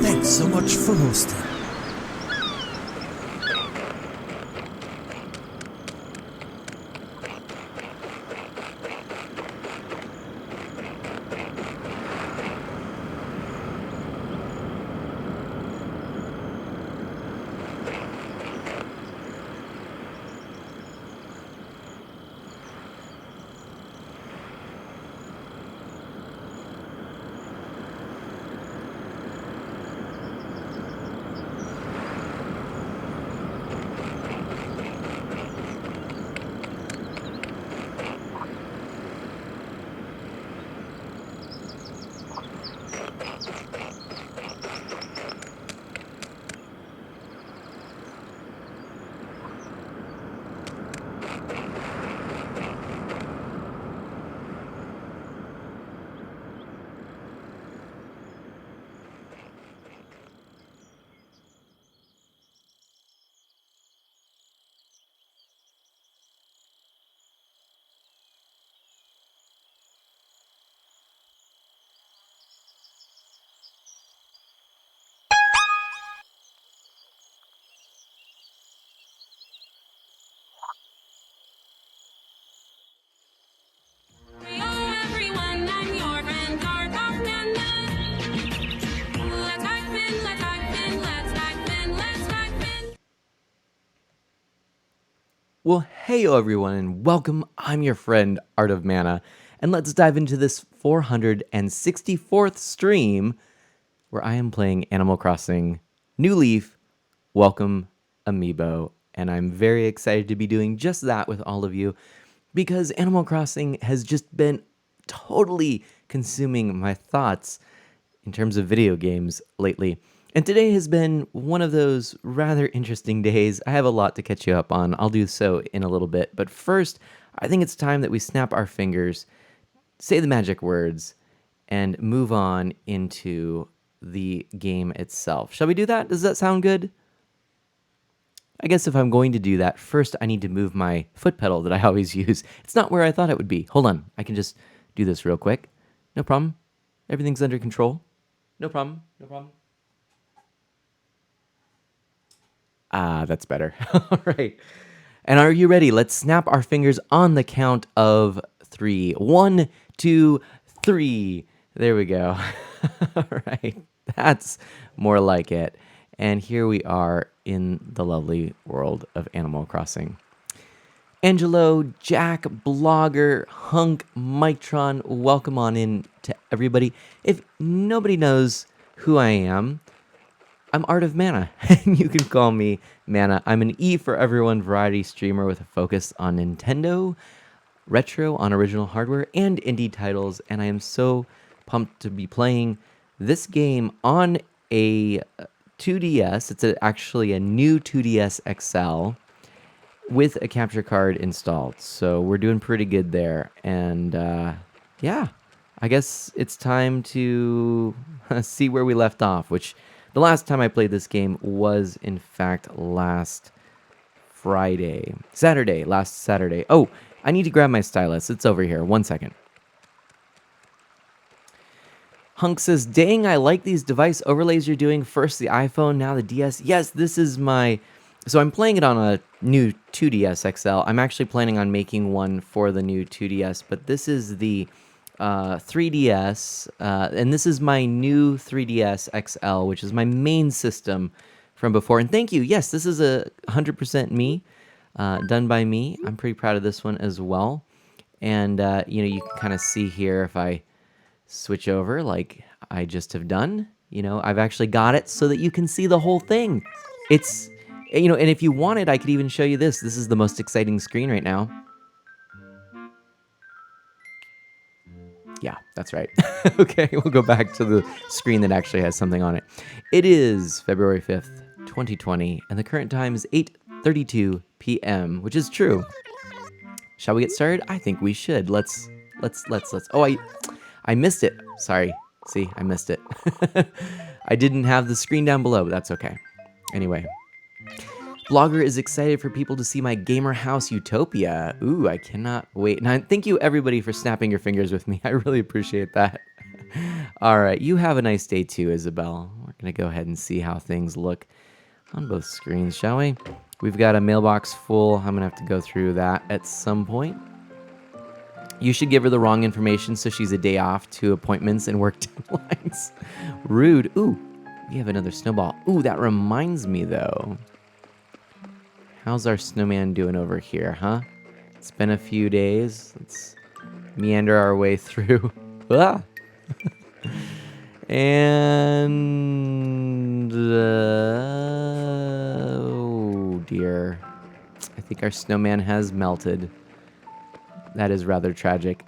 Thanks so much for hosting. Well, heyo everyone, and welcome. I'm your friend, Art of Mana, and let's dive into this 464th stream where I am playing Animal Crossing New Leaf Welcome Amiibo, and I'm very excited to be doing just that with all of you because Animal Crossing has just been totally consuming my thoughts in terms of video games lately. And today has been one of those rather interesting days. I have a lot to catch you up on. I'll do so in a little bit. But first, I think it's time that we snap our fingers, say the magic words, and move on into the game itself. Shall we do that? Does that sound good? I guess if I'm going to do that, first I need to move my foot pedal that I always use. It's not where I thought it would be. Hold on. I can just do this real quick. No problem. Everything's under control. No problem. No problem. Ah, that's better. All right. And are you ready? Let's snap our fingers on the count of 3. 1, 2, 3. There we go. All right. That's more like it. And here we are in the lovely world of Animal Crossing. Angelo, Jack, Blogger, Hunk, Mictron, welcome on in to everybody. If nobody knows who I am, I'm Art of Mana, and you can call me Mana. I'm an E for everyone variety streamer with a focus on Nintendo, retro on original hardware, and indie titles, and I am so pumped to be playing this game on a 2DS. It's actually a new 2DS XL with a capture card installed, so we're doing pretty good there, and yeah, I guess it's time to see where we left off, which the last time I played this game was, in fact, last Saturday. Oh, I need to grab my stylus. It's over here. 1 second. Hunk says, dang, I like these device overlays you're doing. First the iPhone, now the DS. Yes, this is my... So I'm playing it on a new 2DS XL. I'm actually planning on making one for the new 2DS, but this is the 3DS, and this is my new 3DS XL, which is my main system from before. And thank you. Yes, this is a 100% me, done by me. I'm pretty proud of this one as well. And, you can kind of see here if I switch over like I just have done. I've actually got it so that you can see the whole thing. It's, and if you wanted, I could even show you this. This is the most exciting screen right now. Yeah, that's right. Okay, we'll go back to the screen that actually has something on it. It is February 5th, 2020, and the current time is 8:32 p.m., which is true. Shall we get started? I think we should. Let's. Oh, I missed it. Sorry. See, I missed it. I didn't have the screen down below, but that's okay. Anyway. Blogger is excited for people to see my gamer house utopia. Ooh, I cannot wait. Now, thank you everybody for snapping your fingers with me. I really appreciate that. All right, you have a nice day too, Isabel. We're going to go ahead and see how things look on both screens, shall we? We've got a mailbox full. I'm going to have to go through that at some point. You should give her the wrong information so she's a day off to appointments and work deadlines. Rude. Ooh, we have another snowball. Ooh, that reminds me though. How's our snowman doing over here, huh? It's been a few days. Let's meander our way through. Ah! And... oh, dear. I think our snowman has melted. That is rather tragic.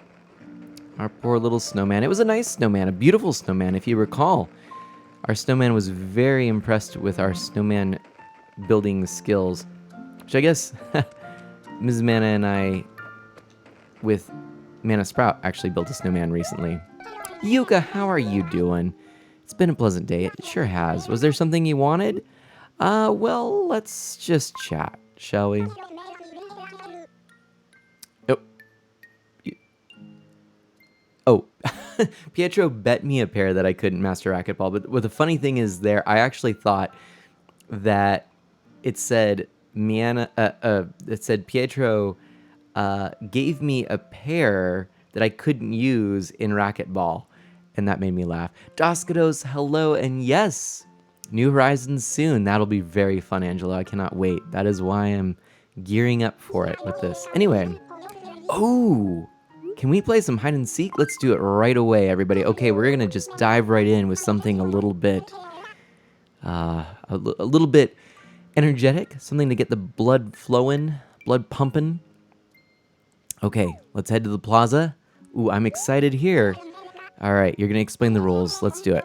Our poor little snowman. It was a nice snowman, a beautiful snowman, if you recall. Our snowman was very impressed with our snowman building skills. Which I guess Mrs. Mana and I, with Mana Sprout, actually built a snowman recently. Yuka, how are you doing? It's been a pleasant day. It sure has. Was there something you wanted? Well, let's just chat, shall we? Oh, Pietro bet me a pair that I couldn't master racquetball. But what the funny thing is there, I actually thought that it said... it said Pietro gave me a pair that I couldn't use in racquetball, and that made me laugh. Doskados, hello, and yes, New Horizons soon. That'll be very fun, Angelo. I cannot wait. That is why I'm gearing up for it with this. Anyway, oh, can we play some hide and seek? Let's do it right away, everybody. Okay, we're gonna just dive right in with something a little bit, energetic, something to get the blood flowing, blood pumping. Okay, let's head to the plaza. Ooh, I'm excited here. All right, you're going to explain the rules. Let's do it.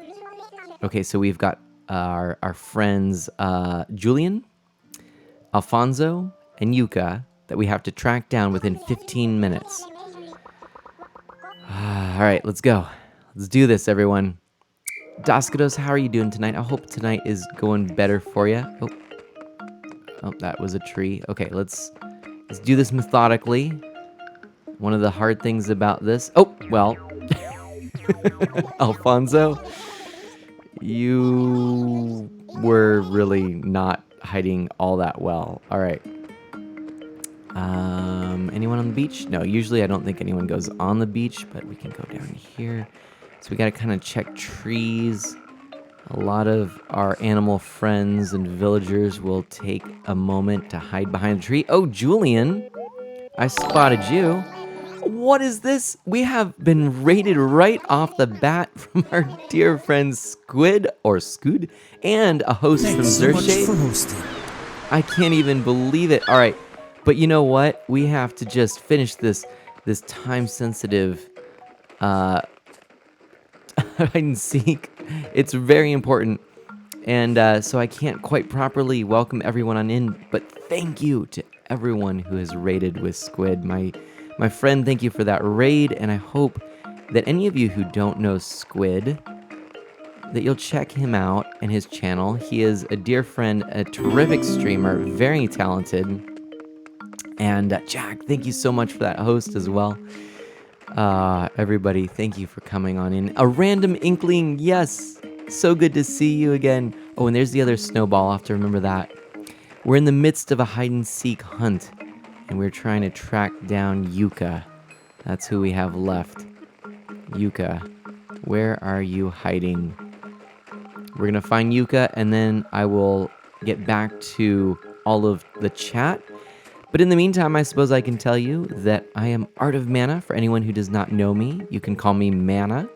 Okay, so we've got our friends Julian, Alfonso, and Yuka that we have to track down within 15 minutes. All right, let's go. Let's do this, everyone. Doskados, how are you doing tonight? I hope tonight is going better for you. Oh, that was a tree. Okay, let's do this methodically. One of the hard things about this... oh, well. Alfonso, you were really not hiding all that well. All right. Anyone on the beach? No, usually I don't think anyone goes on the beach, but we can go down here. So we got to kind of check trees. A lot of our animal friends and villagers will take a moment to hide behind a tree. Oh, Julian, I spotted you. What is this? We have been raided right off the bat from our dear friend Squid, or Scood, and a host from Thanks so much Zershade. for hosting. I can't even believe it. All right, but you know what? We have to just finish this time-sensitive hide and seek. It's very important, and so I can't quite properly welcome everyone on in, but thank you to everyone who has raided with Squid. My friend, thank you for that raid, and I hope that any of you who don't know Squid, that you'll check him out and his channel. He is a dear friend, a terrific streamer, very talented, and Jack, thank you so much for that host as well. Everybody, thank you for coming on in. A random inkling, yes. So good to see you again. Oh, and there's the other snowball. I'll have to remember that. We're in the midst of a hide and seek hunt, and we're trying to track down Yuka. That's who we have left. Yuka, where are you hiding? We're going to find Yuka, and then I will get back to all of the chat. But in the meantime, I suppose I can tell you that I am Art of Mana. For anyone who does not know me, you can call me Mana.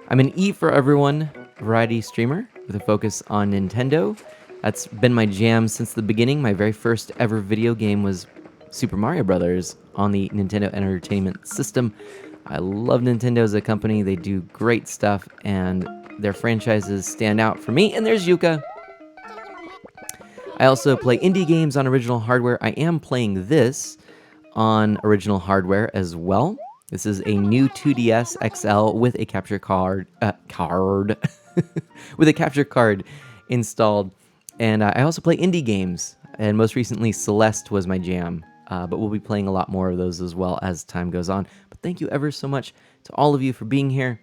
I'm an E for Everyone variety streamer with a focus on Nintendo. That's been my jam since the beginning. My very first ever video game was Super Mario Brothers on the Nintendo Entertainment System. I love Nintendo as a company. They do great stuff, and their franchises stand out for me. And there's Yuka. I also play indie games on original hardware. I am playing this on original hardware as well. This is a new 2DS XL with a capture card, with a capture card installed. And I also play indie games. And most recently, Celeste was my jam. But we'll be playing a lot more of those as well as time goes on. But thank you ever so much to all of you for being here.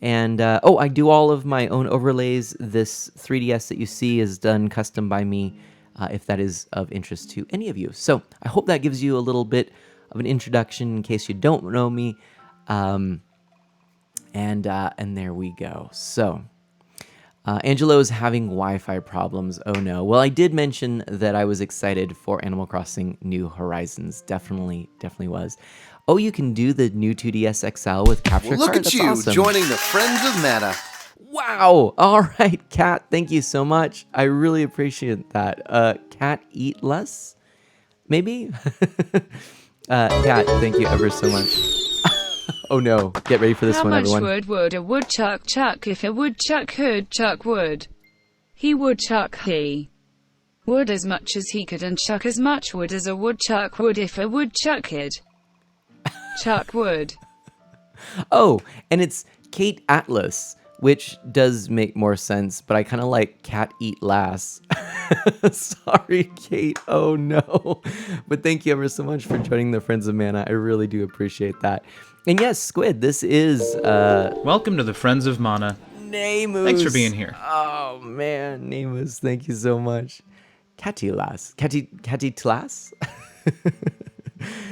And, I do all of my own overlays. This 3DS that you see is done custom by me, if that is of interest to any of you. So I hope that gives you a little bit of an introduction in case you don't know me. And there we go. So Angelo is having Wi-Fi problems. Oh no. Well, I did mention that I was excited for Animal Crossing New Horizons. Definitely was. Oh, you can do the new 2DS XL with capture Well, look card? at That's you awesome. joining the Friends of Mana. Wow. All right, Kat, thank you so much. I really appreciate that. Kat, eat less? Maybe? Kat, thank you ever so much. Oh no, get ready for this one, everyone. How much would a woodchuck chuck if a woodchuck could chuck wood? He would chuck he. Would as much as he could and chuck as much wood as a woodchuck would if a woodchuck could. Chuck wood. Oh, and it's Kate Atlas, which does make more sense, but I kind of like cat eat lass. Sorry, Kate. Oh no. But thank you ever so much for joining the Friends of Mana. I really do appreciate that. And yes, Squid, this is Welcome to the Friends of Mana. Namus. Thanks for being here. Oh man, Namus, thank you so much. Catty lass. Catty tlas?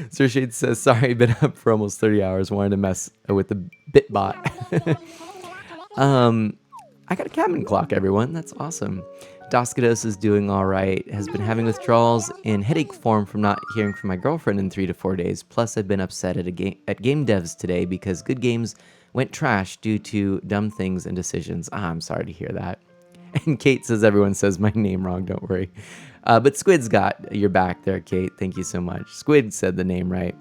Sir Shade says, sorry, been up for almost 30 hours. Wanted to mess with the Bitbot. I got a cabin clock, everyone. That's awesome. Doskados is doing all right. Has been having withdrawals in headache form from not hearing from my girlfriend in 3 to 4 days. Plus, I've been upset at game devs today because good games went trash due to dumb things and decisions. I'm sorry to hear that. And Kate says, everyone says my name wrong. Don't worry. But Squid's got your back there, Kate. Thank you so much. Squid said the name right.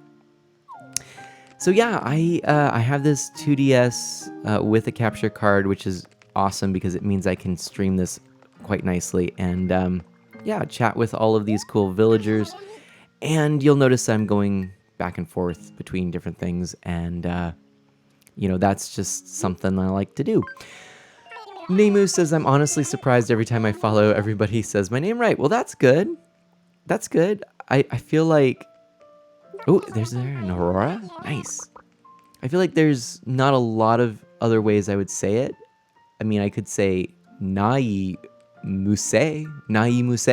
So yeah, I have this 2DS with a capture card, which is awesome because it means I can stream this quite nicely and chat with all of these cool villagers. And you'll notice I'm going back and forth between different things, and that's just something I like to do. Nemu says, I'm honestly surprised every time I follow everybody says my name right. Well, that's good. That's good. I feel like... Oh, there's there an Aurora? Nice. I feel like there's not a lot of other ways I would say it. I mean, I could say Nai Muse. Nai Muse?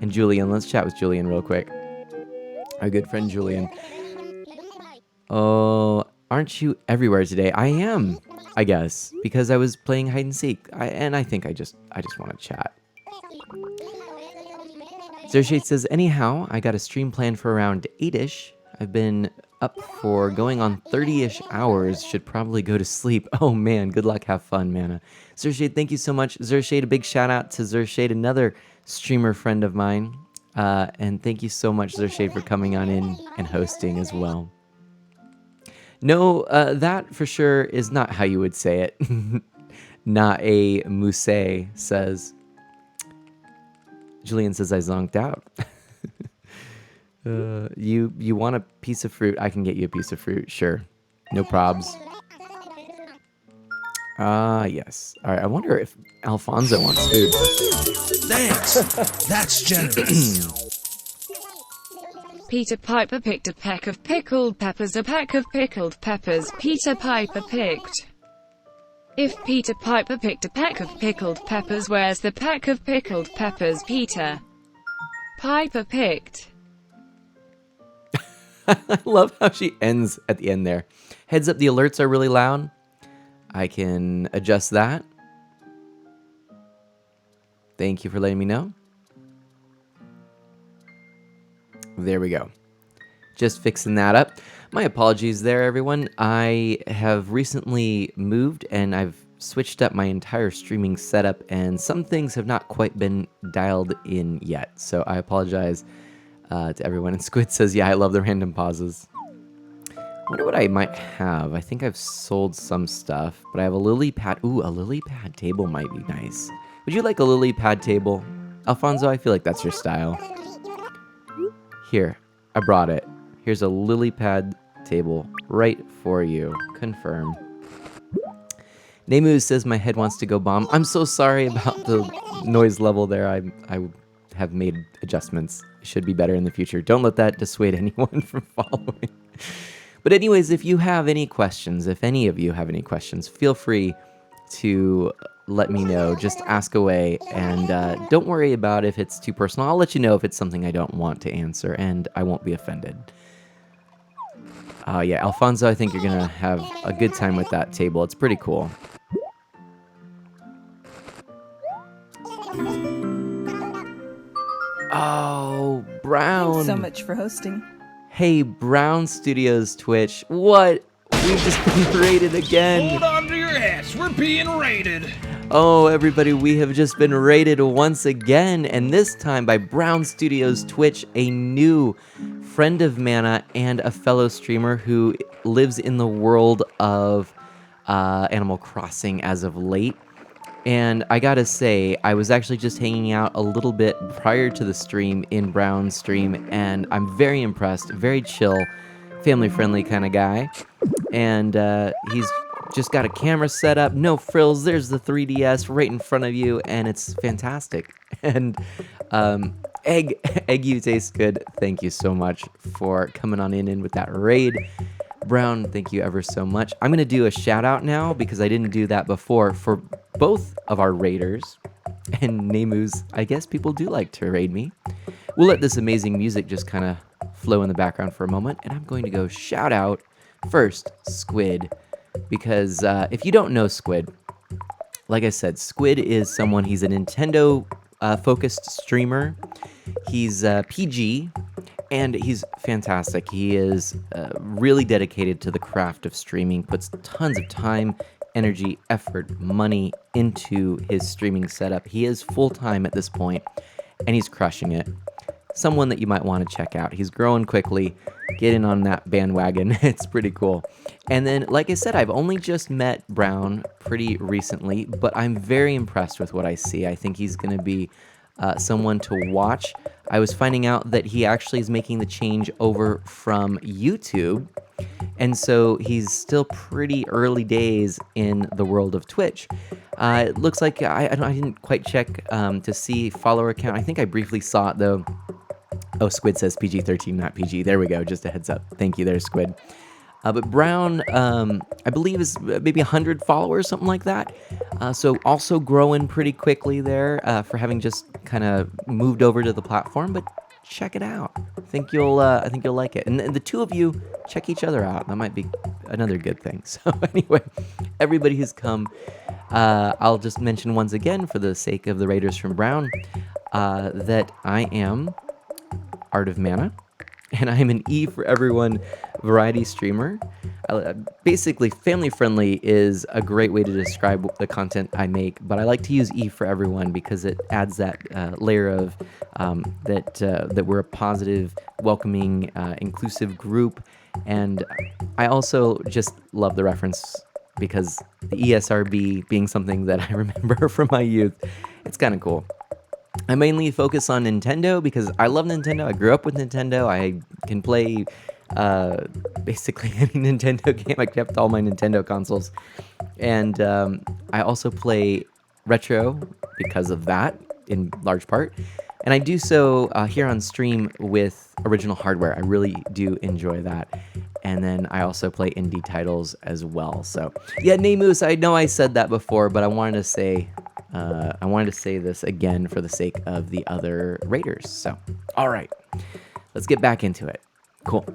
And Julian. Let's chat with Julian real quick. Our good friend Julian. Oh... Aren't you everywhere today? I am, I guess, because I was playing hide and seek. I think I just want to chat. Zershade says, anyhow, I got a stream planned for around 8-ish. I've been up for going on 30-ish hours. Should probably go to sleep. Oh man, good luck, have fun, Mana. Zershade, thank you so much. Zershade, a big shout out to Zershade, another streamer friend of mine. And thank you so much, Zershade, for coming on in and hosting as well. No, that for sure is not how you would say it. Not a mousse, says. Julian says I zonked out. You want a piece of fruit? I can get you a piece of fruit, sure. No probs. Yes. All right, I wonder if Alfonso wants food. Thanks. That's generous. Peter Piper picked a peck of pickled peppers. A peck of pickled peppers Peter Piper picked. If Peter Piper picked a peck of pickled peppers, where's the peck of pickled peppers Peter Piper picked? I love how she ends at the end there. Heads up, the alerts are really loud. I can adjust that. Thank you for letting me know. There we go. Just fixing that up. My apologies there, everyone. I have recently moved and I've switched up my entire streaming setup, and some things have not quite been dialed in yet. So I apologize to everyone. And Squid says, yeah, I love the random pauses. Wonder what I might have. I think I've sold some stuff, but I have a lily pad. Ooh, a lily pad table might be nice. Would you like a lily pad table? Alfonso, I feel like that's your style. Here, I brought it. Here's a lily pad table right for you. Confirm. Nemu says my head wants to go bomb. I'm so sorry about the noise level there. I have made adjustments. It should be better in the future. Don't let that dissuade anyone from following. But anyways, if you have any questions, if any of you have any questions, feel free to let me know. Just ask away, and don't worry about if it's too personal. I'll let you know if it's something I don't want to answer, and I won't be offended. Yeah, Alfonso, I think you're going to have a good time with that table. It's pretty cool. Oh, Brown. Thanks so much for hosting. Hey, Brown Studios Twitch. What? We've just been raided again. Hold on to your hats. We're being raided. Oh, everybody, we have just been raided once again, and this time by Brown Studios Twitch, a new friend of Mana and a fellow streamer who lives in the world of Animal Crossing as of late. And I gotta say, I was actually just hanging out a little bit prior to the stream in Brown's stream, and I'm very impressed, very chill, family-friendly kind of guy. And he's just got a camera set up, no frills, there's the 3DS right in front of you, and it's fantastic. And Egg You Taste Good, thank you so much for coming on in with that raid. Brown, thank you ever so much. I'm going to do a shout out now because I didn't do that before for both of our raiders and Nemu's. I guess people do like to raid me. We'll let this amazing music just kind of flow in the background for a moment, and I'm going to go shout out first Squid, because if you don't know Squid, like I said, Squid is someone, he's a Nintendo focused streamer. He's PG, and he's fantastic. He is really dedicated to the craft of streaming, puts tons of time, energy, effort, money into his streaming setup. He is full-time at this point, and he's crushing it. Someone that you might want to check out. He's growing quickly. Get in on that bandwagon. It's pretty cool. And then, like I said, I've only just met Brown pretty recently, but I'm very impressed with what I see. I think he's going to be someone to watch. I was finding out that he actually is making the change over from YouTube, and so he's still pretty early days in the world of Twitch. It looks like I didn't quite check to see follower count. I think I briefly saw it though. Oh, Squid says PG-13, not PG. There we go. Just a heads up. Thank you there, Squid. But Brown, I believe, is maybe 100 followers, something like that. So also growing pretty quickly there for having just kind of moved over to the platform. But check it out. I think you'll like it. And the two of you check each other out. That might be another good thing. So anyway, everybody who's come, I'll just mention once again for the sake of the Raiders from Brown that I am Art of Mana, and I'm an E for Everyone variety streamer. Basically, family-friendly is a great way to describe the content I make, but I like to use E for Everyone because it adds that layer of that we're a positive, welcoming, inclusive group. And I also just love the reference because the ESRB being something that I remember from my youth, it's kind of cool. I mainly focus on Nintendo because I love Nintendo. I grew up with Nintendo. I can play basically any Nintendo game. I kept all my Nintendo consoles. And I also play retro because of that, in large part. And I do so here on stream with original hardware. I really do enjoy that. And then I also play indie titles as well. So yeah, Namus, I know I said that before, but I wanted to say this again for the sake of the other raiders. So all right, let's get back into it. Cool.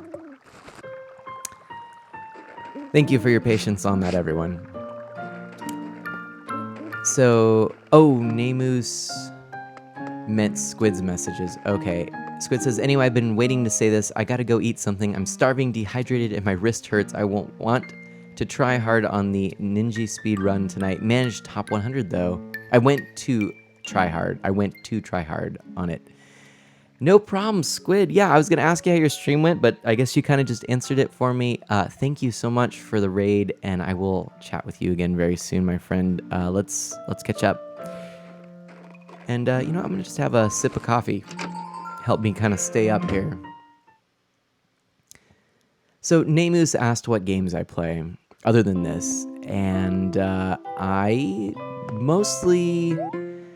Thank you for your patience on that, everyone. So, Namus meant Squid's messages. Okay. Squid says, anyway, I've been waiting to say this. I gotta go eat something. I'm starving, dehydrated, and my wrist hurts. I won't want to try hard on the Ninja speed run tonight. Managed top 100, though. I went to try hard on it. No problem, Squid. Yeah, I was going to ask you how your stream went, but I guess you kind of just answered it for me. Thank you so much for the raid, and I will chat with you again very soon, my friend. Let's catch up. And, I'm going to just have a sip of coffee. Help me kind of stay up here. So, Namus asked what games I play, other than this, and I mostly...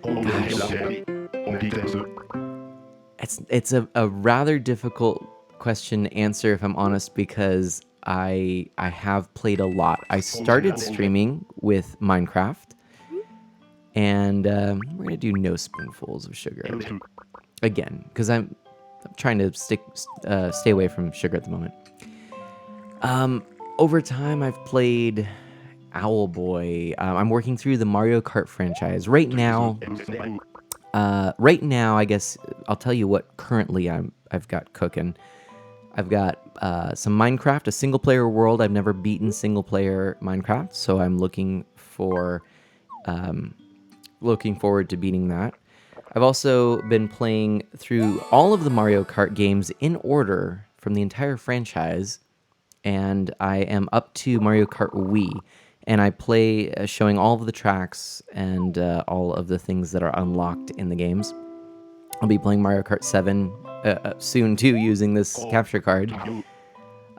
Gosh... It's a rather difficult question to answer, if I'm honest, because I have played a lot. I started streaming with Minecraft, and we're gonna do no spoonfuls of sugar again, because I'm trying to stay away from sugar at the moment. Over time, I've played Owlboy. I'm working through the Mario Kart franchise right now. I guess I'll tell you what currently I've got cooking. I've got some Minecraft, a single-player world. I've never beaten single-player Minecraft, so I'm looking forward to beating that. I've also been playing through all of the Mario Kart games in order from the entire franchise, and I am up to Mario Kart Wii. And I play showing all of the tracks and all of the things that are unlocked in the games. I'll be playing Mario Kart 7 soon, too, using this capture card.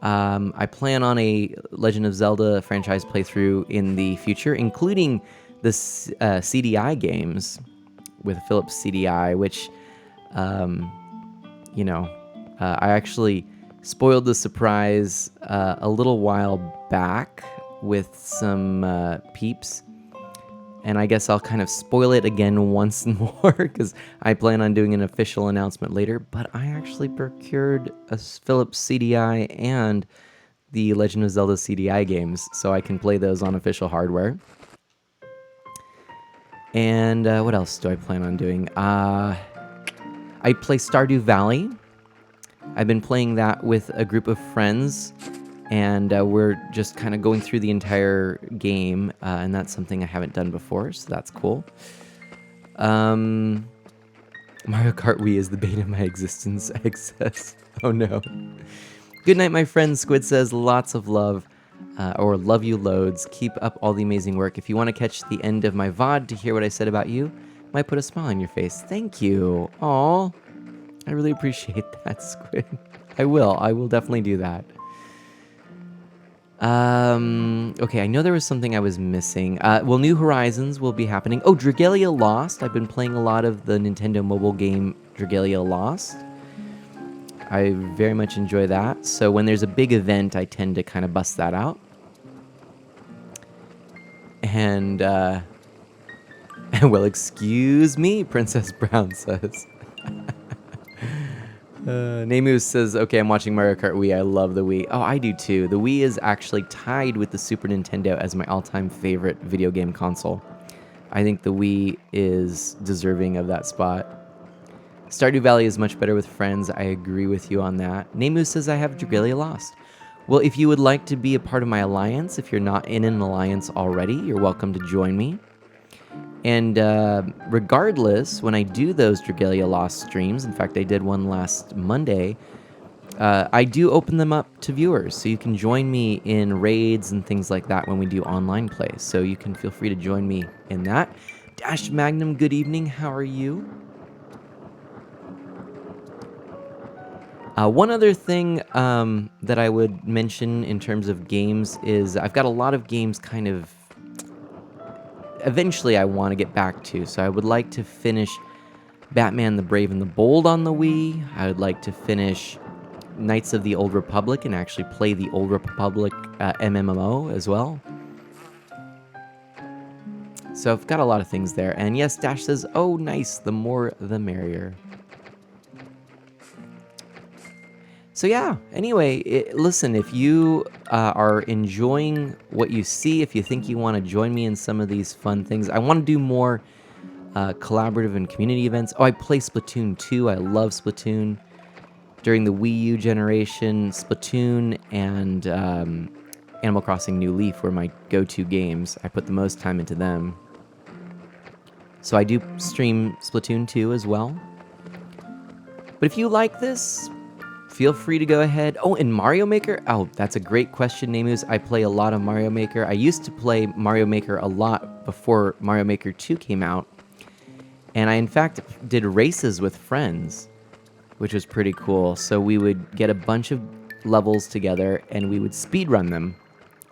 I plan on a Legend of Zelda franchise playthrough in the future, including the CDI games with Philips CDI, which, I actually spoiled the surprise a little while back with some peeps, and I guess I'll kind of spoil it again once more because I plan on doing an official announcement later. But I actually procured a Philips CDI and the Legend of Zelda CDI games, so I can play those on official hardware. And what else do I plan on doing? I play Stardew Valley. I've been playing that with a group of friends, and we're just kind of going through the entire game, and that's something I haven't done before, so that's cool. Mario Kart Wii is the bane of my existence, excess. Oh no. Good night, my friend. Squid says, lots of love, or love you loads. Keep up all the amazing work. If you want to catch the end of my VOD to hear what I said about you, might put a smile on your face. Thank you. Aw. I really appreciate that, Squid. I will definitely do that. Okay, I know there was something I was missing. New Horizons will be happening. Oh, Dragalia Lost. I've been playing a lot of the Nintendo mobile game Dragalia Lost. I very much enjoy that. So when there's a big event, I tend to kind of bust that out. And, well, excuse me, Princess Brown says. Namus says, okay, I'm watching Mario Kart Wii. I love the Wii. Oh, I do too. The Wii is actually tied with the Super Nintendo as my all-time favorite video game console. I think the Wii is deserving of that spot. Stardew Valley is much better with friends. I agree with you on that. Namus says, I have Dragalia Lost. Well, if you would like to be a part of my alliance, if you're not in an alliance already, you're welcome to join me. And regardless, when I do those Dragalia Lost streams, in fact, I did one last Monday, I do open them up to viewers, so you can join me in raids and things like that when we do online play. So you can feel free to join me in that. Dash Magnum, good evening. How are you? One other thing that I would mention in terms of games is I've got a lot of games kind of eventually I want to get back to, so I would like to finish Batman the Brave and the Bold on the Wii. I would like to finish Knights of the Old Republic and actually play the Old Republic MMO as well. So I've got a lot of things there. And yes, Dash says, oh, nice. The more, the merrier. So yeah, anyway, listen, if you are enjoying what you see, if you think you want to join me in some of these fun things, I want to do more collaborative and community events. Oh, I play Splatoon 2. I love Splatoon. During the Wii U generation, Splatoon and Animal Crossing New Leaf were my go-to games. I put the most time into them. So I do stream Splatoon 2 as well. But if you like this, feel free to go ahead. Oh, and Mario Maker? Oh, that's a great question, Namus. I play a lot of Mario Maker. I used to play Mario Maker a lot before Mario Maker 2 came out. And I, in fact, did races with friends, which was pretty cool. So we would get a bunch of levels together, and we would speedrun them.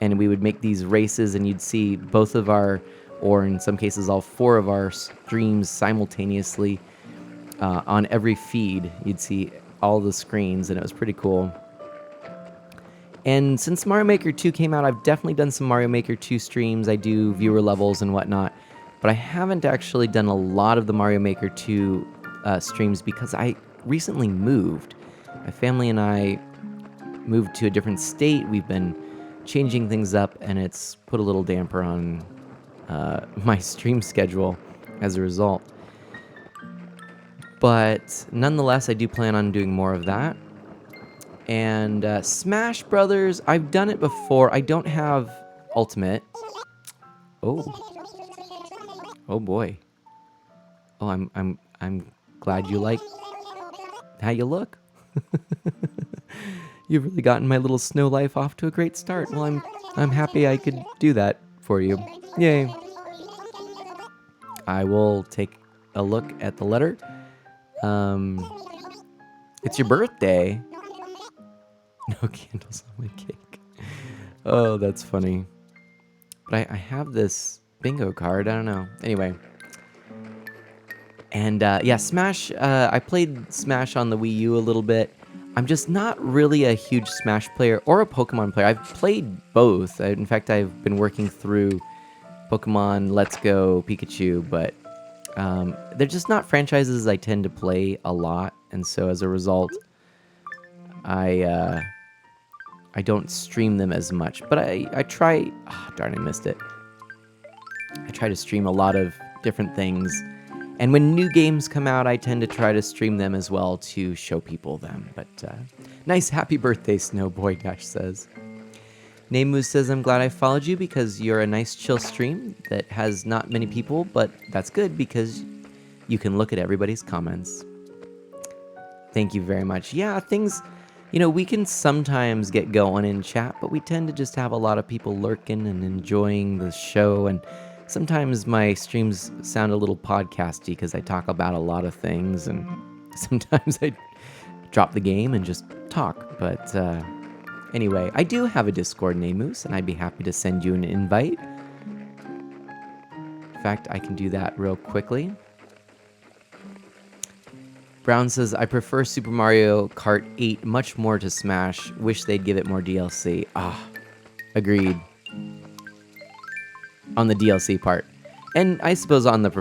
And we would make these races, and you'd see both of our, or in some cases all 4 of our streams simultaneously on every feed. You'd see all the screens, and it was pretty cool. And since Mario Maker 2 came out, I've definitely done some Mario Maker 2 streams. I do viewer levels and whatnot, but I haven't actually done a lot of the Mario Maker 2 streams because I recently moved. My family and I moved to a different state. We've been changing things up, and it's put a little damper on my stream schedule as a result. But nonetheless, I do plan on doing more of that. And Smash Brothers, I've done it before. I don't have Ultimate. Oh. Oh boy. Oh, I'm glad you like how you look. You've really gotten my little snow life off to a great start. Well, I'm happy I could do that for you. Yay. I will take a look at the letter. It's your birthday. No candles on my cake. Oh, that's funny. But I have this bingo card. I don't know. Anyway. And yeah, Smash. I played Smash on the Wii U a little bit. I'm just not really a huge Smash player or a Pokemon player. I've played both. In fact, I've been working through Pokemon Let's Go Pikachu, but they're just not franchises I tend to play a lot, and so as a result, I don't stream them as much. But I try. Oh, darn, I missed it. I try to stream a lot of different things, and when new games come out, I tend to try to stream them as well to show people them. But nice, happy birthday, Snowboy Dash says. Nemu says, I'm glad I followed you because you're a nice chill stream that has not many people, but that's good because you can look at everybody's comments. Thank you very much. Yeah, things, we can sometimes get going in chat, but we tend to just have a lot of people lurking and enjoying the show, and sometimes my streams sound a little podcasty because I talk about a lot of things, and sometimes I drop the game and just talk, but anyway, I do have a Discord, Namus, and I'd be happy to send you an invite. In fact, I can do that real quickly. Brown says, I prefer Super Mario Kart 8 much more to Smash. Wish they'd give it more DLC. Ah, agreed. On the DLC part. And I suppose on the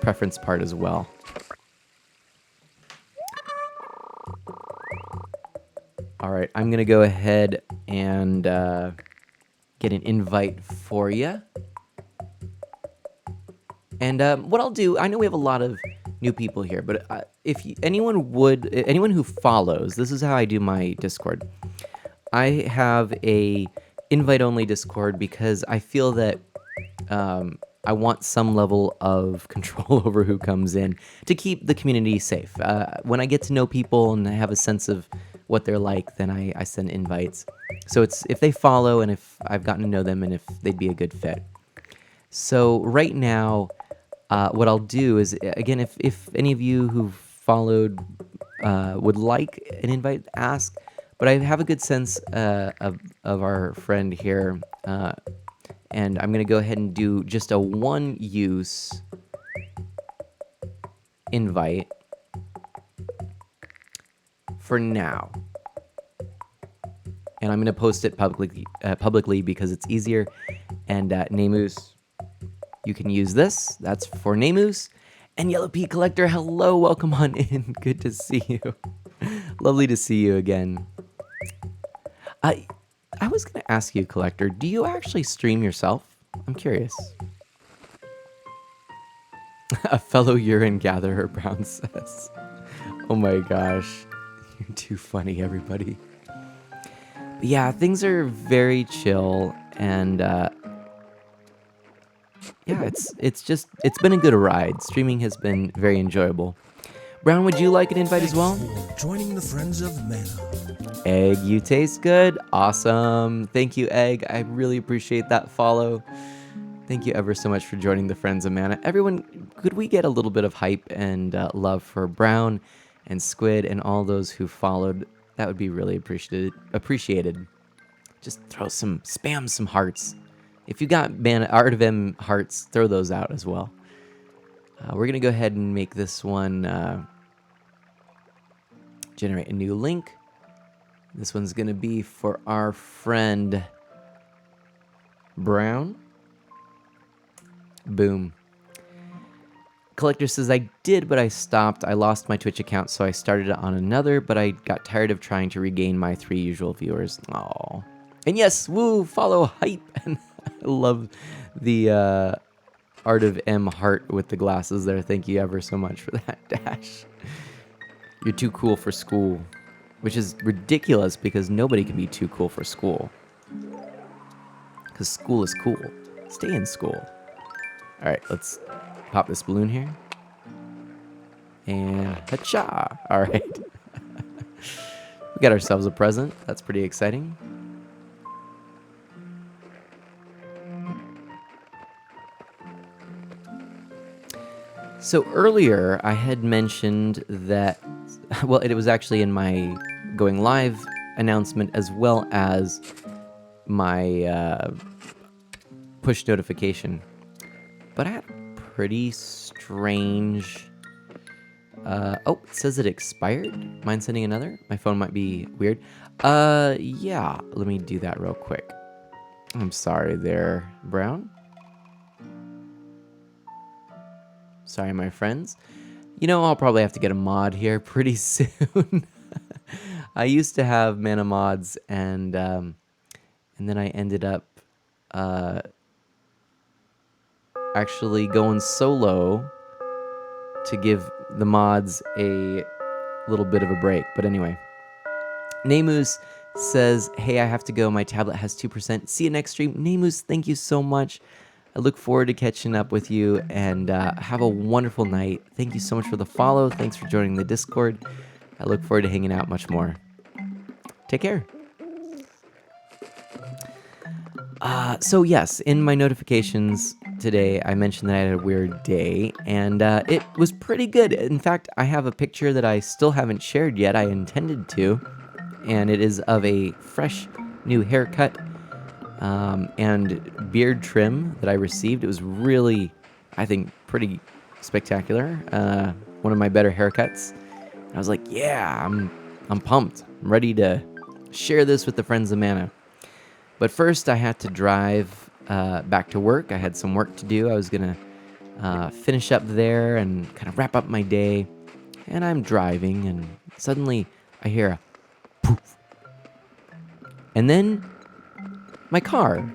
preference part as well. All right, I'm going to go ahead and get an invite for you. And what I'll do, I know we have a lot of new people here, but if anyone who follows, this is how I do my Discord. I have a invite-only Discord because I feel that I want some level of control over who comes in to keep the community safe. When I get to know people and I have a sense of what they're like, then I send invites. So it's if they follow and if I've gotten to know them and if they'd be a good fit. So right now, what I'll do is, again, if any of you who've followed would like an invite, ask. But I have a good sense of our friend here, and I'm going to go ahead and do just a one-use invite for now. And I'm going to post it publicly because it's easier. And Namus, you can use this. That's for Namus. And Yellow Pea Collector, hello, welcome on in. Good to see you. Lovely to see you again. I was going to ask you, Collector, do you actually stream yourself? I'm curious. A fellow urine gatherer, Brown says. Oh my gosh. You're too funny, everybody. But yeah, things are very chill, and yeah, it's been a good ride. Streaming has been very enjoyable. Brown, would you like an invite as well? For joining the Friends of Mana. Egg, you taste good. Awesome. Thank you, Egg. I really appreciate that follow. Thank you ever so much for joining the Friends of Mana. Everyone, could we get a little bit of hype and love for Brown and Squid and all those who followed? That would be really appreciated. Just spam some hearts. If you got Art of M hearts, throw those out as well. We're going to go ahead and make this one generate a new link. This one's going to be for our friend Brown. Boom. Collector says, I did, but I stopped. I lost my Twitch account, so I started it on another, but I got tired of trying to regain my 3 usual viewers. Aww. And yes, woo, follow hype. And I love the Art of M heart with the glasses there. Thank you ever so much for that, Dash. You're too cool for school, which is ridiculous because nobody can be too cool for school. Because school is cool. Stay in school. All right, let's pop this balloon here. And ha-cha! All right. We got ourselves a present. That's pretty exciting. So earlier, I had mentioned that, well, it was actually in my going live announcement as well as my push notification. But I had a pretty strange... oh, it says it expired? Mind sending another? My phone might be weird. Yeah, let me do that real quick. I'm sorry there, Brown. Sorry, my friends. You know, I'll probably have to get a mod here pretty soon. I used to have mana mods, and then I ended up actually going solo to give the mods a little bit of a break. But anyway, Namus says, hey, I have to go. My tablet has 2%. See you next stream. Namus, thank you so much. I look forward to catching up with you, and have a wonderful night. Thank you so much for the follow. Thanks for joining the Discord. I look forward to hanging out much more. Take care. So yes, in my notifications today, I mentioned that I had a weird day, and it was pretty good. In fact, I have a picture that I still haven't shared yet. I intended to, and it is of a fresh new haircut and beard trim that I received. It was really, I think, pretty spectacular. One of my better haircuts. I was like, yeah, I'm pumped. I'm ready to share this with the Friends of Mana. But first, I had to drive back to work. I had some work to do. I was going to finish up there and kind of wrap up my day. And I'm driving, and suddenly I hear a poof. And then my car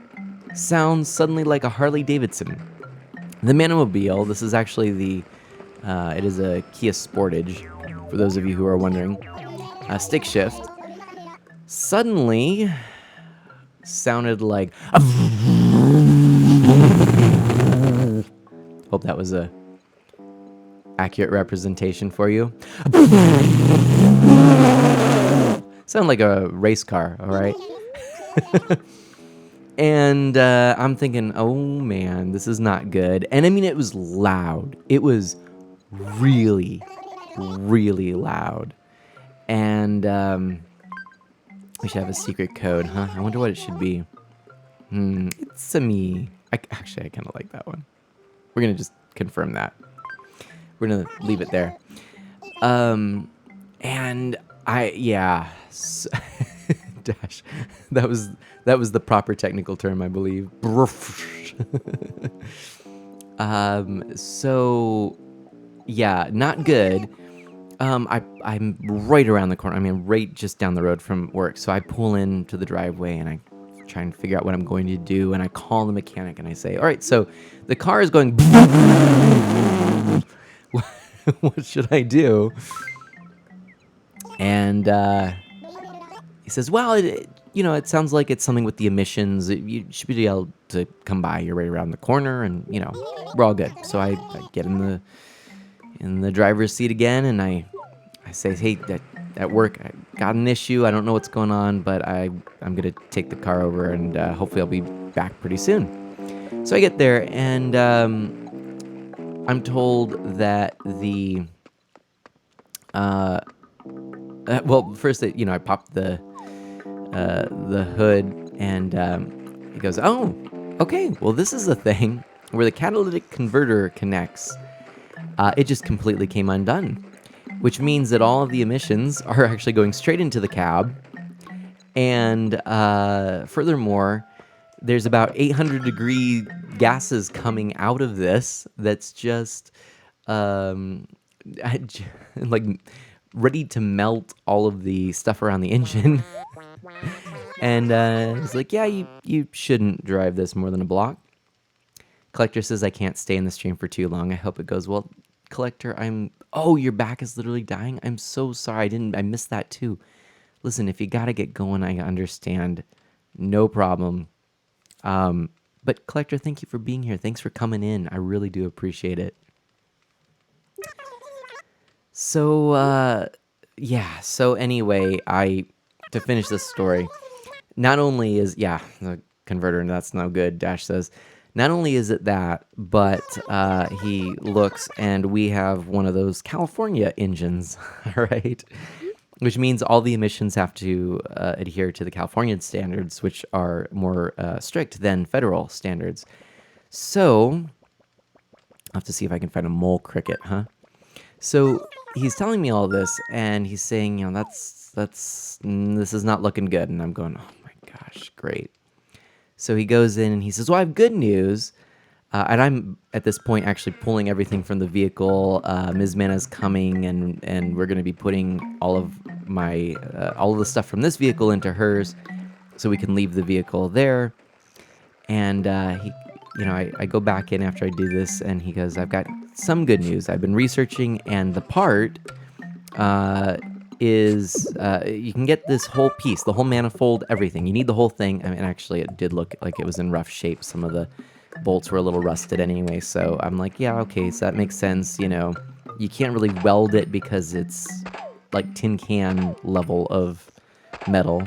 sounds suddenly like a Harley Davidson. The Manamobile, this is actually it is a Kia Sportage, for those of you who are wondering. Stick shift. Suddenly sounded like... Hope that was a accurate representation for you. Sound like a race car, all right? And I'm thinking, oh man, this is not good. And I mean, it was loud. It was really, really loud. And we should have a secret code, huh? I wonder what it should be. It's a me. Actually, I kind of like that one. We're going to just confirm that. we're gonna leave it there. And dash. That was the proper technical term, I believe. So yeah, not good. I'm right around the corner. I mean, right just down the road from work. So I pull into the driveway and I try and figure out what I'm going to do. And I call the mechanic and I say, all right, so the car is going, what should I do? And he says, well, it sounds like it's something with the emissions. You should be able to come by. You're right around the corner and, we're all good. So I get in the driver's seat again and I say, hey, at work, I got an issue. I don't know what's going on, but I'm going to take the car over and hopefully I'll be back pretty soon. So I get there and I'm told that first, I popped the hood and he goes, oh, okay, well, this is the thing where the catalytic converter connects. It just completely came undone, which means that all of the emissions are actually going straight into the cab. And furthermore, there's about 800-degree gases coming out of this that's just like ready to melt all of the stuff around the engine. And he's like, yeah, you shouldn't drive this more than a block. Collector says, I can't stay in the stream for too long. I hope it goes well. Collector, your back is literally dying. I'm so sorry. I missed that too. Listen, if you got to get going, I understand. No problem. But Collector, thank you for being here. Thanks for coming in. I really do appreciate it. So, So anyway, to finish this story, not only is, the converter, and that's no good, Dash says, not only is it that, but he looks and we have one of those California engines, right? Which means all the emissions have to adhere to the Californian standards, which are more strict than federal standards. So, I'll have to see if I can find a mole cricket, huh? So, he's telling me all this, and he's saying, this is not looking good. And I'm going, oh my gosh, great. So he goes in and he says, well, I have good news. And I'm, at this point, actually pulling everything from the vehicle. Ms. Mana's coming, and we're going to be putting all of the stuff from this vehicle into hers so we can leave the vehicle there. And I go back in after I do this, and he goes, I've got some good news. I've been researching, and the part is you can get this whole piece, the whole manifold, everything. You need the whole thing. I mean, actually, it did look like it was in rough shape. Some of the bolts were a little rusted anyway, so I'm like, yeah, okay, so that makes sense. You can't really weld it because it's like tin can level of metal.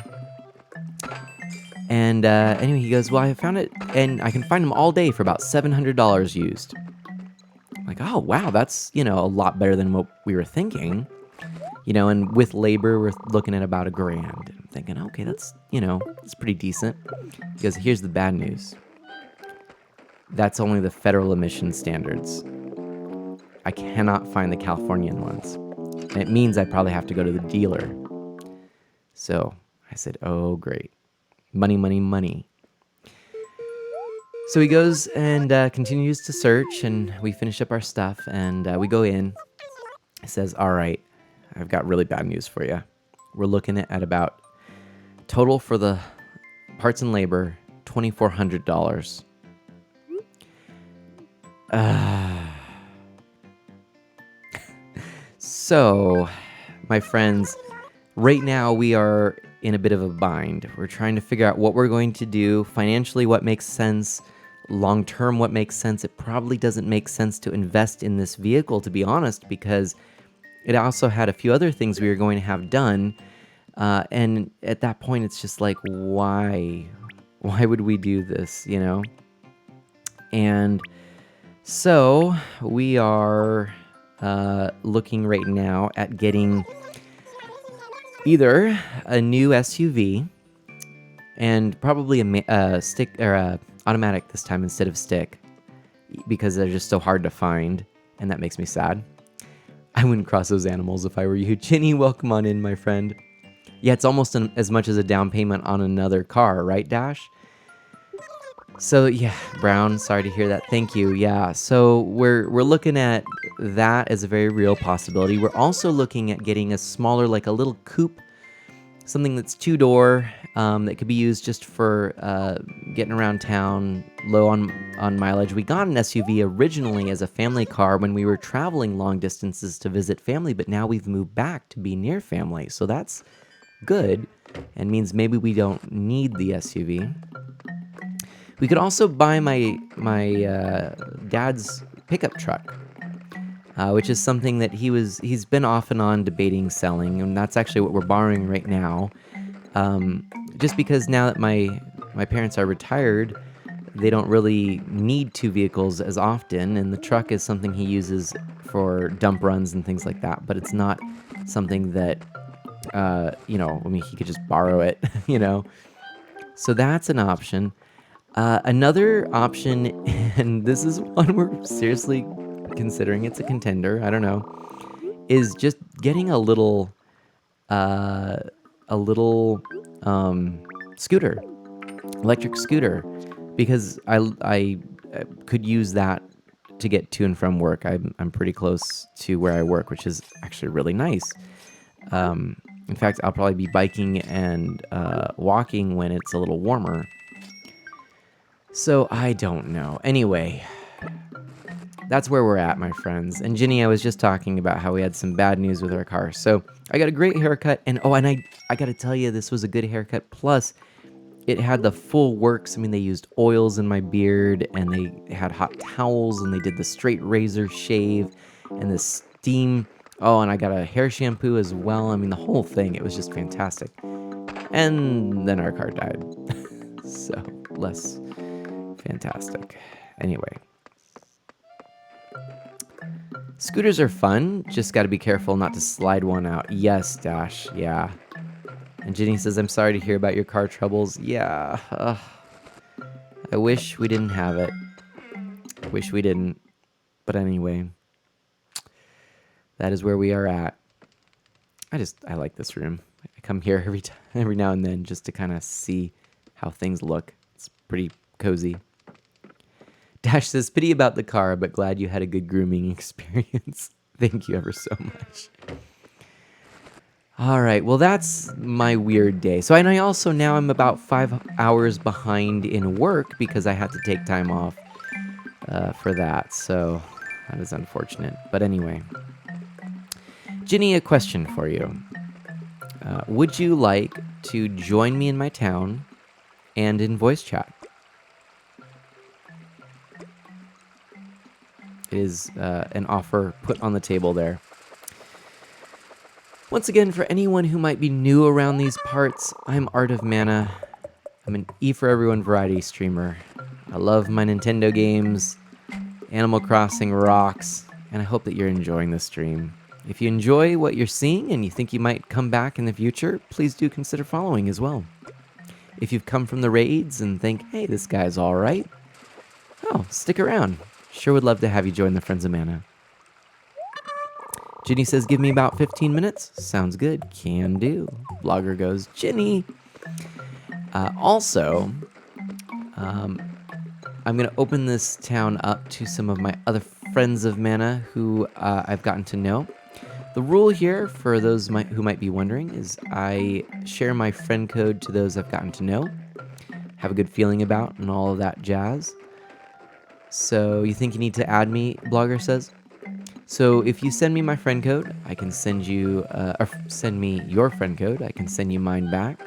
And anyway, he goes, well, I found it, and I can find them all day for about $700 used. I'm like, oh, wow, that's, a lot better than what we were thinking. And with labor, we're looking at about $1,000. I'm thinking, okay, that's, it's pretty decent. Because here's the bad news. That's only the federal emission standards. I cannot find the Californian ones. And it means I probably have to go to the dealer. So I said, oh, great. Money, money, money. So he goes and continues to search, and we finish up our stuff, and we go in. He says, all right, I've got really bad news for you. We're looking at about total for the parts and labor, $2,400. So, my friends, right now we are in a bit of a bind. We're trying to figure out what we're going to do financially, what makes sense, long term, what makes sense. It probably doesn't make sense to invest in this vehicle, to be honest, because it also had a few other things we were going to have done. And at that point, it's just like, why? Why would we do this, And so we are looking right now at getting either a new SUV and probably a stick or a automatic this time instead of stick, because they're just so hard to find, and that makes me sad. I wouldn't cross those animals if I were you. Ginny, welcome on in, my friend. Yeah, it's almost as much as a down payment on another car, right, Dash? So yeah, Brown, sorry to hear that. Thank you. Yeah, so we're looking at that as a very real possibility. We're also looking at getting a smaller, like a little coupe, something that's two-door, that could be used just for getting around town, low on mileage. We got an SUV originally as a family car when we were traveling long distances to visit family, but now we've moved back to be near family, so that's good and means maybe we don't need the SUV. We could also buy my dad's pickup truck, which is something that he's been off and on debating selling, and that's actually what we're borrowing right now. Just because now that my parents are retired, they don't really need two vehicles as often, and the truck is something he uses for dump runs and things like that. But it's not something that he could just borrow it, So that's an option. Another option, and this is one we're seriously considering, it's a contender, I don't know, is just getting a little scooter, electric scooter, because I could use that to get to and from work. I'm pretty close to where I work, which is actually really nice. In fact, I'll probably be biking and walking when it's a little warmer. So I don't know. Anyway, that's where we're at, my friends. And Ginny, I was just talking about how we had some bad news with our car. So I got a great haircut, and I got to tell you, this was a good haircut. Plus, it had the full works. I mean, they used oils in my beard, and they had hot towels, and they did the straight razor shave, and the steam. Oh, and I got a hair shampoo as well. I mean, the whole thing. It was just fantastic. And then our car died. So less fantastic. Anyway. Scooters are fun, just got to be careful not to slide one out. Yes, Dash, yeah. And Ginny says, I'm sorry to hear about your car troubles. Yeah, I wish we didn't have it. Wish we didn't. But anyway, that is where we are at. I like this room. I come here every now and then just to kind of see how things look. It's pretty cozy. Dash says, pity about the car, but glad you had a good grooming experience. Thank you ever so much. All right, well, that's my weird day. So, and I also now I'm about 5 hours behind in work because I had to take time off for that. So that is unfortunate. But anyway, Ginny, a question for you. Would you like to join me in my town and in voice chat? It is an offer put on the table there. Once again, for anyone who might be new around these parts, I'm Art of Mana. I'm an E for Everyone variety streamer. I love my Nintendo games. Animal Crossing rocks, and I hope that you're enjoying the stream. If you enjoy what you're seeing and you think you might come back in the future, please do consider following as well. If you've come from the raids and think, hey, this guy's all right, oh, stick around. Sure would love to have you join the Friends of Mana. Ginny says, give me about 15 minutes. Sounds good. Can do. Blogger goes, Ginny. Also, I'm going to open this town up to some of my other Friends of Mana who I've gotten to know. The rule here, for those who might be wondering, is I share my friend code to those I've gotten to know, have a good feeling about, and all of that jazz. So you think you need to add me, Blogger says? So if you send me my friend code, I can send you, or send me your friend code, I can send you mine back.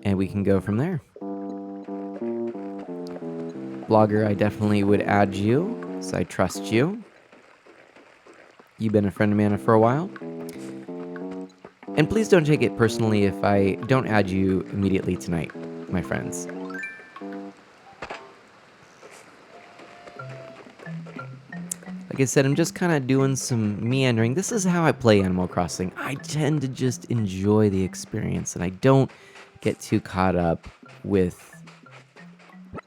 And we can go from there. Blogger, I definitely would add you, so I trust you. You've been a friend of Mana for a while. And please don't take it personally if I don't add you immediately tonight, my friends. Like I said, I'm just kind of doing some meandering. This is how I play Animal Crossing. I tend to just enjoy the experience, and I don't get too caught up with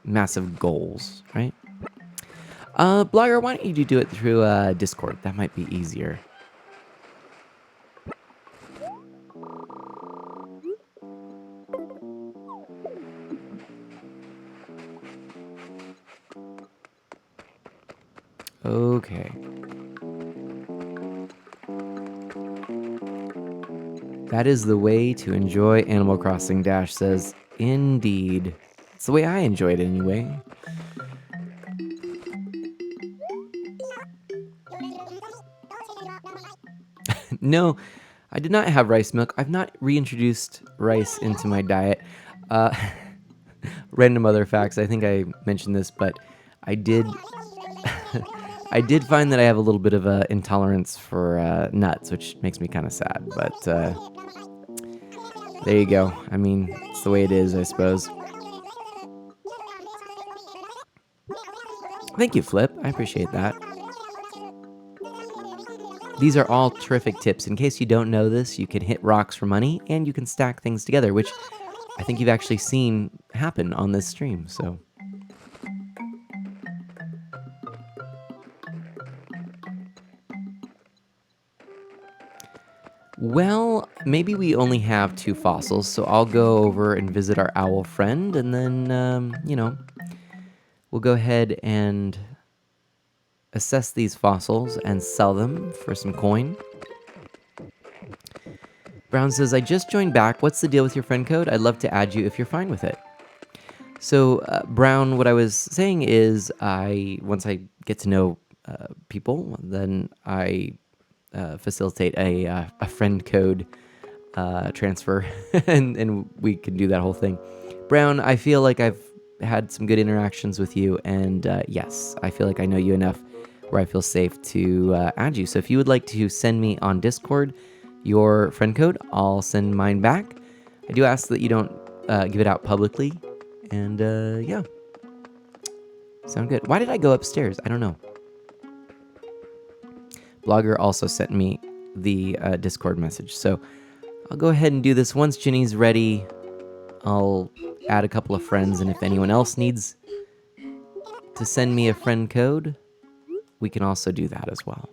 massive goals, right? Blogger, why don't you do it through Discord? That might be easier. Okay. That is the way to enjoy Animal Crossing, Dash says. Indeed. It's the way I enjoy it anyway. No, I did not have rice milk. I've not reintroduced rice into my diet. Uh, random other facts. I think I mentioned this, but I did I did find that I have a little bit of a intolerance for nuts, which makes me kind of sad. But there you go. I mean, it's the way it is, I suppose. Thank you, Flip. I appreciate that. These are all terrific tips. In case you don't know this, you can hit rocks for money, and you can stack things together, which I think you've actually seen happen on this stream, so... Well, maybe we only have 2 fossils, so I'll go over and visit our owl friend, and then, we'll go ahead and assess these fossils and sell them for some coin. Brown says, I just joined back. What's the deal with your friend code? I'd love to add you if you're fine with it. So, Brown, what I was saying is once I get to know people, then I facilitate a friend code transfer, and we can do that whole thing. Brown, I feel like I've had some good interactions with you, and yes, I feel like I know you enough where I feel safe to add you. So if you would like to send me on Discord your friend code, I'll send mine back. I do ask that you don't give it out publicly, and yeah. Sound good. Why did I go upstairs? I don't know. Blogger also sent me the Discord message, so I'll go ahead and do this. Once Ginny's ready, I'll add a couple of friends, and if anyone else needs to send me a friend code, we can also do that as well.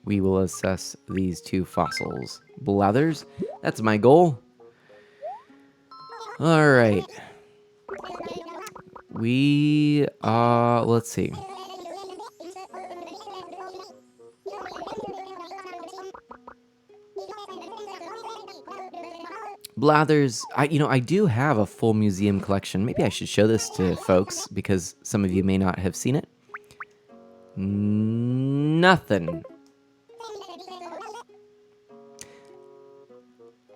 We will assess these 2 fossils. Blathers, that's my goal. All right. Let's see. Blathers, I do have a full museum collection. Maybe I should show this to folks because some of you may not have seen it. Nothing.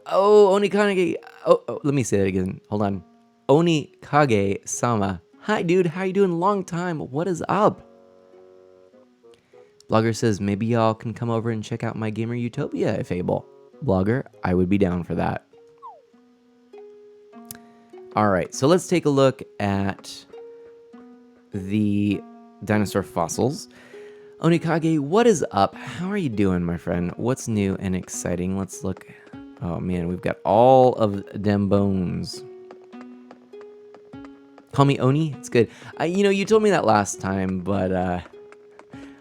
Oh, Onikage. Oh, let me say that again. Hold on. Onikage-sama. Hi, dude. How you doing? Long time. What is up? Blogger says, maybe y'all can come over and check out my Gamer Utopia if able. Blogger, I would be down for that. All right, so let's take a look at the dinosaur fossils. Onikage, what is up? How are you doing, my friend? What's new and exciting? Let's look. Oh, man, we've got all of them bones. Call me Oni? It's good. You told me that last time, but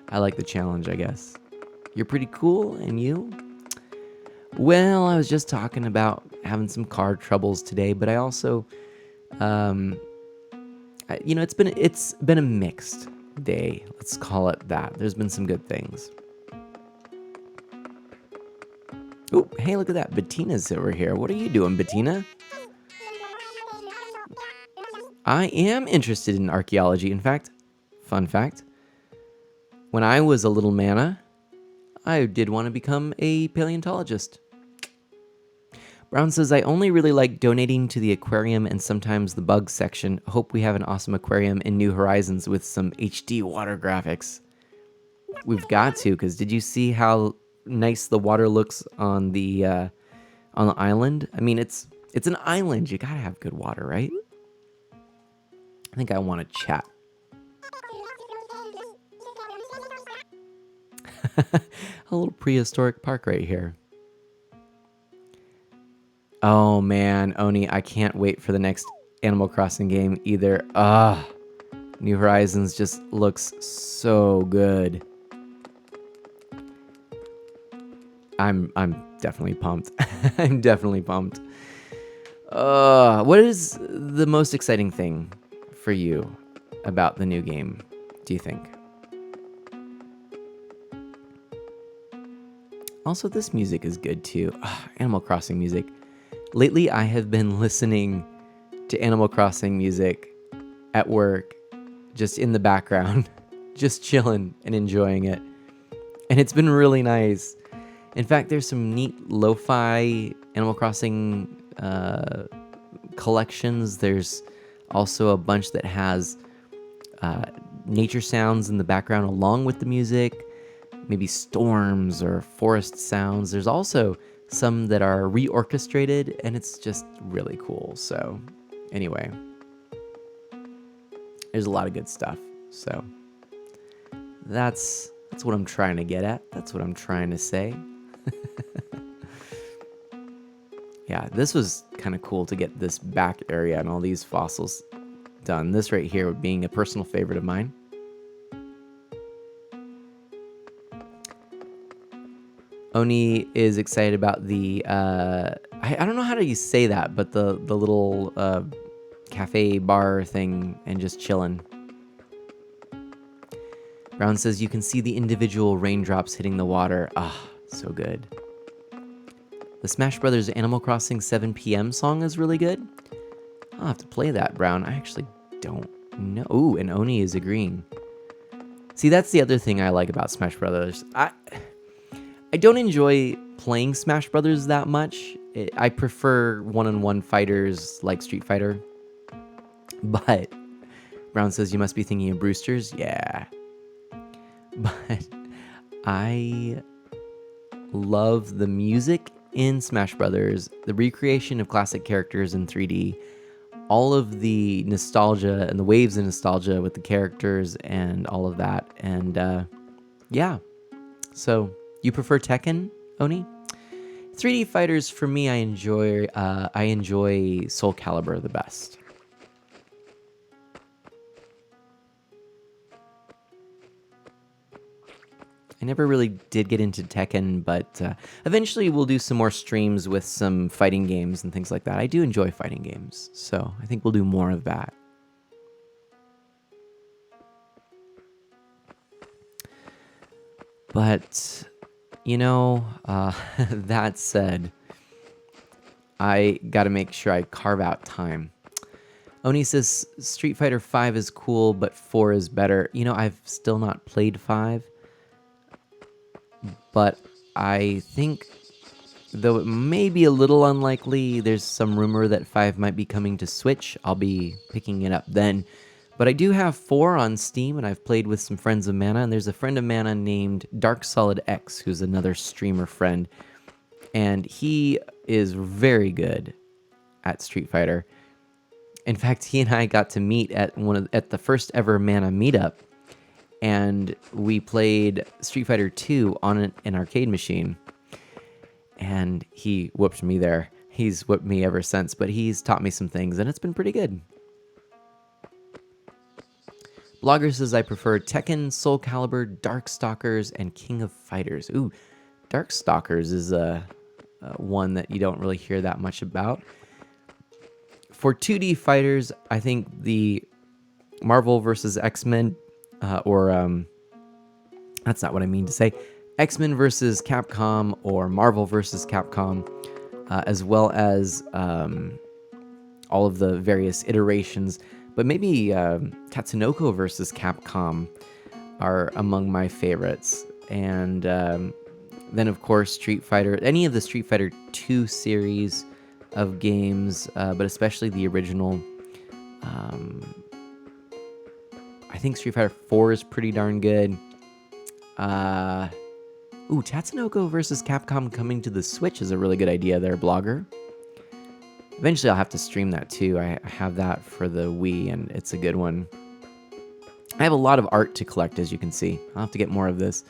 I like the challenge, I guess. You're pretty cool, and you? Well, I was just talking about having some car troubles today, but I also, it's been a mixed day. Let's call it that. There's been some good things. Oh, hey, look at that. Bettina's over here. What are you doing, Bettina? I am interested in archaeology. In fact, fun fact, when I was a little manna, I did want to become a paleontologist. Brown says, I only really like donating to the aquarium and sometimes the bug section. Hope we have an awesome aquarium in New Horizons with some HD water graphics. We've got to, because did you see how nice the water looks on the island? I mean, it's an island. You gotta have good water, right? I think I want to chat. A little prehistoric park right here. Oh man, Oni, I can't wait for the next Animal Crossing game either. New Horizons just looks so good. I'm definitely pumped. I'm definitely pumped. What is the most exciting thing for you about the new game, do you think? Also, this music is good too. Animal Crossing music. Lately, I have been listening to Animal Crossing music at work, just in the background, just chilling and enjoying it. And it's been really nice. In fact, there's some neat lo-fi Animal Crossing collections. There's also a bunch that has nature sounds in the background along with the music, maybe storms or forest sounds. There's also some that are reorchestrated, and it's just really cool. So anyway, there's a lot of good stuff. So that's what I'm trying to get at. That's what I'm trying to say. Yeah, this was kind of cool to get this back area and all these fossils done. This right here being a personal favorite of mine. Oni is excited about the, I don't know how to say that, but the little cafe bar thing and just chilling. Brown says you can see the individual raindrops hitting the water. So good. The Smash Brothers Animal Crossing 7 p.m. song is really good. I'll have to play that, Brown. I actually don't know. Ooh, and Oni is agreeing. See, that's the other thing I like about Smash Brothers. I don't enjoy playing Smash Brothers that much. I prefer one-on-one fighters like Street Fighter. But Brown says you must be thinking of Brewsters. Yeah. But I love the music in Smash Brothers, the recreation of classic characters in 3D, all of the nostalgia and the waves of nostalgia with the characters and all of that. And yeah. So you prefer Tekken, Oni? 3D fighters for me, I enjoy Soul Calibur the best. I never really did get into Tekken, but eventually we'll do some more streams with some fighting games and things like that. I do enjoy fighting games, so I think we'll do more of that. But, you know, that said, I gotta make sure I carve out time. Oni says Street Fighter 5 is cool, but 4 is better. You know, I've still not played 5. But I think, though it may be a little unlikely, there's some rumor that 5 might be coming to Switch. I'll be picking it up then. But I do have 4 on Steam, and I've played with some friends of Mana, and there's a friend of Mana named Dark Solid X, who's another streamer friend. And he is very good at Street Fighter. In fact, he and I got to meet at the first ever Mana meetup. And we played Street Fighter 2 on an arcade machine. And he whooped me there. He's whooped me ever since, but he's taught me some things, and it's been pretty good. Blogger says I prefer Tekken, Soul Calibur, Darkstalkers, and King of Fighters. Ooh, Darkstalkers is one that you don't really hear that much about. For 2D fighters, I think the Marvel vs. X-Men that's not what I mean to say. X-Men versus Capcom or Marvel versus Capcom, as well as all of the various iterations. But maybe Tatsunoko versus Capcom are among my favorites. And then, of course, Street Fighter, any of the Street Fighter 2 series of games, but especially the original. I think Street Fighter 4 is pretty darn good. Tatsunoko versus Capcom coming to the Switch is a really good idea there, Blogger. Eventually I'll have to stream that too. I have that for the Wii, and it's a good one. I have a lot of art to collect, as you can see. I'll have to get more of this.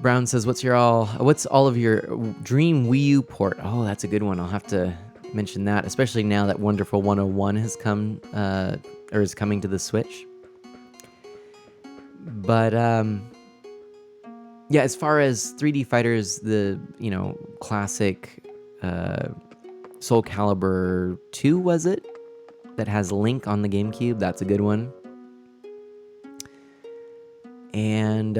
Brown says, what's all of your dream Wii U port? Oh, that's a good one. I'll have to mention that, especially now that Wonderful 101 has come, or is coming to the Switch. But, yeah, as far as 3D fighters, the, classic, Soul Calibur 2, was it? That has Link on the GameCube. That's a good one. And,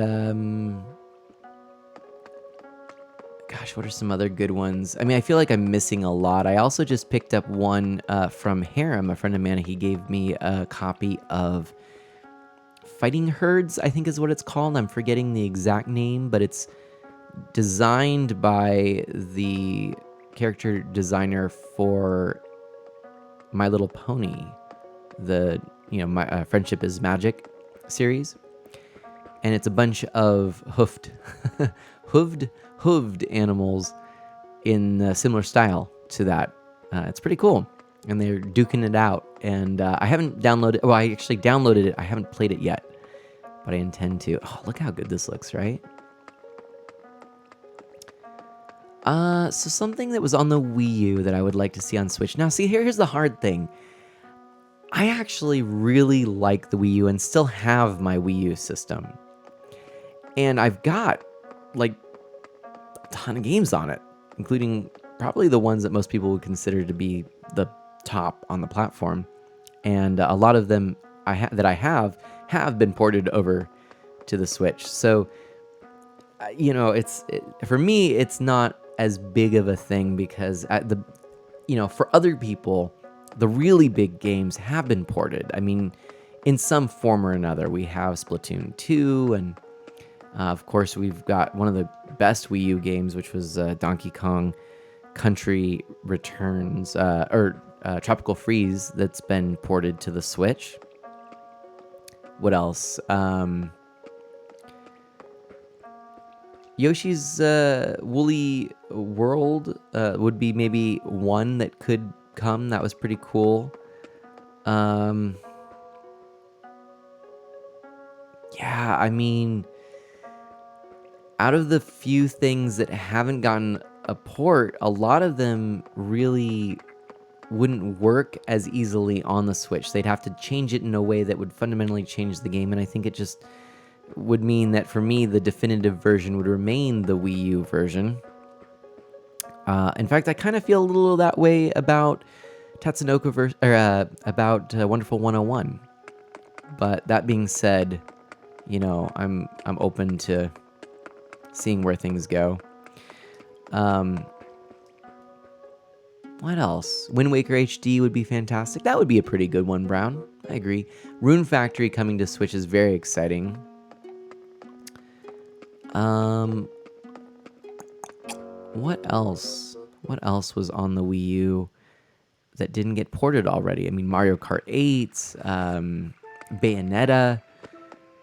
gosh, what are some other good ones? I mean, I feel like I'm missing a lot. I also just picked up one from Harem, a friend of mine. He gave me a copy of Fighting Herds, I think is what it's called. I'm forgetting the exact name, but it's designed by the character designer for My Little Pony, the My Friendship is Magic series, and it's a bunch of hooved animals in a similar style to that. It's pretty cool, and they're duking it out. And I haven't downloaded. Well, I actually downloaded it. I haven't played it yet, but I intend to. Oh, look how good this looks, right? So something that was on the Wii U that I would like to see on Switch. Now, see, here's the hard thing. I actually really like the Wii U and still have my Wii U system. And I've got, like, a ton of games on it, including probably the ones that most people would consider to be the top on the platform. And a lot of them that I have been ported over to the Switch. So, for me, it's not as big of a thing because for other people, the really big games have been ported. I mean, in some form or another. We have Splatoon 2, and of course, we've got one of the best Wii U games, which was Donkey Kong Country Returns, or Tropical Freeze, that's been ported to the Switch. What else? Yoshi's Woolly World would be maybe one that could come. That was pretty cool. Yeah, I mean, out of the few things that haven't gotten a port, a lot of them really wouldn't work as easily on the Switch. They'd have to change it in a way that would fundamentally change the game, and I think it just would mean that for me, the definitive version would remain the Wii U version. In fact, I kind of feel a little that way about Tatsunoko about Wonderful 101. But that being said, I'm open to seeing where things go. What else? Wind Waker HD would be fantastic. That would be a pretty good one, Brown. I agree. Rune Factory coming to Switch is very exciting. What else? What else was on the Wii U that didn't get ported already? I mean, Mario Kart 8, Bayonetta.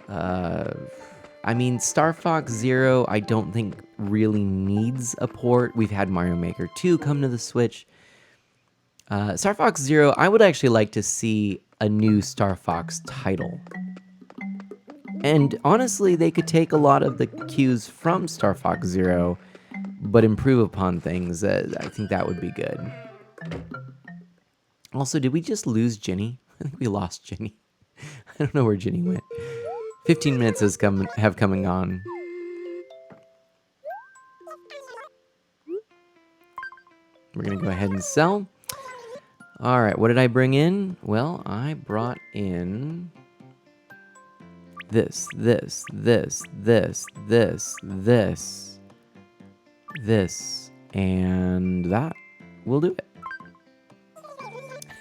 I mean, Star Fox Zero, I don't think really needs a port. We've had Mario Maker 2 come to the Switch. Star Fox Zero, I would actually like to see a new Star Fox title. And honestly, they could take a lot of the cues from Star Fox Zero, but improve upon things. I think that would be good. Also, did we just lose Jenny? I think we lost Jenny. I don't know where Jenny went. 15 minutes have come and gone. We're going to go ahead and sell. All right, what did I bring in? Well, I brought in this, and that will do it.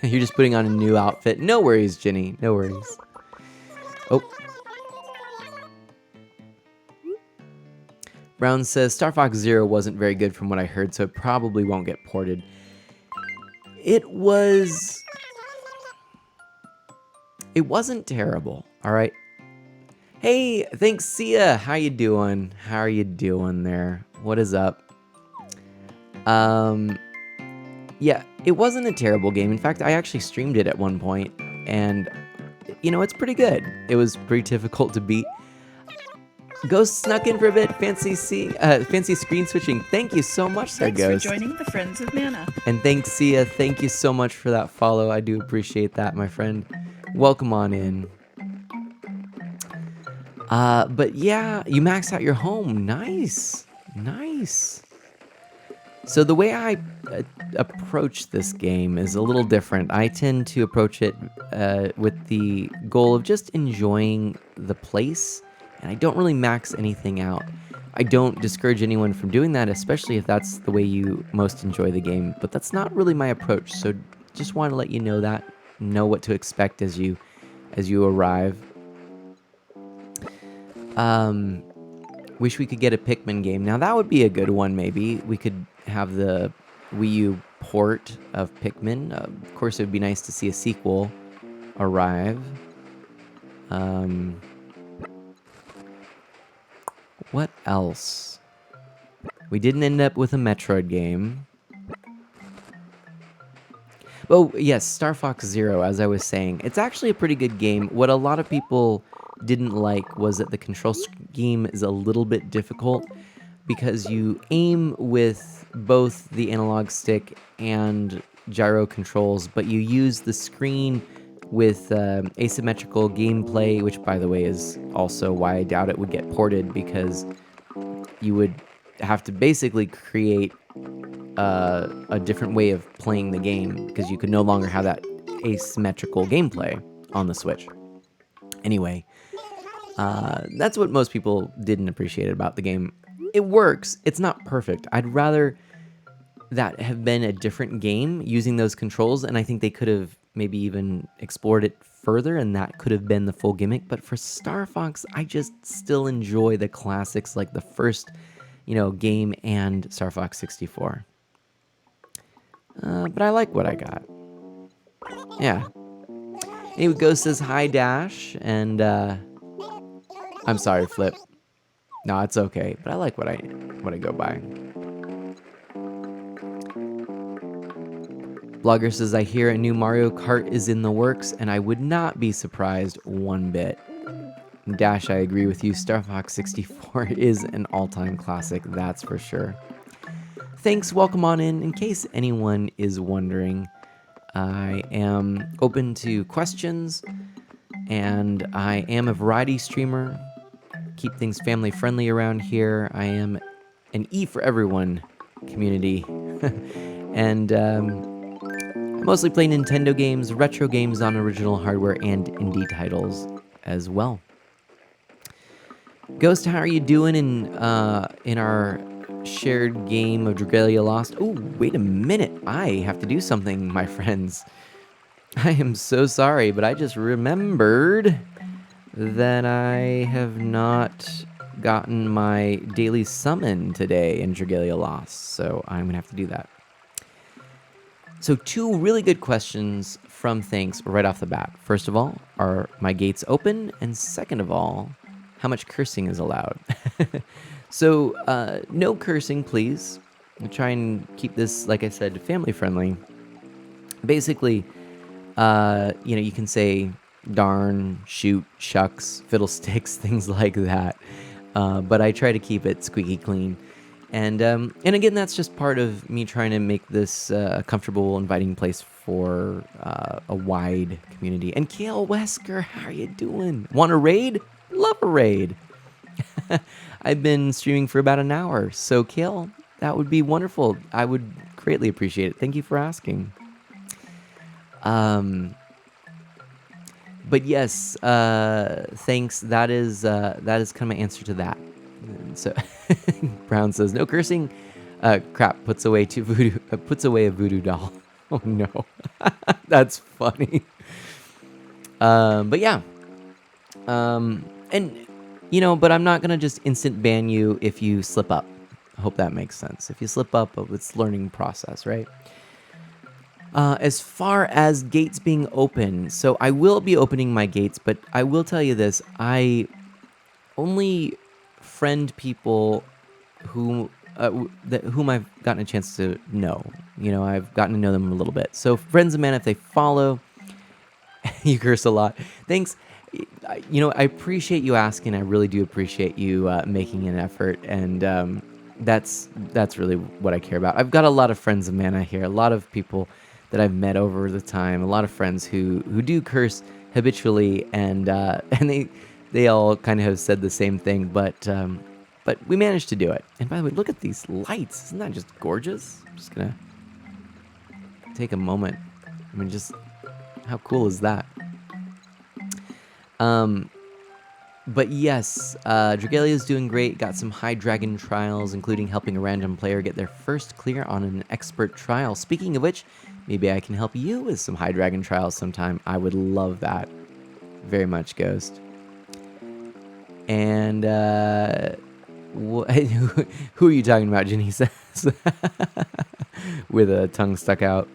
You're just putting on a new outfit. No worries, Jenny. No worries. Oh. Brown says, Star Fox Zero wasn't very good from what I heard, so it probably won't get ported. It wasn't terrible, all right? Hey, thanks, Sia. How you doing? How are you doing there? What is up? Yeah, it wasn't a terrible game. In fact, I actually streamed it at one point, and, it's pretty good. It was pretty difficult to beat. Ghost snuck in for a bit. Fancy screen switching. Thank you so much, sir, Thanks Ghost. for joining the Friends of Mana. And thanks, Sia. Thank you so much for that follow. I do appreciate that, my friend. Welcome on in. But yeah, you maxed out your home. Nice. So the way I approach this game is a little different. I tend to approach it with the goal of just enjoying the place, and I don't really max anything out. I don't discourage anyone from doing that, especially if that's the way you most enjoy the game, but that's not really my approach. So just want to let you know that, know what to expect as you arrive. Wish we could get a Pikmin game. Now that would be a good one, maybe. We could have the Wii U port of Pikmin. Of course, it would be nice to see a sequel arrive. What else? We didn't end up with a Metroid game. Oh, yes, Star Fox Zero, as I was saying. It's actually a pretty good game. What a lot of people didn't like was that the control scheme is a little bit difficult because you aim with both the analog stick and gyro controls, but you use the screen with asymmetrical gameplay, which, by the way, is also why I doubt it would get ported, because you would have to basically create a different way of playing the game, because you could no longer have that asymmetrical gameplay on the Switch. Anyway, that's what most people didn't appreciate about the game. It works. It's not perfect. I'd rather that have been a different game using those controls, and I think they could have maybe even explored it further, and that could have been the full gimmick. But for Star Fox, I just still enjoy the classics, like the first, game and Star Fox 64. But I like what I got. Yeah. Anyway, Ghost says hi, Dash, and I'm sorry, Flip. No, it's okay, but I like what I go by. Blogger says, I hear a new Mario Kart is in the works, and I would not be surprised one bit. Dash, I agree with you. Star Fox 64 is an all-time classic, that's for sure. Thanks, welcome on in. In case anyone is wondering, I am open to questions, and I am a variety streamer. Keep things family friendly around here. I am an E for everyone community. And I mostly play Nintendo games, retro games on original hardware, and indie titles as well. Ghost, how are you doing in our shared game of Dragalia Lost? Oh, wait a minute. I have to do something, my friends. I am so sorry, but I just remembered that I have not gotten my daily summon today in Dragalia Lost, so I'm going to have to do that. So 2 really good questions from Thanks right off the bat. First of all, are my gates open? And second of all, how much cursing is allowed? So, no cursing, please. I'll try and keep this, like I said, family friendly. Basically, you can say darn, shoot, shucks, fiddlesticks, things like that. But I try to keep it squeaky clean. And again, that's just part of me trying to make this a comfortable, inviting place for a wide community. And Kale Wesker, how are you doing? Want a raid? Love a raid. I've been streaming for about an hour, so Kale, that would be wonderful. I would greatly appreciate it. Thank you for asking. But yes, thanks. That is kind of my answer to that. So Brown says no cursing. Crap puts away a voodoo doll. Oh no, that's funny. But yeah, and but I'm not gonna just instant ban you if you slip up. I hope that makes sense. If you slip up, it's learning process, right? As far as gates being open, so I will be opening my gates, but I will tell you this: I only friend people whom I've gotten a chance to know. I've gotten to know them a little bit. So Friends of Man, if they follow, you curse a lot. Thanks. I appreciate you asking. I really do appreciate you making an effort, and that's really what I care about. I've got a lot of friends of mana here, a lot of people that I've met over the time, a lot of friends who do curse habitually, and and they all kind of have said the same thing, but we managed to do it. And by the way, look at these lights! Isn't that just gorgeous? I'm just gonna take a moment. I mean, just how cool is that? But yes, Dragalia is doing great. Got some high dragon trials, including helping a random player get their first clear on an expert trial. Speaking of which, maybe I can help you with some high dragon trials sometime. I would love that very much, Ghost. And who are you talking about? Ginny says, with a tongue stuck out.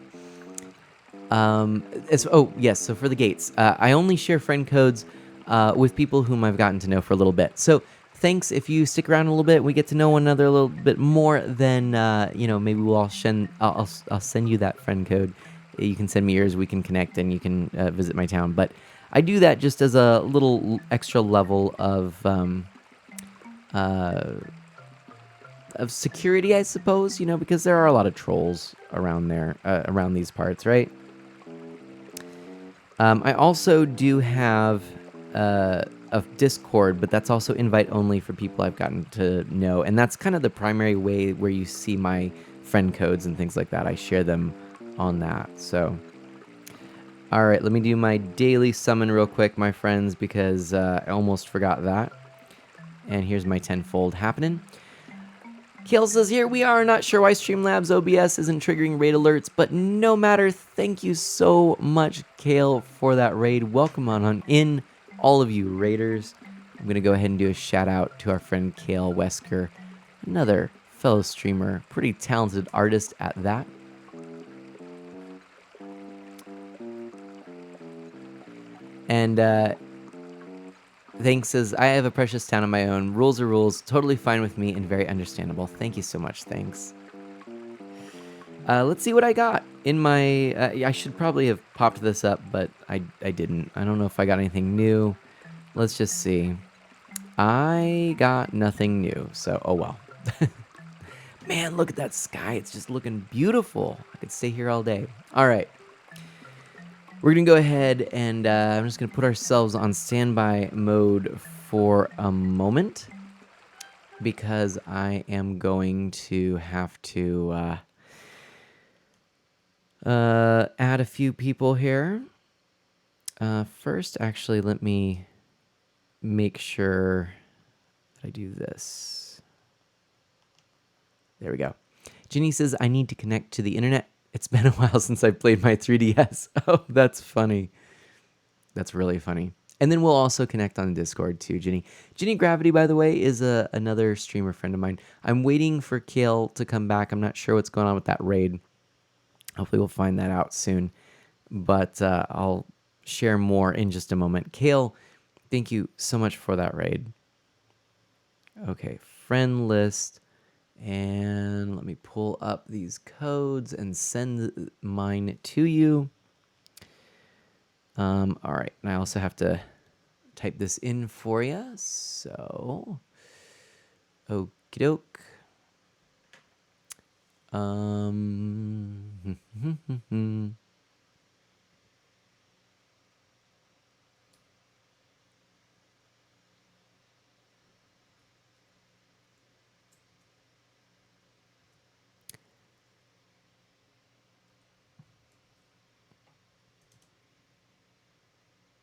Oh yes, so for the gates, I only share friend codes with people whom I've gotten to know for a little bit. So thanks if you stick around a little bit, we get to know one another a little bit more. Then maybe we'll all I'll send you that friend code. You can send me yours. We can connect, and you can visit my town. But I do that just as a little extra level of security, I suppose. Because there are a lot of trolls around there, around these parts, right? I also do have a Discord, but that's also invite only for people I've gotten to know. And that's kind of the primary way where you see my friend codes and things like that. I share them on that. So, all right, let me do my daily summon real quick, my friends, because I almost forgot that. And here's my tenfold happening. Kale says, here we are, not sure why Streamlabs OBS isn't triggering raid alerts, but no matter, thank you so much, Kale, for that raid. Welcome on in, all of you raiders. I'm going to go ahead and do a shout out to our friend Kale Wesker, another fellow streamer, pretty talented artist at that. And Thanks says, I have a precious town of my own. Rules are rules. Totally fine with me and very understandable. Thank you so much. Thanks. Let's see what I got in my... I should probably have popped this up, but I didn't. I don't know if I got anything new. Let's just see. I got nothing new, so oh well. Man, look at that sky. It's just looking beautiful. I could stay here all day. All right. We're going to go ahead and I'm just going to put ourselves on standby mode for a moment because I am going to have to add a few people here. First, actually, let me make sure that I do this. There we go. Ginny says, I need to connect to the internet. It's been a while since I played my 3DS. Oh, that's funny. That's really funny. And then we'll also connect on Discord too, Ginny. Ginny Gravity, by the way, is another streamer friend of mine. I'm waiting for Kale to come back. I'm not sure what's going on with that raid. Hopefully we'll find that out soon. But I'll share more in just a moment. Kale, thank you so much for that raid. Okay, friend list. And let me pull up these codes and send mine to you. All right, and I also have to type this in for you. So, okie doke.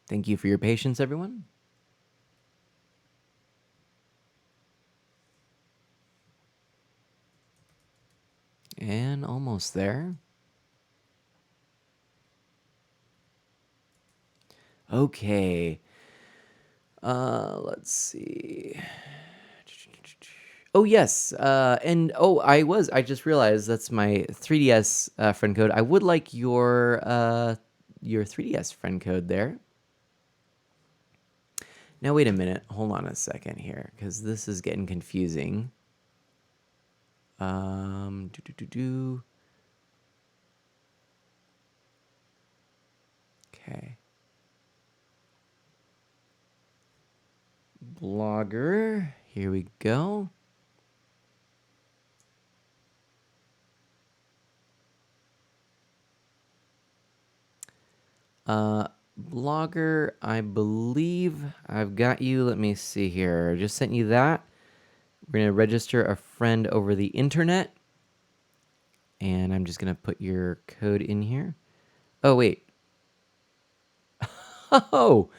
Thank you for your patience, everyone. And almost there. Okay. Let's see. Oh, yes. I just realized that's my 3DS friend code. I would like your 3DS friend code there. Now, wait a minute. Hold on a second here, because this is getting confusing. Okay. blogger. Here we go. Blogger, I believe I've got you. Let me see here. I just sent you that. We're going to register a friend over the internet. And I'm just going to put your code in here. Oh, wait. Oh,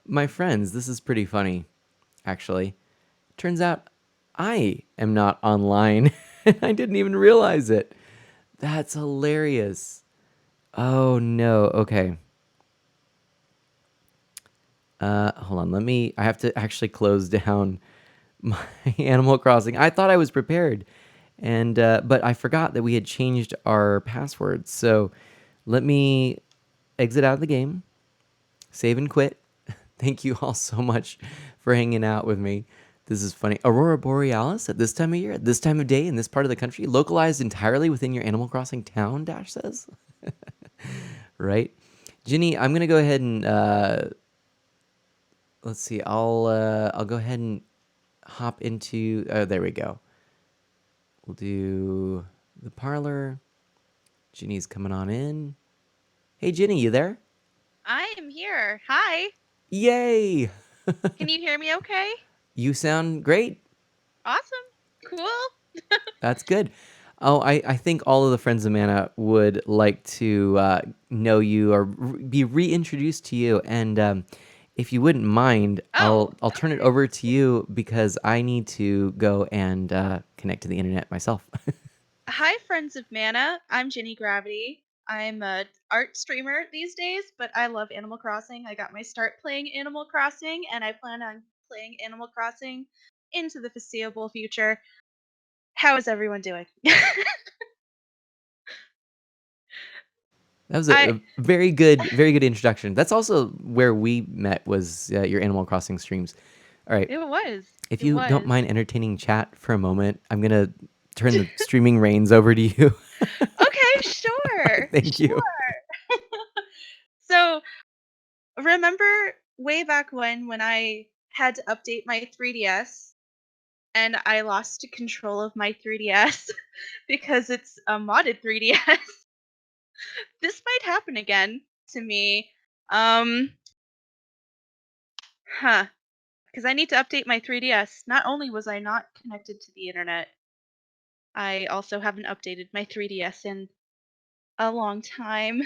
my friends, this is pretty funny, actually. Turns out I am not online. I didn't even realize it. That's hilarious. Oh, no. Okay. Hold on. I have to actually close down my Animal Crossing. I thought I was prepared, but I forgot that we had changed our passwords. So let me exit out of the game, save and quit. Thank you all so much for hanging out with me. This is funny. Aurora Borealis at this time of year, at this time of day, in this part of the country, localized entirely within your Animal Crossing town, Dash says. Right? Ginny, I'm going to go ahead and let's see. I'll go ahead and hop into there we go. We'll do the parlor. Ginny's coming on in. Hey Ginny, you there? I am here. Hi. Yay! Can you hear me okay? You sound great. Awesome. Cool. That's good. Oh, I think all of the friends of Mana would like to know you or be reintroduced to you. And if you wouldn't mind, I'll turn it over to you because I need to go and connect to the internet myself. Hi, friends of Mana. I'm Ginny Gravity. I'm a art streamer these days, but I love Animal Crossing. I got my start playing Animal Crossing, and I plan on playing Animal Crossing into the foreseeable future. How is everyone doing? That was I a very good introduction. That's also where we met was your Animal Crossing streams. All right. It was. If It you don't was. mind entertaining chat for a moment, I'm going to turn the streaming reins over to you. Okay, sure. Thank you. So, remember way back when I had to update my 3DS and I lost control of my 3DS because it's a modded 3DS. This might happen again to me. Um, because I need to update my 3DS. Not only was I not connected to the internet, I also haven't updated my 3DS in a long time.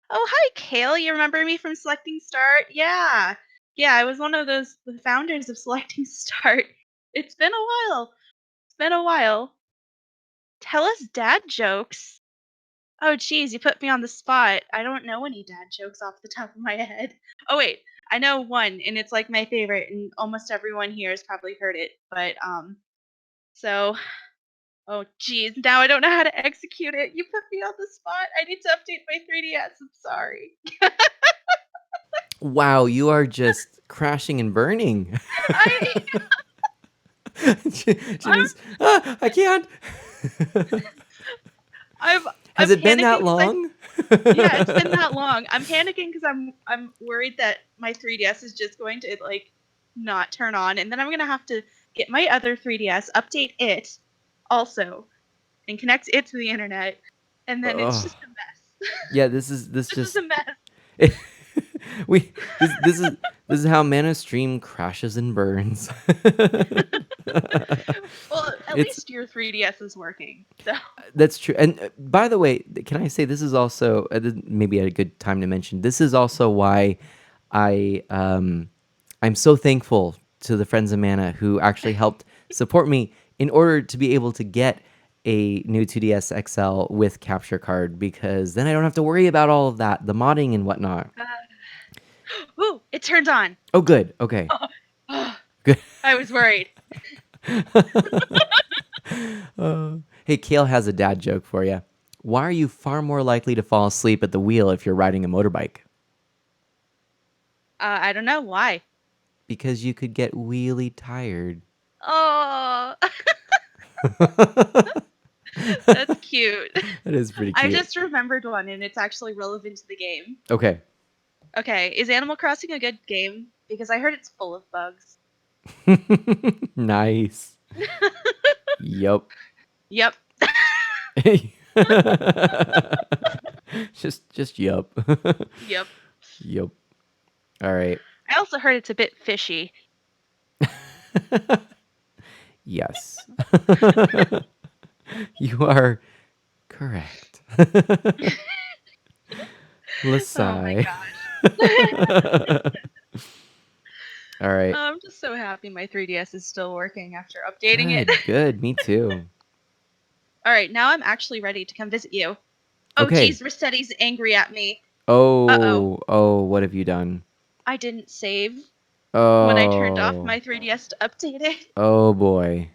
Oh, hi, Kale. You remember me from Selecting Start? Yeah. Yeah, I was one of the founders of Selecting Start. It's been a while. It's been a while. Tell us dad jokes. Oh, geez, you put me on the spot. I don't know any dad jokes off the top of my head. Oh, wait. I know one, and it's like my favorite, and almost everyone here has probably heard it. But, so, oh, geez, now I don't know how to execute it. You put me on the spot. I need to update my 3DS. I'm sorry. Wow, you are just crashing and burning. I, Ginny's, I can't. I'm Has it been panicking that 'cause long? yeah, it's been that long. I'm panicking because I'm worried that my 3DS is just going to like not turn on, and then I'm gonna have to get my other 3DS, update it also, and connect it to the internet, and then it's Oh, just a mess. yeah. This This is just a mess. we this is how Mana Stream crashes and burns. Well, at It's least your 3DS is working. So That's true. And by the way, can I say this is also maybe a good time to mention this is also why I'm so thankful to the friends of Mana who actually helped support me in order to be able to get a new 2DS XL with capture card because then I don't have to worry about all of that, the modding and whatnot. ooh, it turned on. Oh, good. Okay. Good. I was worried. Hey, Kale has a dad joke for you. Why are you far more likely to fall asleep at the wheel if you're riding a motorbike? I don't know why. Because you could get wheelie tired. Oh, That that's cute. is pretty I cute. just remembered one, and it's actually relevant to the game. Okay. Okay, is Animal Crossing a good game? Because I heard it's full of bugs. Nice. Yup. Yep. Just yup. Yep. Yup. All right. I also heard it's a bit fishy. Yes. You are correct. Oh my Lasai. gosh. All right. I'm just so happy my 3DS is still working after updating it. Good. Me too. All right, now I'm actually ready to come visit you. Oh, Okay. geez, Rossetti's angry at me. Uh-oh. Oh, what have you done? I didn't save when I turned off Oh, my 3DS to update it. oh boy.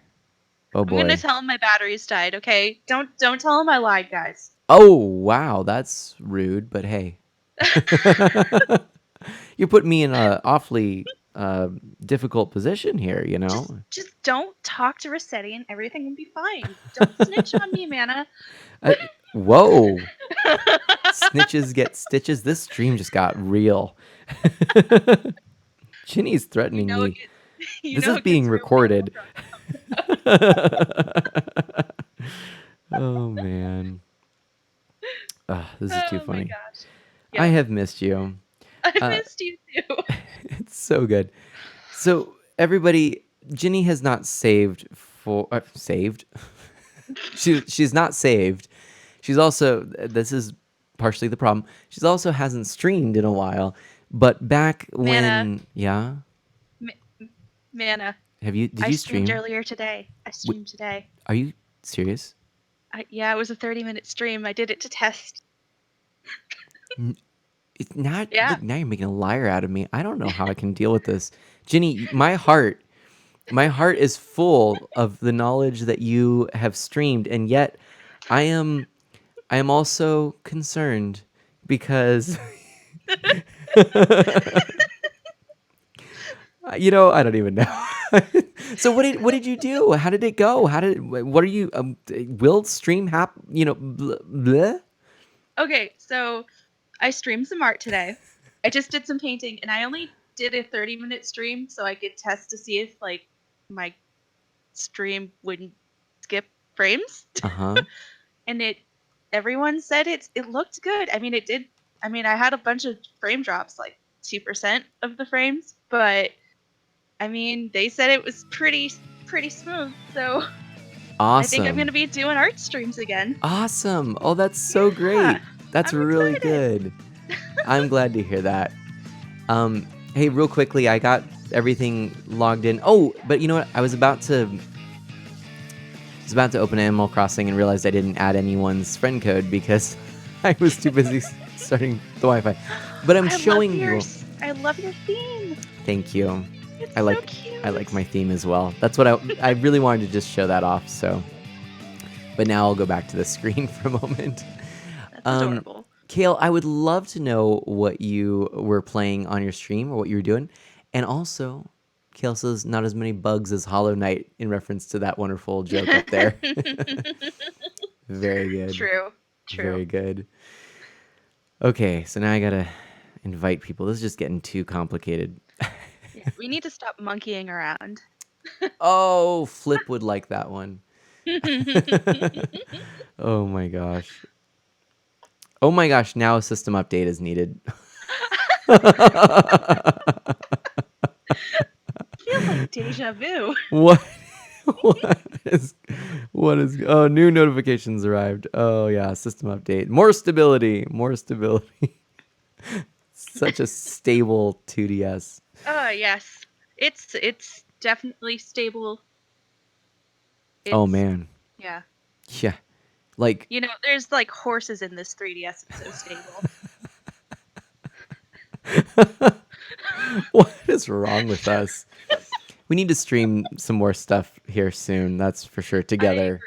Oh I'm gonna boy. tell him my batteries died, okay? Don't tell him I lied, guys. Oh, wow. That's rude, but hey. You're putting me in a awfully difficult position here, you know? Just don't talk to Rossetti and everything will be fine. Don't snitch on me, Mana. Uh, Whoa. Snitches get stitches. This stream just got real. Ginny's You threatening know it me. gets, you This know is it gets being real recorded. real. Oh, man. This is too Oh my funny. gosh. I Yep. have missed you. I Uh, missed you too. It's so good. So, everybody, Ginny has not saved for... saved? She's not saved. She's also... This is partially the problem. She's also hasn't streamed in a while. But back Mana, when... Yeah? Mana. Did I you streamed stream? earlier today. I streamed today. Are you serious? Yeah, it was a 30-minute stream. I did it to test. It's not... Yeah. Look, now you're making a liar out of me. I don't know how I can deal with this. Ginny, my heart is full of the knowledge that you have streamed, and yet I am also concerned because I don't even know. So what did you do? How did it go? What are you will stream bleh? Okay, so I streamed some art today. I just did some painting, and I only did a 30-minute stream so I could test to see if my stream wouldn't skip frames. Uh-huh. And everyone said it looked good. I mean, it did. I mean, I had a bunch of frame drops, like 2% of the frames, but I mean, they said it was pretty smooth. So I think I'm Awesome. gonna be doing art streams again. Awesome. Oh, that's so great. Yeah, That's I'm really excited. good. I'm glad to hear that. Hey, real quickly, I got everything logged in. Oh, but you know what? I was about to open Animal Crossing and realized I didn't add anyone's friend code because I was too busy starting the Wi-Fi. But I'm showing you. I love your theme. Thank you. It's I like so cute. I like my theme as well. That's what I really wanted to just show that off. So, but now I'll go back to the screen for a moment. That's adorable. Kale, I would love to know what you were playing on your stream or what you were doing. And also, Kale says not as many bugs as Hollow Knight in reference to that wonderful joke up there. Very good. True. Very good. Okay, so now I gotta invite people. This is just getting too complicated. Yeah, we need to stop monkeying around. Oh, Flip would like that one. Oh my gosh. Oh my gosh, now a system update is needed. Feels like deja vu. What? What is oh, new notifications arrived. Oh yeah, system update. More stability. Such a stable 2DS. Yes. It's definitely stable. Oh man. Yeah. Yeah. Like There's like horses in this 3DS. It's so stable. What is wrong with us? We need to stream some more stuff here soon, that's for sure, together.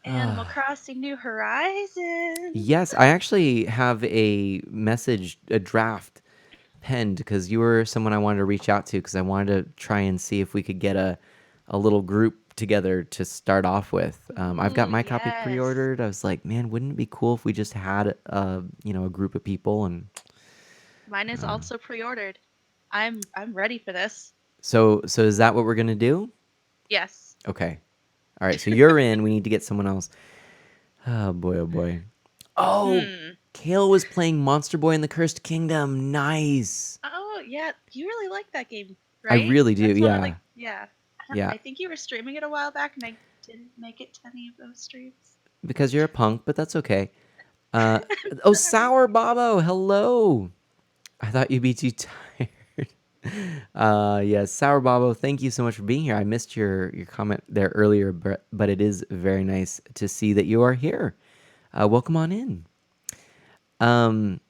Animal Crossing New Horizons. Yes, I actually have a draft penned because you were someone I wanted to reach out to because I wanted to try and see if we could get a little group together to start off with. I've got my copy pre-ordered. I was like, man, wouldn't it be cool if we just had a group of people? And mine is also pre-ordered. I'm ready for this. So is that what we're gonna do? Yes. Okay. All right. So you're in. We need to get someone else. Oh boy. Oh boy. Oh, Hmm. Kale was playing Monster Boy in the Cursed Kingdom. Nice. Oh yeah, you really like that game, I right? really do. That's one of Yeah. yeah. Yeah. I think you were streaming it a while back, and I didn't make it to any of those streams. Because you're a punk, but that's okay. Uh, oh, Sour Bobo. Hello. I thought you'd be too tired. Yes, Sour Bobo, thank you so much for being here. I missed your comment there earlier, but it is very nice to see that you are here. Welcome on in. Um,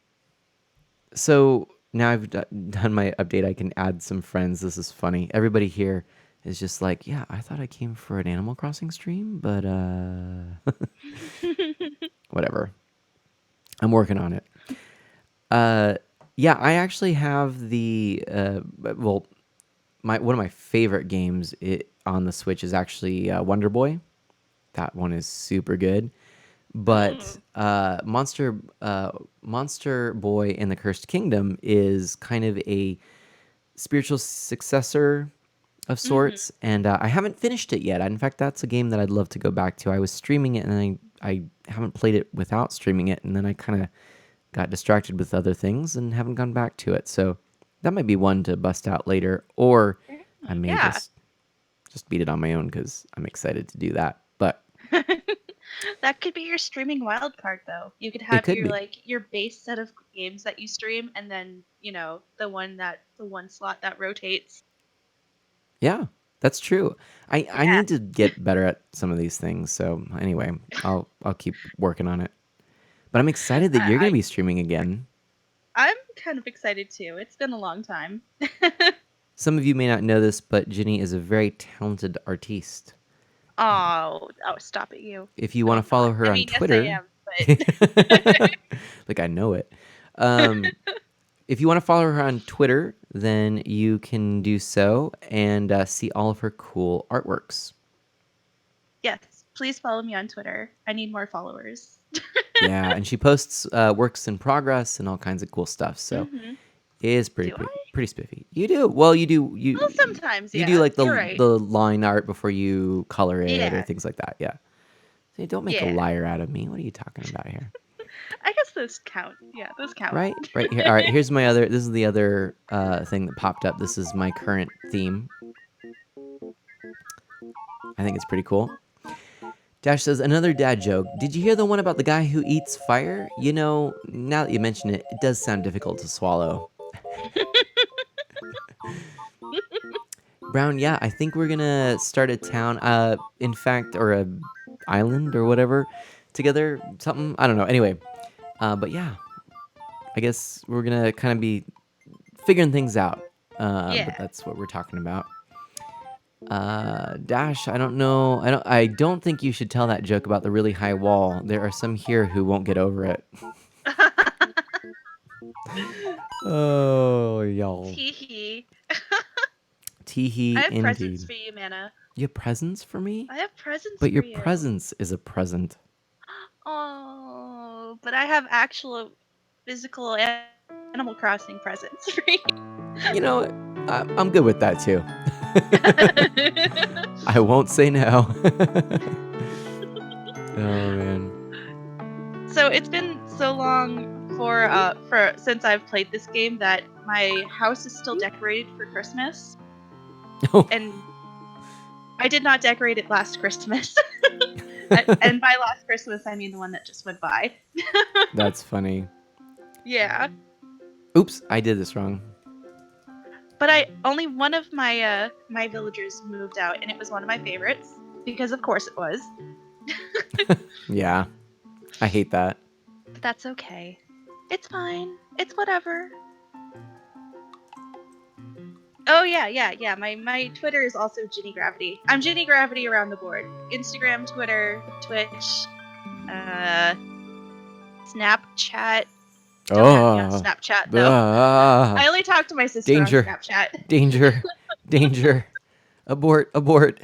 so now I've done my update. I can add some friends. This is funny. Everybody here is just like, yeah, I thought I came for an Animal Crossing stream, but whatever. I'm working on it. Yeah, I actually have the well, my one of my favorite games on the Switch is actually Wonder Boy. That one is super good. But Ooh. Monster Boy in the Cursed Kingdom is kind of a spiritual successor of Mhm. sorts, and I haven't finished it yet. In fact, that's a game that I'd love to go back to. I was streaming it, and I haven't played it without streaming it, and then I kind of got distracted with other things and haven't gone back to it. So that might be one to bust out later, or I may Yeah. just beat it on my own because I'm excited to do that. But That could be your streaming wild card, though. You could it have could your be. your base set of games that you stream, and then the one slot that rotates. Yeah, that's true. I Yeah. need to get better at some of these things. So anyway, I'll keep working on it. But I'm excited that you're going to I be streaming again. I'm kind of excited too. It's been a long time. Some of you may not know this, but Ginny is a very talented artiste. Oh, stop it, you. If you No, want to I'm not. follow her I on mean, yes, I Twitter, am, but like I know it. Um, if you want to follow her on Twitter, then you can do so and see all of her cool artworks. yes, please follow me on Twitter. I need more followers. Yeah, and she posts works in progress and all kinds of cool stuff. So Mm-hmm. it is Do I? pretty spiffy. You do well. Well, sometimes, You do yeah. like You're right. the line art before you color it or Yeah, things like that. Yeah. See, don't make a yeah. liar out of me. What are you talking about here? I guess those count. Yeah, those count. Right here. All right, here's my other. This is the other thing that popped up. This is my current theme. I think it's pretty cool. Dash says, another dad joke. Did you hear the one about the guy who eats fire? You know, now that you mention it, it does sound difficult to swallow. Brown, yeah, I think we're gonna start a town, in fact, or a island or whatever, together, something, I don't know. Anyway, but yeah, I guess we're gonna kind of be figuring things out. But Yeah. that's what we're talking about. Dash, I don't know. I don't think you should tell that joke about the really high wall. There are some here who won't get over it. Oh, y'all. Teehee. I Teehee have presents indeed. for you, Mana. You have presents for me? I have presents But for your you. presence is a present. Oh, but I have actual physical Animal Crossing presents for you. You know, I'm good with that too. I won't say no. Oh man. So it's been so long for since I've played this game that my house is still decorated for Christmas, Oh, and I did not decorate it last Christmas. And by last Christmas, I mean the one that just went by. that's funny. Yeah, Oops, I did this wrong. but I only one of my villagers moved out, and it was one of my favorites because of course it was. Yeah, I hate that. But that's okay. It's fine. It's whatever. Oh yeah. My Twitter is also Ginny Gravity. I'm Ginny Gravity around the board. Instagram, Twitter, Twitch, Snapchat. Don't add me on Oh, Snapchat though. I only talk to my sister danger, on Snapchat. danger, danger. Abort, abort.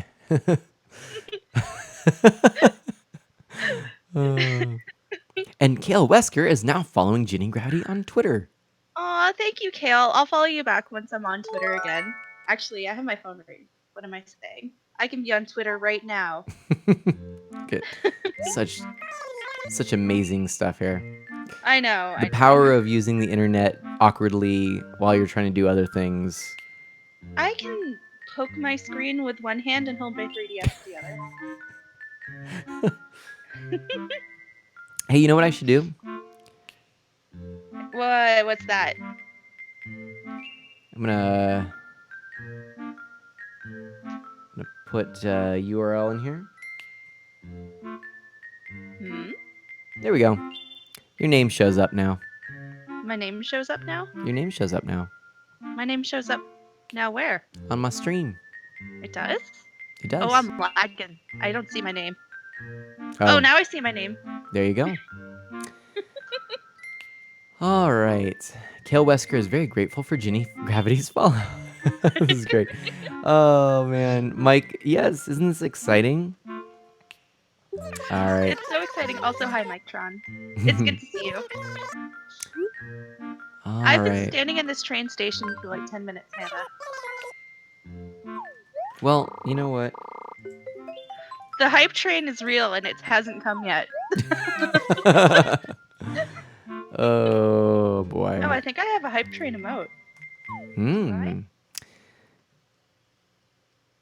Uh, and Kale Wesker is now following Ginny Gravity on Twitter. Aw, thank you, Kale. I'll follow you back once I'm on Twitter again. Actually, I have my phone right. What am I saying? I can be on Twitter right now. Good. Such amazing stuff here. I know. The power of using the internet awkwardly while you're trying to do other things. I can poke my screen with one hand and hold my 3DS with the other. Hey, you know what I should do? What's that? I'm gonna put URL in here. There we go. Your name shows up now. My name shows up now? Your name shows up now. My name shows up now where? On my stream. It does? It does. Oh, I'm lagging. I don't see my name. Oh, now I see my name. There you go. All right. Kale Wesker is very grateful for Ginny Gravity's follow. This is great. Oh, man. Mike, yes, isn't this exciting? All right. It's so exciting. Also, hi, Mike Tron. It's good to see you. I've been standing in this train station for like 10 minutes, Hannah. Well, you know what? The hype train is real and it hasn't come yet. Oh, boy. Oh, I think I have a hype train emote.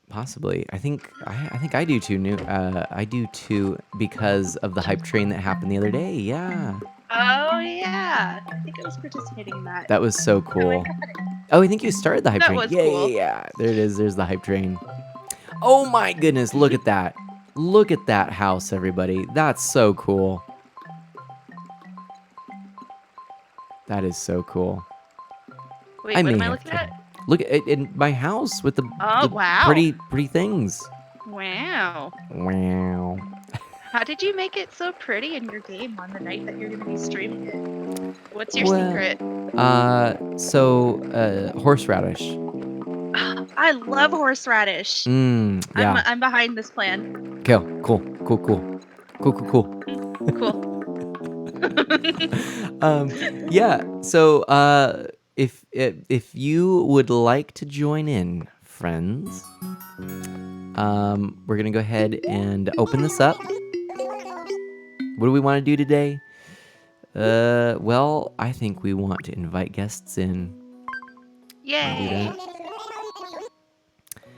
Possibly. I think I do too. I do too because of the hype train that happened the other day. Yeah. Oh yeah, I think I was participating in that. That was so cool. Oh, I think you started the hype train. Was yeah, cool. yeah. There it is. There's the hype train. Oh my goodness! Look at that. Look at that house, everybody. That's so cool. That is so cool. Wait, what am I looking at? Look at in my house with the, wow. pretty things. Wow. Wow. How did you make it so pretty in your game on the night that you're going to be streaming it? What's your secret? Horseradish. I love horseradish. Yeah. I'm behind this plan. Cool. Yeah. So, if you would like to join in, friends, we're gonna go ahead and open this up. What do we want to do today? Well, I think we want to invite guests in. Yay!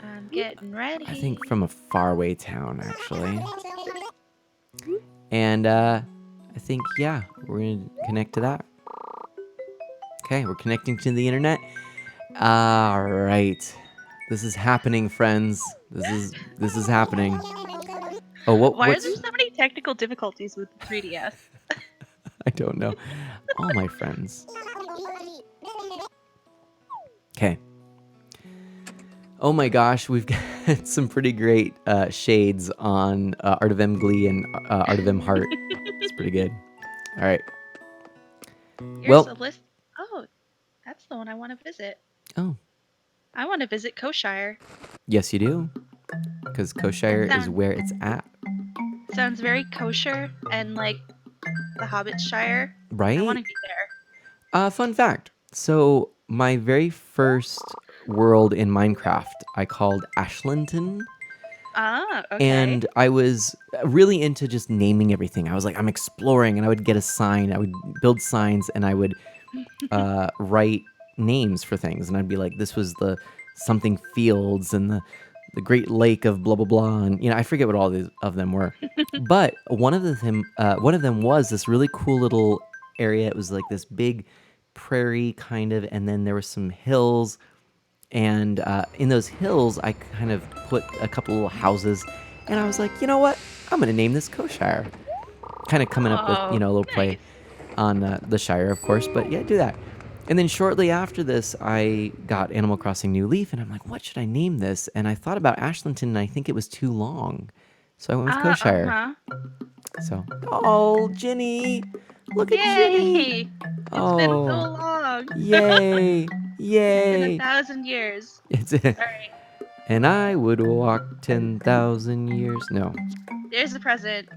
I'm getting ready. I think from a faraway town, actually. And I think, yeah, we're gonna connect to that. Okay, we're connecting to the internet. All right, this is happening, friends. This is happening. Oh, Why are there so many technical difficulties with the 3DS? I don't know. All my friends. Okay. Oh my gosh, we've got some pretty great shades on Art of M Glee and Art of M Heart. It's pretty good. All right. Here's a list. Oh, that's the one I want to visit. Oh. I want to visit Koshire. Yes, you do. Because Koshire is where it's at. Sounds very kosher and like the Hobbit Shire. Right? I want to be there. Fun fact. So my very first world in Minecraft, I called Ashlinton. Ah, okay. And I was really into just naming everything. I was like, I'm exploring, and I would get a sign. I would build signs, and I would write names for things. And I'd be like, this was the something fields and the Great Lake of blah blah blah, and I forget what all of them were. But one of them was this really cool little area. It was like this big prairie kind of, and then there were some hills, and in those hills I kind of put a couple little houses, and I was like, you know what, I'm gonna name this Koshire. Kind of coming up with a little play on the Shire, of course, but yeah, do that. And then shortly after this, I got Animal Crossing New Leaf, and I'm like, what should I name this? And I thought about Ashlinton, and I think it was too long. So I went with Koshire. So, oh, Ginny! Look at Ginny! It's been so long. Yay! Yay! It's been 1,000 years. It's All right. And I would walk 10,000 years. No. There's the present.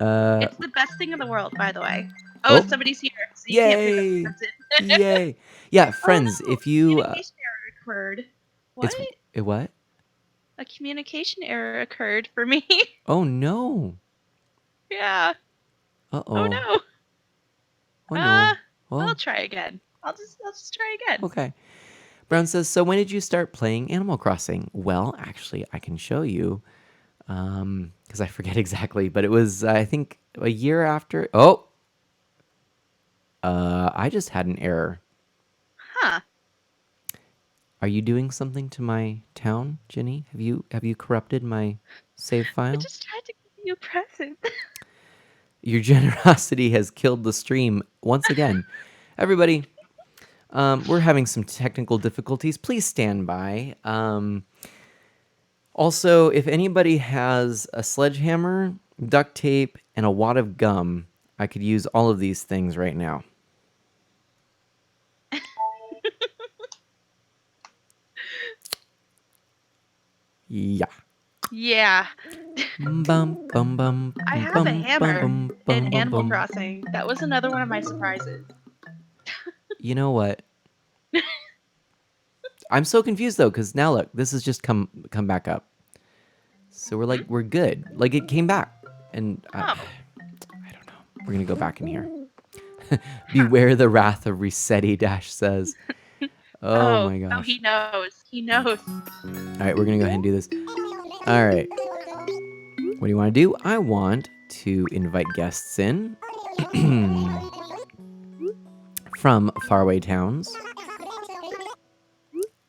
It's the best thing in the world, by the way. Oh, somebody's here. So you Yay! can't Yay! Yeah, friends, if you... word. What? It what? A communication error occurred for me. Oh no. Yeah. Oh Uh-oh. no. Oh no. I'll Well, try again. I'll just try again. okay. Brown says, so when did you start playing Animal Crossing? Well, actually, I can show you. Because I forget exactly, but it was, I think, a year after. Oh, I just had an error. Huh. Are you doing something to my town, Jenny? Have you corrupted my save I file? just tried to give you a present. Your generosity has killed the stream once again. Everybody, we're having some technical difficulties. Please stand by. Also, if anybody has a sledgehammer, duct tape, and a wad of gum, I could use all of these things right now. Yeah. Yeah. Bum bum bum I bum have a bum bum hammer bum in bum bum Animal bum. Crossing. That was another one of my surprises. You know what? I'm so confused though, because now look, this has just come back up. So we're good. Like it came back, and I Oh. don't know. We're gonna go back in here. Beware the wrath of Resetti. Dash says. Oh Oh. my Oh, gosh. he knows. He knows. All right, we're gonna go ahead and do this. All right. What do you want to do? I want to invite guests in from faraway towns,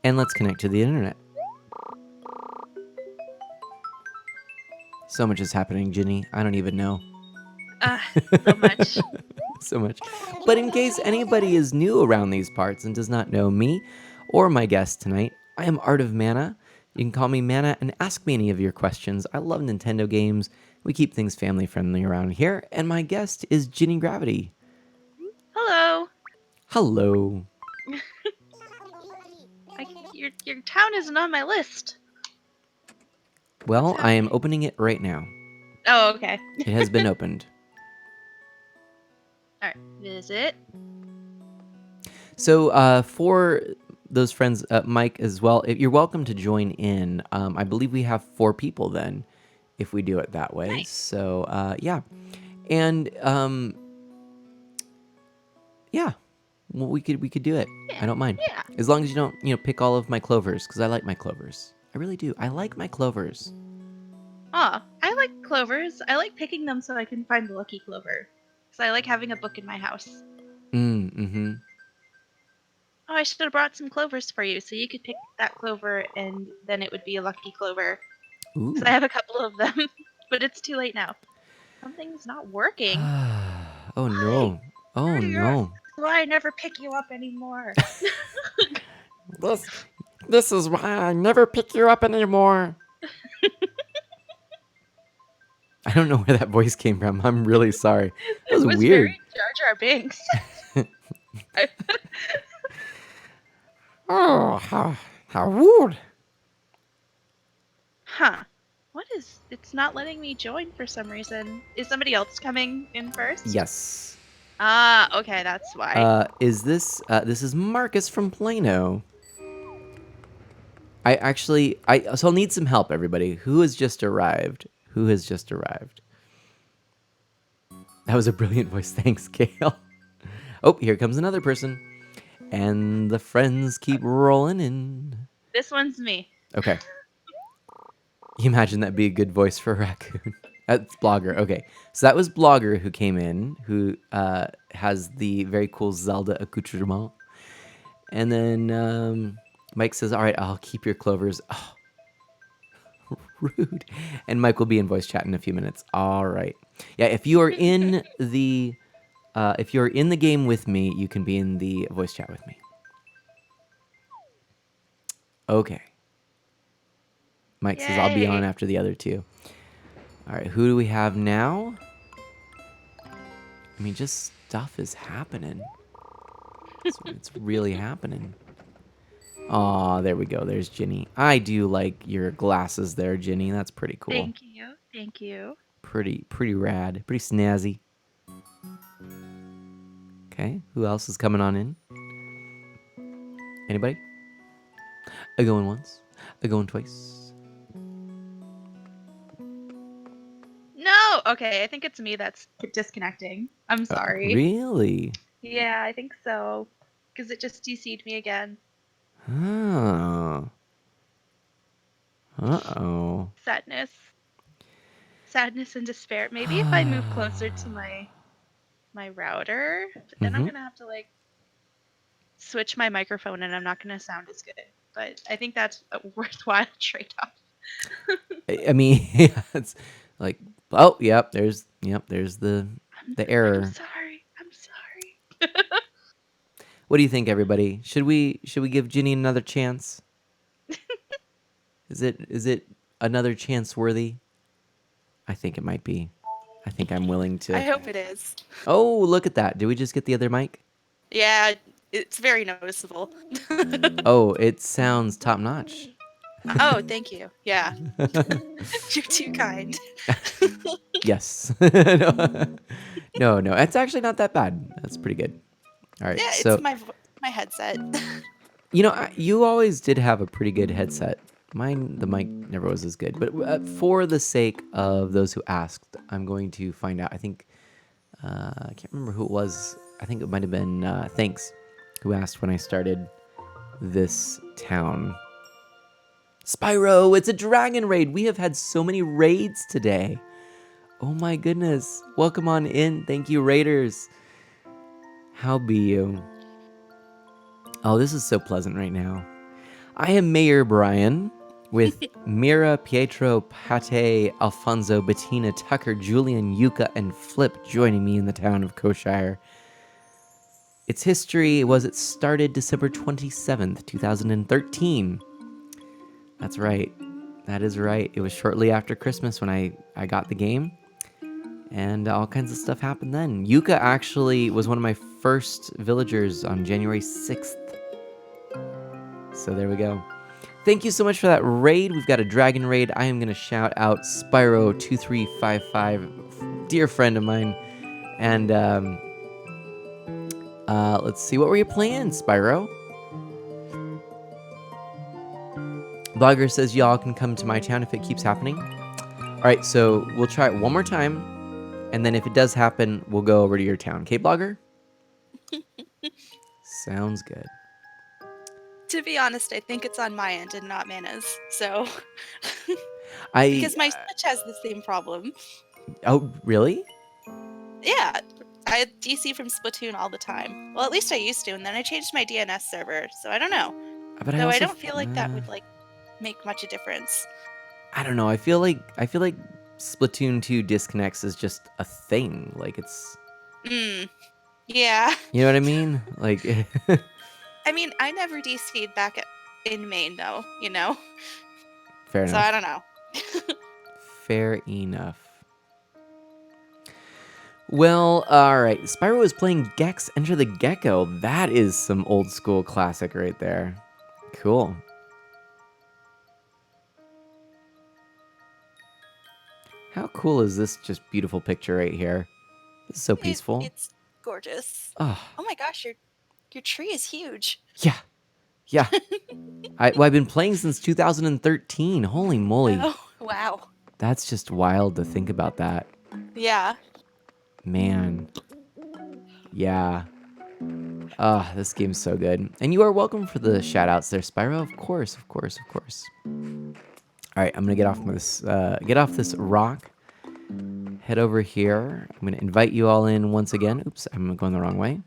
and let's connect to the internet. So much is happening, Ginny. I don't even know. So much. So much. But in case anybody is new around these parts and does not know me or my guest tonight, I am Art of Mana. You can call me Mana and ask me any of your questions. I love Nintendo games. We keep things family friendly around here. And my guest is Ginny Gravity. Hello. Hello. Your town isn't on my list. Well, I am happening? opening it right now. Oh, okay. It has been opened. All right. Visit. So for those friends, Mike as well, you're welcome to join in. I believe we have 4 people then, if we do it that way. Nice. So yeah, and yeah, well, we could do it. I don't mind, Yeah. as long as you don't pick all of my clovers, because I like my clovers. I really do. I like my clovers. Aw, I like clovers. I like picking them so I can find the lucky clover. Because I like having a book in my house. Mm-hmm. Oh, I should have brought some clovers for you so you could pick that clover and then it would be a lucky clover. Ooh. Because I have a couple of them. But it's too late now. Something's not working. Oh no. Oh no. That's why I never pick you up anymore. This is why I never pick you up anymore. I don't know where that voice came from. I'm really sorry. That was, It was weird. very Jar Jar Binks. Oh, how rude. Huh. What is... It's not letting me join for some reason. Is somebody else coming in first? Yes. Ah, okay, that's why. Is this is Marcus from Plano. So I'll need some help, everybody. Who has just arrived? Who has just arrived? That was a brilliant voice. Thanks, Gail. Oh, here comes another person. And the friends keep rolling in. This one's me. Okay. You imagine that'd be a good voice for a raccoon. That's Blogger. Okay. So that was Blogger who came in, who has the very cool Zelda accoutrement. And then Mike says, all right, I'll keep your clovers. Oh, rude. And Mike will be in voice chat in a few minutes. All right. Yeah, if you are in the game with me, you can be in the voice chat with me. Okay. Mike says I'll be on Yay. after the other 2. All right, who do we have now? I mean, just stuff is happening. It's really happening. Aw, there we go. There's Ginny. I do like your glasses there, Ginny. That's pretty cool. Thank you. Thank you. Pretty rad. Pretty snazzy. Okay, who else is coming on in? Anybody? A going once. A going twice. No. Okay, I think it's me that's disconnecting. I'm sorry. Really? Yeah, I think so. Because it just DC'd me again. Oh. Uh-oh. Sadness. Sadness and despair. Maybe if I move closer to my router, but then I'm gonna have to like switch my microphone and I'm not gonna sound as good. But I think that's a worthwhile trade-off. I mean, yeah, it's like, oh, there's the I'm error. sorry. I'm sorry. What do you think, everybody? Should we give Ginny another chance? Is it another chance worthy? I think it might be. I think I'm willing to. I hope it is. Oh, look at that. Did we just get the other mic? Yeah, it's very noticeable. Oh, it sounds top notch. Oh, thank you. Yeah. You're too kind. Yes. No, it's actually not that bad. That's pretty good. All right. Yeah, So it's my headset. you always did have a pretty good headset. Mine, the mic never was as good. But for the sake of those who asked, I'm going to find out. I think I can't remember who it was. I think it might have been Thanks, who asked when I started this town. Spyro, it's a dragon raid. We have had so many raids today. Oh my goodness. Welcome on in. Thank you, raiders. How be you? Oh, this is so pleasant right now. I am Mayor Brian with Mira, Pietro, Pate, Alfonso, Bettina, Tucker, Julian, Yuka, and Flip joining me in the town of Koshire. Its history was it started December 27th, 2013. That's right. That is right. It was shortly after Christmas when I got the game. And all kinds of stuff happened then. Yuka actually was one of my first villagers on January 6th. So there we go. Thank you so much for that raid. We've got a dragon raid. I am going to shout out Spyro2355, dear friend of mine. And let's see. What were you playing, Spyro? Blogger says y'all can come to my town if it keeps happening. All right, so we'll try it one more time. And then if it does happen, we'll go over to your town. Okay, Blogger? Sounds good. To be honest, I think it's on my end and not Mana's. So, I because my Switch has the same problem. Oh, really? Yeah, I DC from Splatoon all the time. Well, at least I used to, and then I changed my DNS server, so I don't know. But Though I also don't feel like that would like make much a difference. I don't know. I feel like Splatoon 2 disconnects is just a thing. Like it's Yeah. You know what I mean? Like I mean, I never DC'd back in Maine though, you know. Fair So enough. I don't know. Fair enough. Well, all right. Spyro is playing Gex Enter the Gecko. That is some old school classic right there. Cool. How cool is this just beautiful picture right here? This is so peaceful. It's gorgeous. Oh, Oh my gosh, your tree is huge. yeah. Yeah. I've been playing since 2013. Holy moly. Oh, wow. That's just wild to think about that. Yeah. Man. Yeah. This game's so good. And you are welcome for the shout outs there, Spyro. Of course, of course, of course. All right, I'm gonna get off this rock. Head over here. I'm gonna invite you all in once again. Oops, I'm going the wrong way.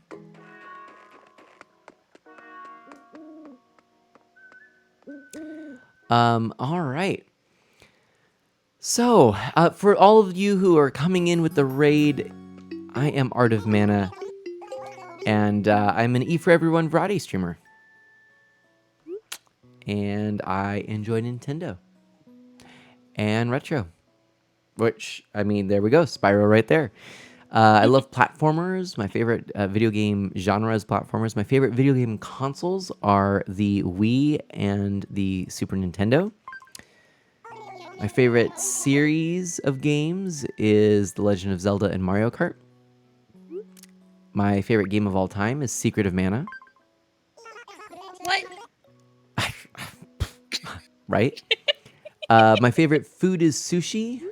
All right. So, for all of you who are coming in with the raid, I am Art of Mana, and I'm an E for Everyone variety streamer. And I enjoy Nintendo and retro, which, I mean, there we go, Spyro right there. I love platformers. My favorite video game genre is platformers. My favorite video game consoles are the Wii and the Super Nintendo. My favorite series of games is The Legend of Zelda and Mario Kart. My favorite game of all time is Secret of Mana. What? right? My favorite food is sushi.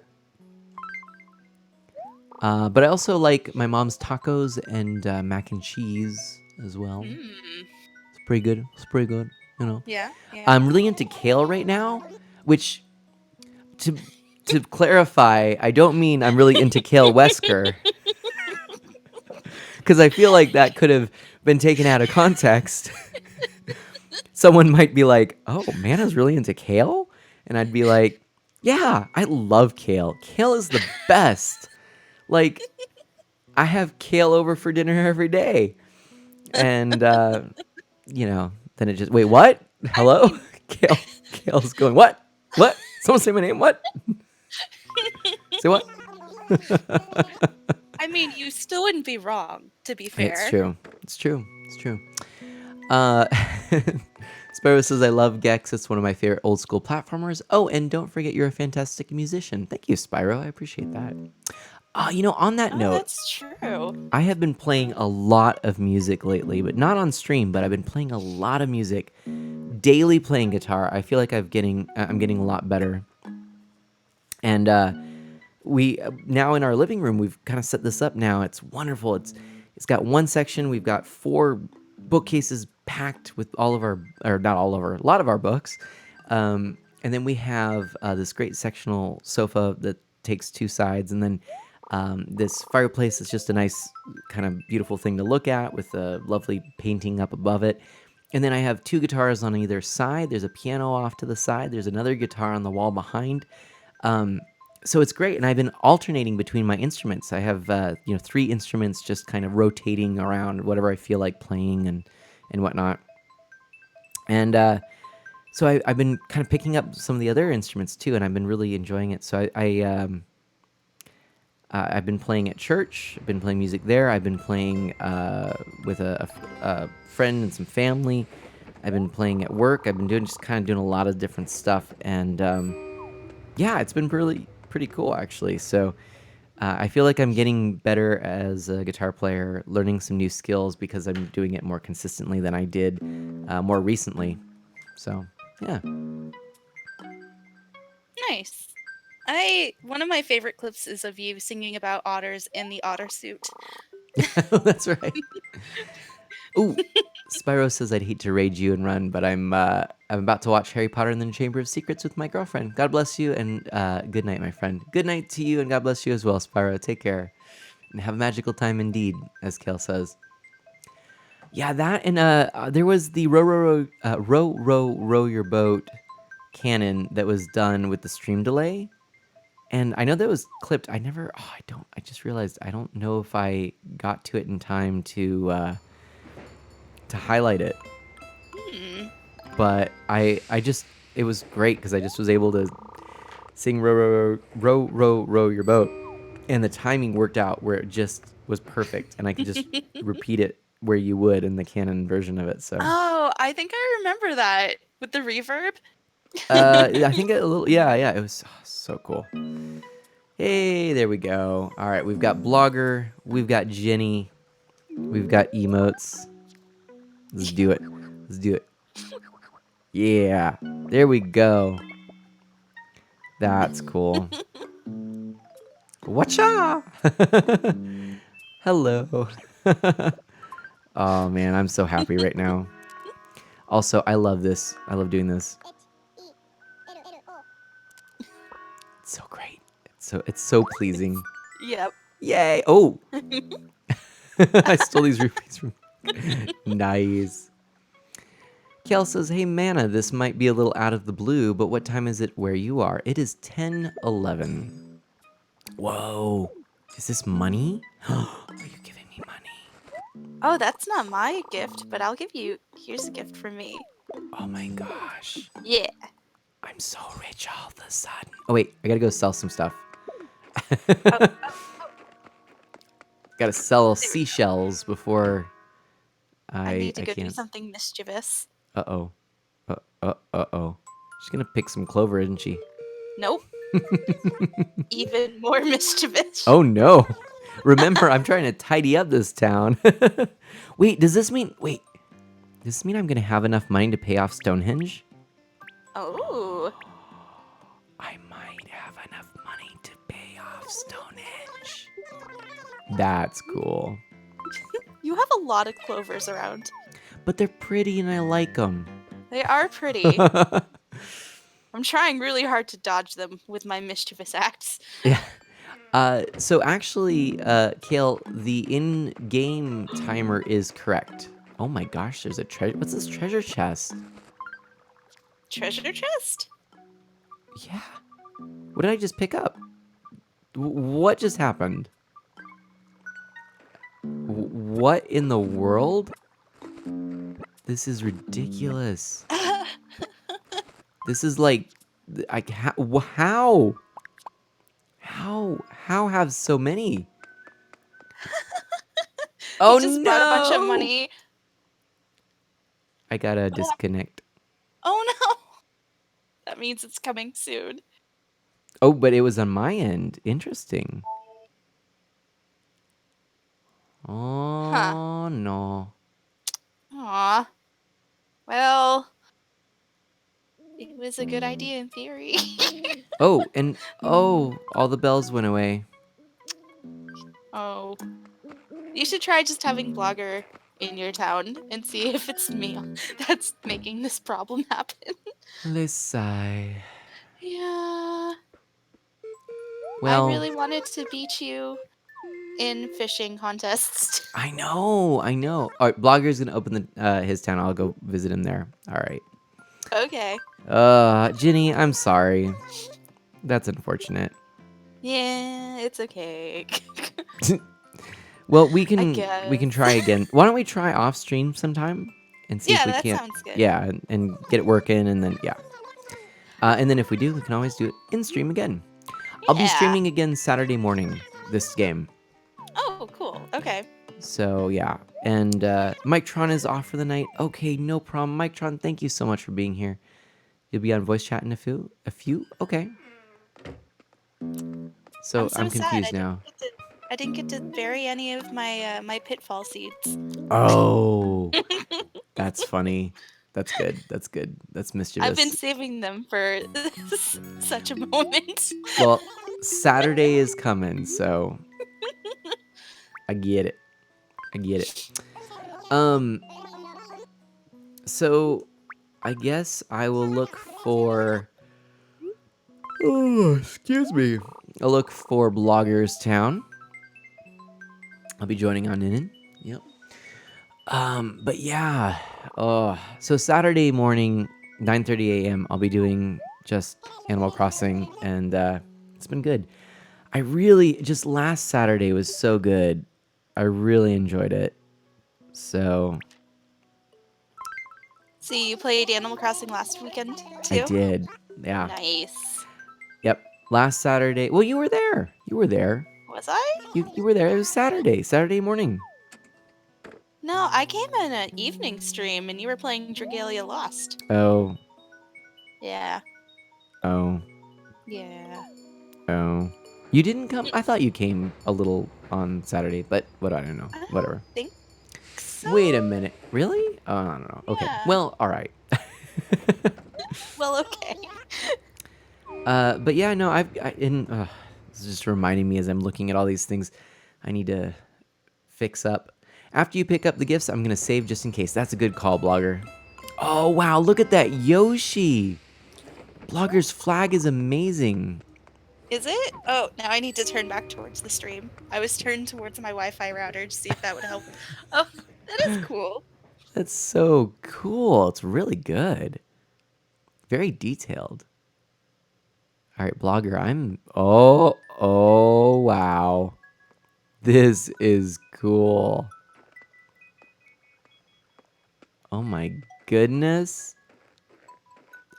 But I also like my mom's tacos and mac and cheese as well. It's pretty good. It's pretty good, you know. Yeah, yeah. I'm really into kale right now, which to clarify, I don't mean I'm really into kale Wesker, because I feel like that could have been taken out of context. Someone might be like, "Oh, Mana's really into kale," and I'd be like, "Yeah, I love kale. Kale is the best. Like, I have kale over for dinner every day." And then it just wait, what? Hello? mean- Kale's going, what? What? Someone say my name, what? Say what? I mean, you still wouldn't be wrong, to be fair. It's true. It's true. It's true. Uh Sparrow says, I love Gex. It's one of my favorite old school platformers. Oh, and don't forget you're a fantastic musician. Thank you, Spyro. I appreciate that. On that note, That's true. I have been playing a lot of music lately, but not on stream, but I've been playing a lot of music. Daily playing guitar. I feel like I'm getting a lot better. And we now in our living room, we've kind of set this up now. It's wonderful. It's got one section. We've got 4 bookcases packed with all of our, or not all of our, a lot of our books. And then we have this great sectional sofa that takes 2 sides, and then this fireplace is just a nice kind of beautiful thing to look at with a lovely painting up above it. And then I have 2 guitars on either side. There's a piano off to the side. There's another guitar on the wall behind. So it's great. And I've been alternating between my instruments. I have 3 instruments just kind of rotating around whatever I feel like playing and whatnot. And so I've been kind of picking up some of the other instruments too, and I've been really enjoying it. So I've been playing at church. I've been playing music there. I've been playing with a friend and some family. I've been playing at work. I've been doing a lot of different stuff, and it's been really pretty cool actually. So I feel like I'm getting better as a guitar player, learning some new skills because I'm doing it more consistently than I did more recently. So yeah. Nice. One of my favorite clips is of you singing about otters in the otter suit. That's right. Ooh, Spyro says I'd hate to rage you and run, but I'm about to watch Harry Potter and the Chamber of Secrets with my girlfriend. God bless you, and good night, my friend. Good night to you, and God bless you as well, Spyro. Take care, and have a magical time indeed, as Kale says. Yeah, that and there was the row your boat canon that was done with the stream delay. And I know that was clipped. I just realized I don't know if I got to it in time to highlight it. But it was great because I just was able to sing row your boat. And the timing worked out where it just was perfect. And I could just repeat it where you would in the canon version of it. So Oh, I think I remember that with the reverb. I think a little, yeah, it was so cool. Hey, there we go. All right, we've got Blogger, we've got Jenny, we've got emotes. Let's do it. Yeah, there we go. That's cool. Watcha! Hello. Oh man, I'm so happy right now. Also, I love this. I love doing this. It's so great. It's so pleasing. Yep. Yay! Oh, I stole these rupees from. Nice. Kel says, "Hey Mana, this might be a little out of the blue, but what time is it where you are? It is 10:11. Whoa, is this money? Are you giving me money? Oh, that's not my gift, but I'll give you. Here's a gift from me. Oh my gosh, Yeah. I'm so rich all of a sudden. Oh wait, I gotta go sell some stuff. Gotta sell seashells before I need to go do can't. something mischievous. Uh-oh. Uh-oh. She's gonna pick some clover, isn't she? Nope. Even more mischievous. Oh no. Remember, I'm trying to tidy up this town. Wait, does this mean I'm gonna have enough money to pay off Stonehenge? Oh. That's cool. You have a lot of clovers around. But they're pretty and I like them. They are pretty. I'm trying really hard to dodge them with my mischievous acts. Yeah. So actually, Kale, the in-game timer is correct. Oh my gosh, there's a treasure. What's this treasure chest? Treasure chest? Yeah. What did I just pick up? What just happened? What in the world? This is ridiculous. This is like, how? How have so many? Oh He just brought a bunch of money. I gotta disconnect. Oh no! That means it's coming soon. Oh, but it was on my end. Interesting. Oh, no. Aw. Well, it was a good idea in theory. Oh, and all the bells went away. Oh. You should try just having Blogger in your town and see if it's me that's making this problem happen. Let's sigh. Yeah. Well, I really wanted to beat you in fishing contests. I know. All right, Blogger's gonna open his town. I'll go visit him there. All right. Okay. Ginny, I'm sorry. That's unfortunate. Yeah, it's okay. Well, we can guess. try again. Why don't we try off stream sometime and see Yeah, if we that can't? sounds good. Yeah, and get it working, and then yeah. And then if we do, we can always do it in stream again. I'll be Yeah. streaming again Saturday morning. This game. Oh, cool. Okay. So yeah, and Mike Tron is off for the night. Okay, no problem. Mike Tron, thank you so much for being here. You'll be on voice chat in a few. Okay. So I'm sad. confused now. I didn't get to bury any of my my pitfall seeds. Oh, that's funny. That's good. That's mischievous. I've been saving them for such a moment. Well, Saturday is coming, so I get it. So I guess I will look for. Oh, excuse me. I'll look for Bloggers Town. I'll be joining on in. Yep. But yeah. So Saturday morning, 9:30 a.m. I'll be doing just Animal Crossing, and it's been good. I really just last Saturday was so good. I really enjoyed it. So See, you played Animal Crossing last weekend too? I did. Yeah. Nice. Yep. Last Saturday. Well, you were there. Was I? You were there. It was Saturday morning. No, I came in an evening stream and you were playing Dragalia Lost. Oh. Yeah. Oh. Yeah. Oh. You didn't come? I thought you came a little on Saturday, but what I don't know. I don't Whatever. think so. Wait a minute. Really? Oh, I don't know. Okay. Yeah. Well, all right. Well, okay. But yeah, no, this is just reminding me as I'm looking at all these things I need to fix up. After you pick up the gifts, I'm going to save just in case. That's a good call, Blogger. Oh, wow. Look at that Yoshi. Blogger's flag is amazing. Is it? Oh, now I need to turn back towards the stream. I was turned towards my Wi-Fi router to see if that would help. Oh, that is cool. That's so cool. It's really good. Very detailed. All right, Blogger, oh, wow. This is cool. Oh my goodness.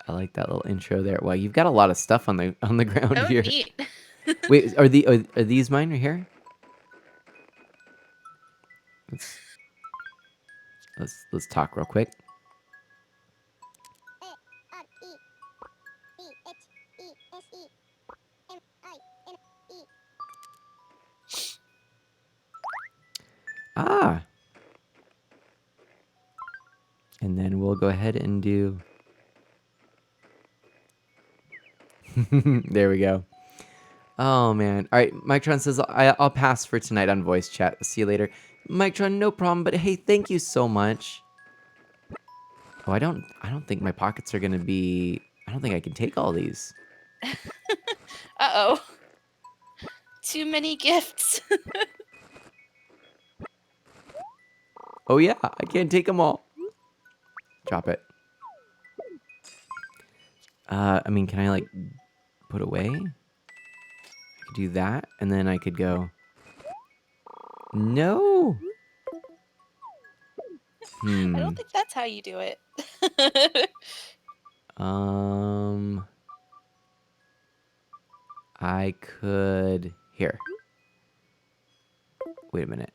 I like that little intro there. Wow, you've got a lot of stuff on the ground Oh, here. neat. Wait, are these mine right here? Let's talk real quick. Ah. And then we'll go ahead and do. There we go. Oh man. All right, Micron says I'll pass for tonight on voice chat. See you later. Micron, no problem, but hey, thank you so much. Oh, I don't think my pockets are gonna be. I don't think I can take all these. Uh-oh. Too many gifts. Oh yeah, I can't take them all. Drop it. I mean, can I like put away? I could do that, and then I could go. No. I don't think that's how you do it. I could here. Wait a minute.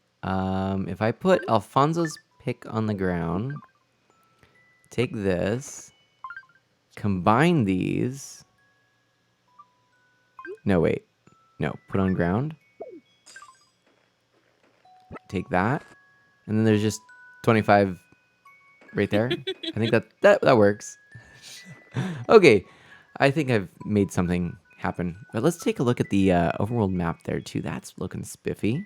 If I put Alfonso's pick on the ground, take this, combine these. No, wait. No, put on ground. Take that, and then there's just 25 right there. I think that works. Okay, I think I've made something happen. But let's take a look at the overworld map there too. That's looking spiffy.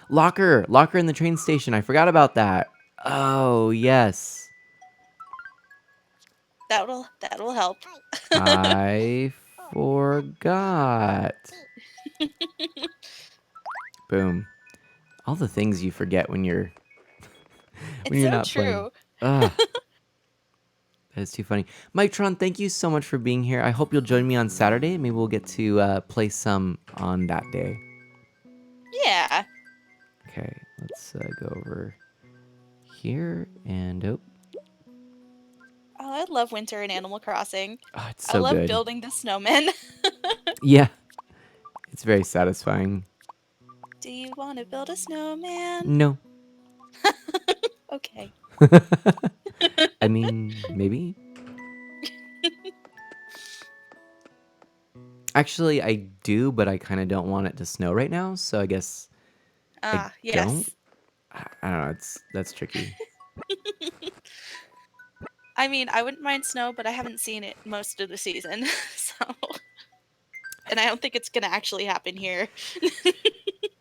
Locker in the train station. I forgot about that. Oh yes, That'll help. I forgot. Boom. All the things you forget when you're It's when you're so not playing. true. Ugh. That is too funny. Mike Tron, thank you so much for being here. I hope you'll join me on Saturday. Maybe we'll get to play some on that day. Yeah. Okay, let's go over here and Oh, I love winter in Animal Crossing. oh, it's I so love good. building the snowmen. Yeah, it's very satisfying. Do you want to build a snowman? No. Okay. I mean, maybe. Actually, I do, but I kind of don't want it to snow right now, so I guess I Yes. don't. I don't know. That's tricky. I mean, I wouldn't mind snow, but I haven't seen it most of the season, so. And I don't think it's gonna actually happen here.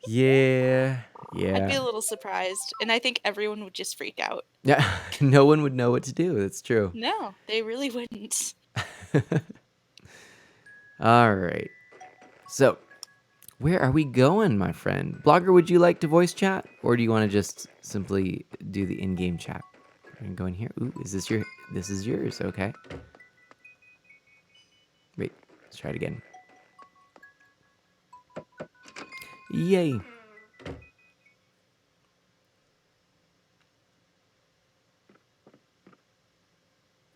Yeah. I'd be Yeah. a little surprised, and I think everyone would just freak out. Yeah. No one would know what to do. That's true. No, they really wouldn't. All right. So, where are we going, my friend? Blogger, would you like to voice chat, or do you want to just simply do the in-game chat? We're gonna go in here. Ooh, is this your? This is yours. Okay. Wait. Let's try it again. Yay.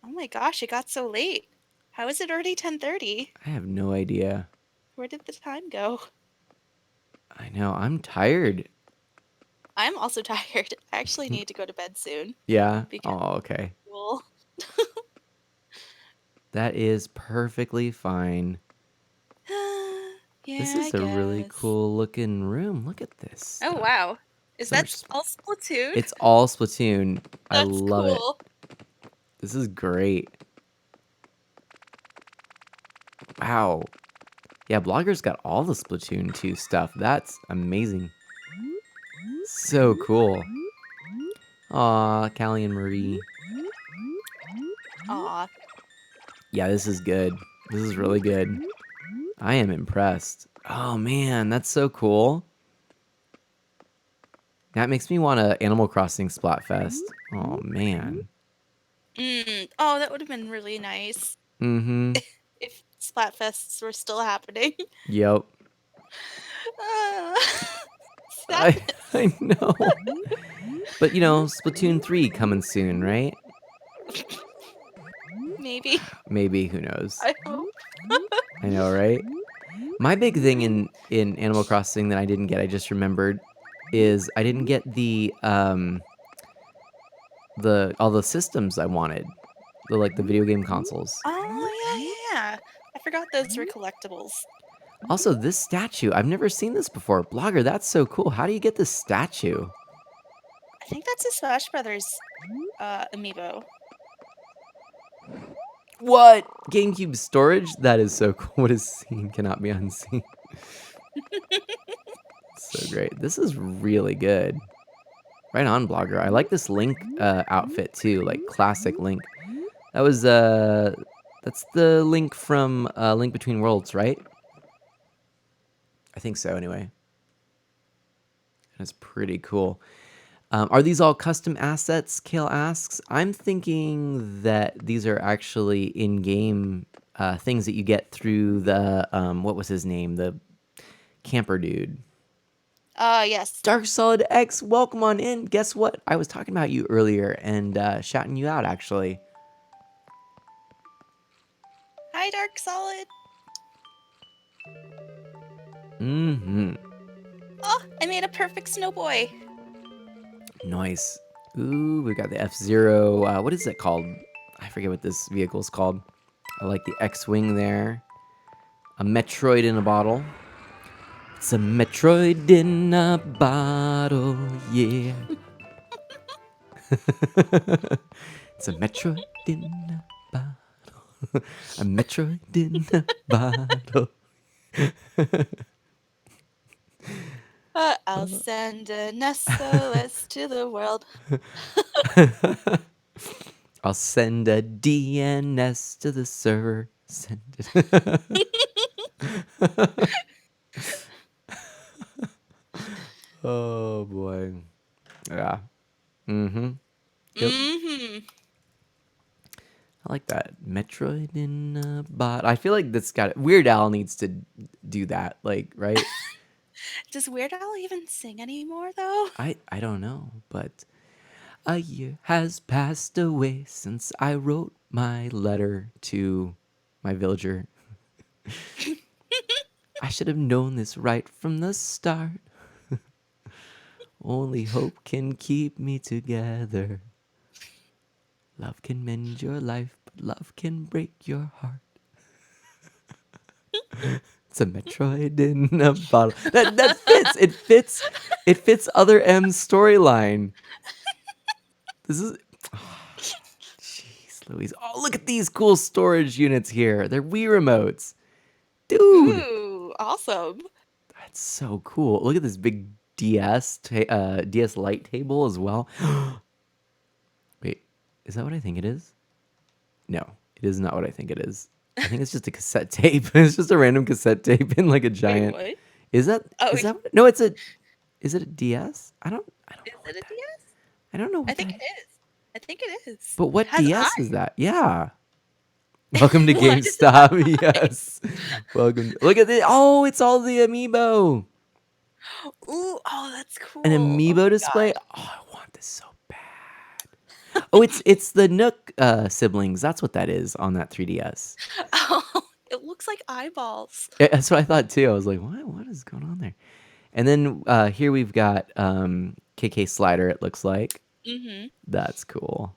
Oh my gosh, it got so late. How is it already 10:30? I have no idea. Where did the time go? I know. I'm tired. I'm also tired. I actually need to go to bed soon. Yeah. Because Oh, okay. well, That is perfectly fine. yeah, This is I a really guess. cool looking room. Look at this. Oh stuff. wow. Is So that much all Splatoon? It's all Splatoon. I That's love cool. it. This is great. Wow. Yeah, Blogger's got all the Splatoon 2 stuff. That's amazing. So cool. Aw, Callie and Marie. Aw. Yeah, this is good. This is really good. I am impressed. Oh man, that's so cool. That makes me want a Animal Crossing Splatfest. Oh man. Oh, that would have been really nice Mm-hmm. if Splatfests were still happening. Yep. Sad. I know. But you know, Splatoon 3 coming soon, right? Maybe. Maybe, who knows? I hope. I know, right? My big thing in Animal Crossing that I didn't get, I just remembered, is I didn't get the all the systems I wanted. The video game consoles. Oh, yeah. I forgot those were collectibles. Also, this statue, I've never seen this before. Blogger, that's so cool. How do you get this statue? I think that's a Smash Brothers amiibo. What? GameCube storage? That is so cool. What is seen cannot be unseen. So great. This is really good. Right on, Blogger. I like this Link outfit too, like classic Link. That was that's the Link from Link Between Worlds, right? I think so anyway. That's pretty cool. Are these all custom assets, Kale asks? I'm thinking that these are actually in-game things that you get through the, what was his name? The camper dude. Yes. Dark Solid X, welcome on in. Guess what? I was talking about you earlier and shouting you out, actually. Hi, Dark Solid. Mm-hmm. Oh, I made a perfect snow boy. Nice. Ooh, we got the F-Zero. What is it called? I forget what this vehicle is called. I like the X-Wing there. A Metroid in a bottle. It's a Metroid in a bottle, yeah. It's a Metroid in a bottle. A Metroid in a bottle. I'll send an SOS to the world. I'll send a DNS to the server. Send it. Oh boy. Yeah. Mm-hmm. Yep. Mm-hmm. I like that. Metroid in a bot. I feel like that's got it. Weird Al needs to do that, like, right? Does Weird Al even sing anymore, though? I don't know, but a year has passed away since I wrote my letter to my villager. I should have known this right from the start. Only hope can keep me together. Love can mend your life, but love can break your heart. It's a Metroid in a bottle. That fits. It fits other M's storyline. This is jeez Louise. Oh, look at these cool storage units here. They're Wii remotes. Dude. Ooh, awesome. That's so cool. Look at this big DS light table as well. Wait, is that what I think it is? No, it is not what I think it is. I think it's just a cassette tape. It's just a random cassette tape in like a giant. Wait, what? Is that? Oh, Is that? No, it's a. Is it a DS? I don't know. Is What it a that, DS? I don't know. What I think that, it is. I think it is. But what It has DS is eyes. that? Yeah. Welcome to Why does it have GameStop. Yes. Welcome. Look at this. Oh, it's all the amiibo. Ooh, oh, that's cool. An Oh amiibo my display. God. Oh, I want this so bad. Oh, it's the Nook siblings. That's what that is on that 3DS. Oh, it looks like eyeballs. Yeah, that's what I thought too. I was like, what is going on there? And then here we've got KK Slider, it looks like. Mm-hmm. That's cool.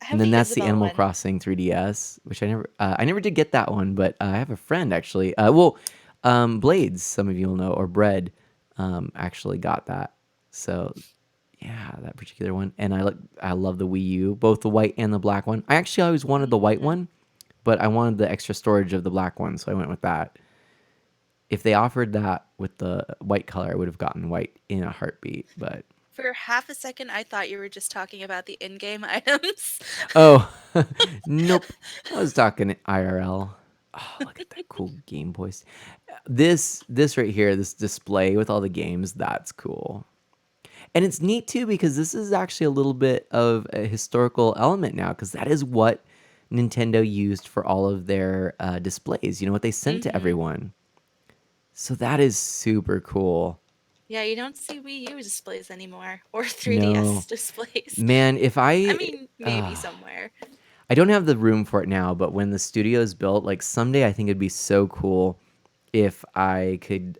I have And then the that's the Isabel Animal one. Crossing 3DS, which I never did get that one, but I have a friend actually. Blades, some of you will know, or Bread, actually got that. So yeah, that particular one. And I love the Wii U, both the white and the black one. I actually always wanted the white one, but I wanted the extra storage of the black one, so I went with that. If they offered that with the white color, I would have gotten white in a heartbeat. But For half a second, I thought you were just talking about the in-game items. oh, nope, I was talking IRL. Oh, look at that cool Game Boy. This right here, this display with all the games, that's cool. And it's neat too because this is actually a little bit of a historical element now because that is what Nintendo used for all of their displays. You know what they sent to everyone. So that is super cool. Yeah, you don't see Wii U displays anymore or 3DS No, displays. man, if I mean, maybe somewhere. I don't have the room for it now, but when the studio is built, like someday I think it'd be so cool if I could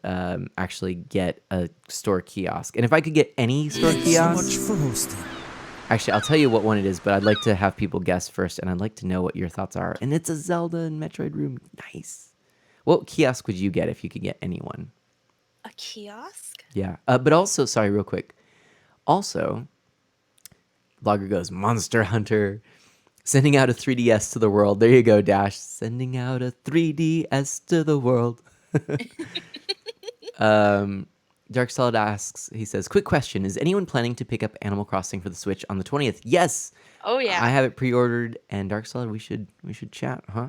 actually get a store kiosk. And if I could get any store Thanks so much kiosk, for hosting. actually, I'll tell you what one it is, but I'd like to have people guess first, and I'd like to know what your thoughts are. And it's a Zelda and Metroid room. Nice. What kiosk would you get if you could get anyone? A kiosk? Yeah. But also, sorry, real quick. Also, Vlogger goes, Monster Hunter. Sending out a 3DS to the world. There you go, Dash. Sending out a 3DS to the world. Dark Solid asks, he says, quick question. Is anyone planning to pick up Animal Crossing for the Switch on the 20th? Yes. Oh yeah. I have it pre-ordered, and Dark Solid, we should chat, huh?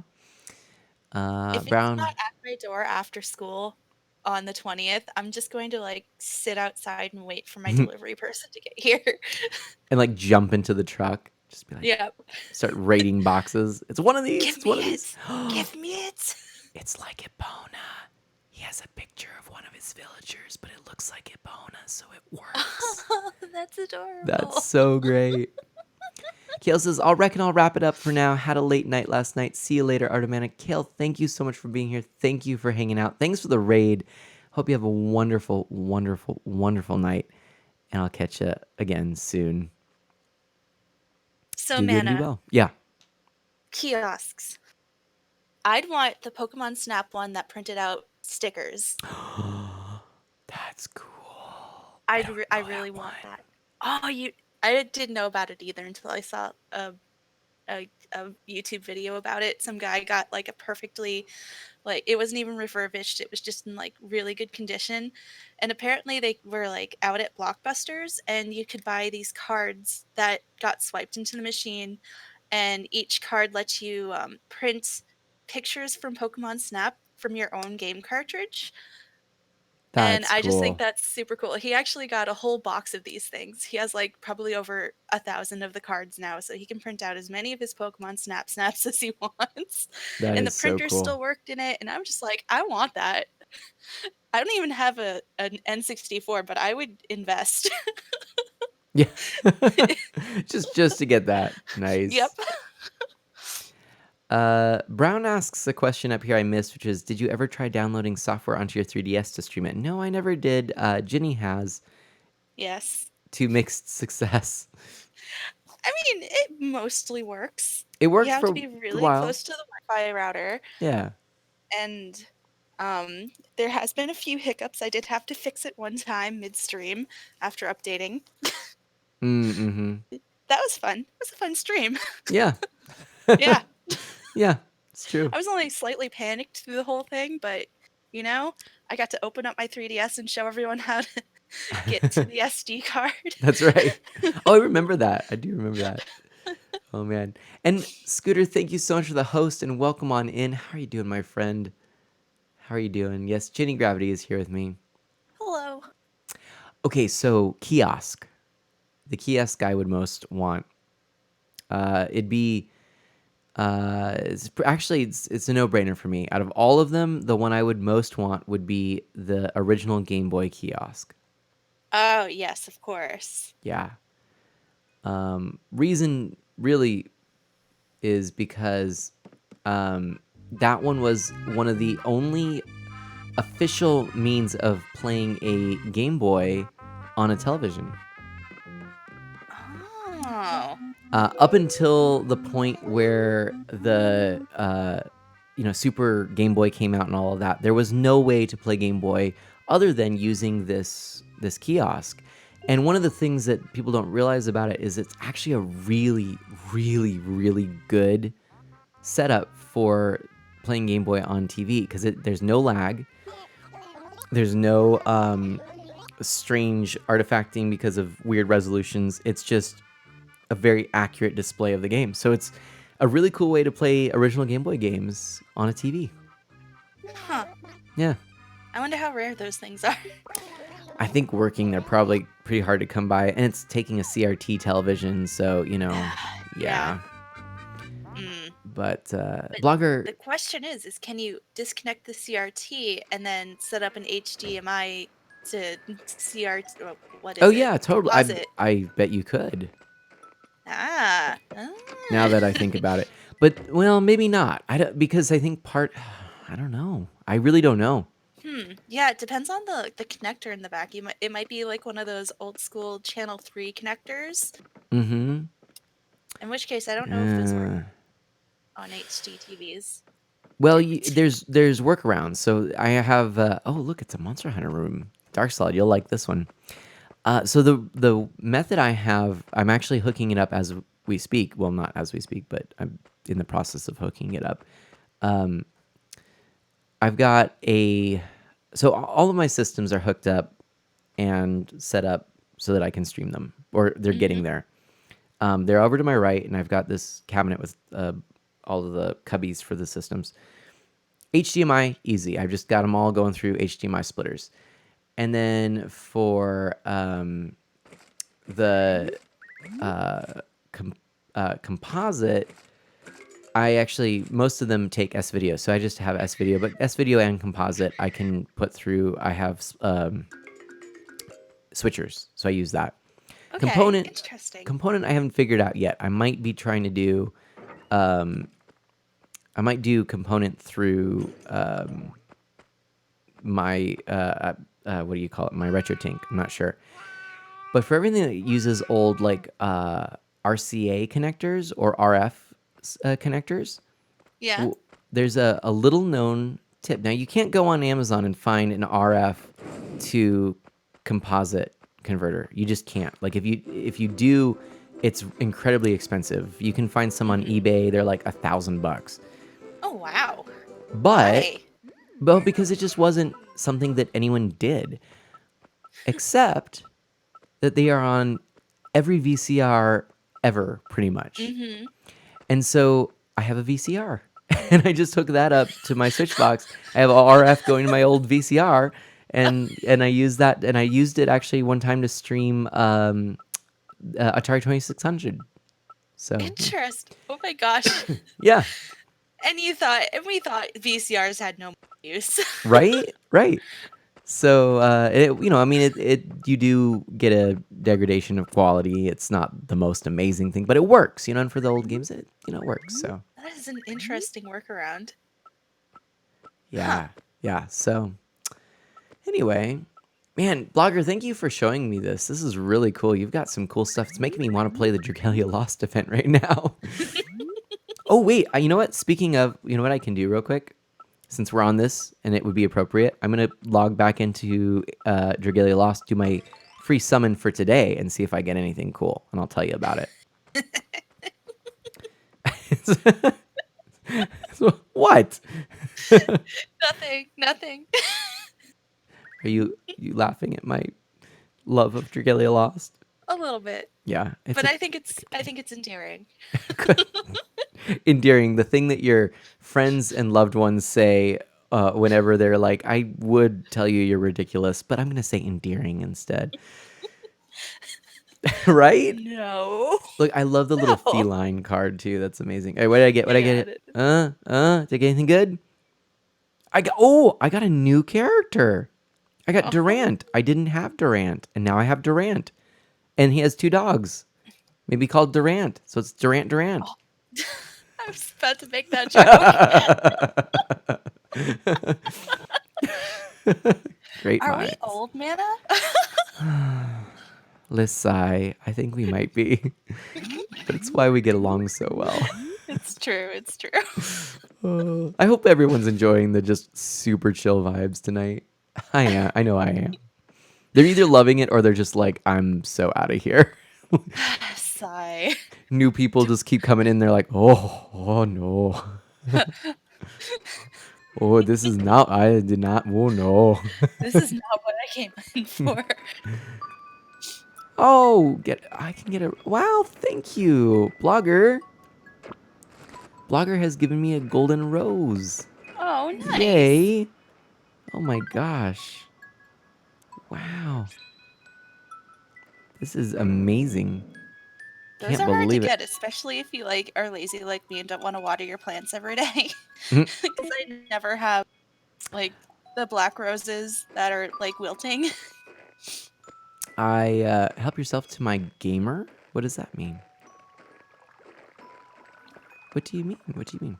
If it's Brown. not at my door after school on the 20th, I'm just going to like sit outside and wait for my delivery person to get here. And like jump into the truck. Just be like, Yep. start raiding boxes. It's one of these. Give It's me one of it. these. Give me it. It's like Epona. He has a picture of one of his villagers, but it looks like Epona, so it works. That's adorable. That's so great. Kale says, I'll reckon I'll wrap it up for now. Had a late night last night. See you later, Artemana. Kale, thank you so much for being here. Thank you for hanging out. Thanks for the raid. Hope you have a wonderful, wonderful, wonderful night. And I'll catch you again soon. So, Do good and do Mana, well. Yeah. kiosks. I'd want the Pokemon Snap one that printed out stickers. That's cool. I really want that. Oh, I didn't know about it either until I saw a YouTube video about it. Some guy got like a perfectly, like, it wasn't even refurbished. It was just in like really good condition. And apparently they were like out at Blockbusters, and you could buy these cards that got swiped into the machine, and each card lets you print pictures from Pokemon Snap from your own game cartridge. And That's I just think cool. that's super cool. He actually got a whole box of these things. He has like probably over 1,000 of the cards now, so he can print out as many of his Pokemon snaps as he wants. That And the is so printer cool. still worked in it, and I'm just like, I want that. I don't even have an N64, but I would invest. Yeah. just to get that. Nice. Yep. Brown asks a question up here I missed, which is, did you ever try downloading software onto your 3DS to stream it? No, I never did. Ginny has, Yes. to mixed success. I mean, it mostly works. It worked You have for to be a really while. close to the Wi-Fi router, Yeah. and there has been a few hiccups. I did have to fix it one time midstream after updating. Mm-hmm. That was fun. It was a fun stream. Yeah. Yeah. Yeah, it's true. I was only slightly panicked through the whole thing, but you know, I got to open up my 3DS and show everyone how to get to the SD card. That's right. Oh, I remember that. I do remember that. Oh, man. And Scooter, thank you so much for the host and welcome on in. How are you doing, my friend? How are you doing? Yes, Ginny Gravity is here with me. Hello. Okay, so kiosk. The kiosk I would most want. It'd be... it's a no-brainer for me. Out of all of them, the one I would most want would be the original Game Boy kiosk. Oh, yes, of course. Yeah. Reason really is because that one was one of the only official means of playing a Game Boy on a television. Oh. Up until the point where the Super Game Boy came out and all of that, there was no way to play Game Boy other than using this kiosk. And one of the things that people don't realize about it is it's actually a really, really, really good setup for playing Game Boy on TV because there's no lag, there's no strange artifacting because of weird resolutions. It's just a very accurate display of the game. So it's a really cool way to play original Game Boy games on a TV. Huh. Yeah. I wonder how rare those things are. I think working, they're probably pretty hard to come by. And it's taking a CRT television, so, yeah. Mm. But Blogger... The question is can you disconnect the CRT and then set up an HDMI to CRT? What is it? Oh, yeah, totally. Composite. I bet you could. Ah. Now that I think about it. But, well, maybe not. Because I think I don't know. I really don't know. Yeah, it depends on the connector in the back. It might be like one of those old school Channel 3 connectors. Mm-hmm. In which case, I don't know if those work on HD TVs. Well, there's workarounds. So I have... oh, look, it's a Monster Hunter room. Dark Solid, you'll like this one. So the method I have, I'm actually hooking it up as we speak. Well, not as we speak, but I'm in the process of hooking it up. I've got so all of my systems are hooked up and set up so that I can stream them, or they're getting there. They're over to my right, and I've got this cabinet with all of the cubbies for the systems. HDMI, easy. I've just got them all going through HDMI splitters. And then for the composite, I actually, most of them take S-Video. So I just have S-Video, but S-Video and composite I can put through. I have switchers, so I use that. Okay, interesting. Component I haven't figured out yet. I might be trying to do I might do component through my what do you call it? My RetroTink. I'm not sure. But for everything that uses old like RCA connectors or RF connectors, Yeah. there's a little known tip. Now you can't go on Amazon and find an RF to composite converter. You just can't. Like if you do, it's incredibly expensive. You can find some on eBay. They're like $1,000. Oh wow. But Why? because it just wasn't something that anyone did, except that they are on every VCR ever, pretty much. Mm-hmm. And so I have a VCR, and I just hook that up to my switch box. I have a RF going to my old VCR, and I use that, and I used it actually one time to stream Atari 2600. So Interesting. Oh my gosh. yeah, And we thought VCRs had no use. right. So I mean, you do get a degradation of quality. It's not the most amazing thing, but it works, and for the old games, it works. So That is an interesting workaround. yeah. So anyway, man, Blogger, thank you for showing me this. This is really cool. You've got some cool stuff. It's making me want to play the Dragalia Lost event right now. Oh wait, you know what? Speaking of, you know what I can do real quick? Since we're on this, and it would be appropriate, I'm going to log back into Dragalia Lost, do my free summon for today, and see if I get anything cool, and I'll tell you about it. What? Nothing. Are you laughing at my love of Dragalia Lost? A little bit. Yeah. But I think it's endearing. Endearing, the thing that your friends and loved ones say whenever they're like, I would tell you you're ridiculous, but I'm going to say endearing instead. Right? No. Look, I love the little feline card too. That's amazing. Hey, what did I get? What did I get? Did I get anything good? I got a new character. I got Durant. I didn't have Durant, and now I have Durant. And he has 2 dogs. Maybe called Durant. So it's Durant. I was about to make that joke. Great Are minds. we old, Mana? Lissai, I think we might be. But it's why we get along so well. It's true. I hope everyone's enjoying the just super chill vibes tonight. I am. I know I am. They're either loving it or they're just like, I'm so out of here. Sigh. New people just keep coming in. They're like, oh no. Oh, this is not, I did not, oh no. This is not what I came in for. Oh, I can get a, wow, thank you, Blogger. Blogger has given me a golden rose. Oh, nice. Yay. Oh my gosh. Wow. This is amazing. Those Can't are hard to believe it. get, especially if you are lazy like me and don't want to water your plants every day. Mhm. Because I never have the black roses that are wilting. Help yourself to my gamer? What does that mean? What do you mean?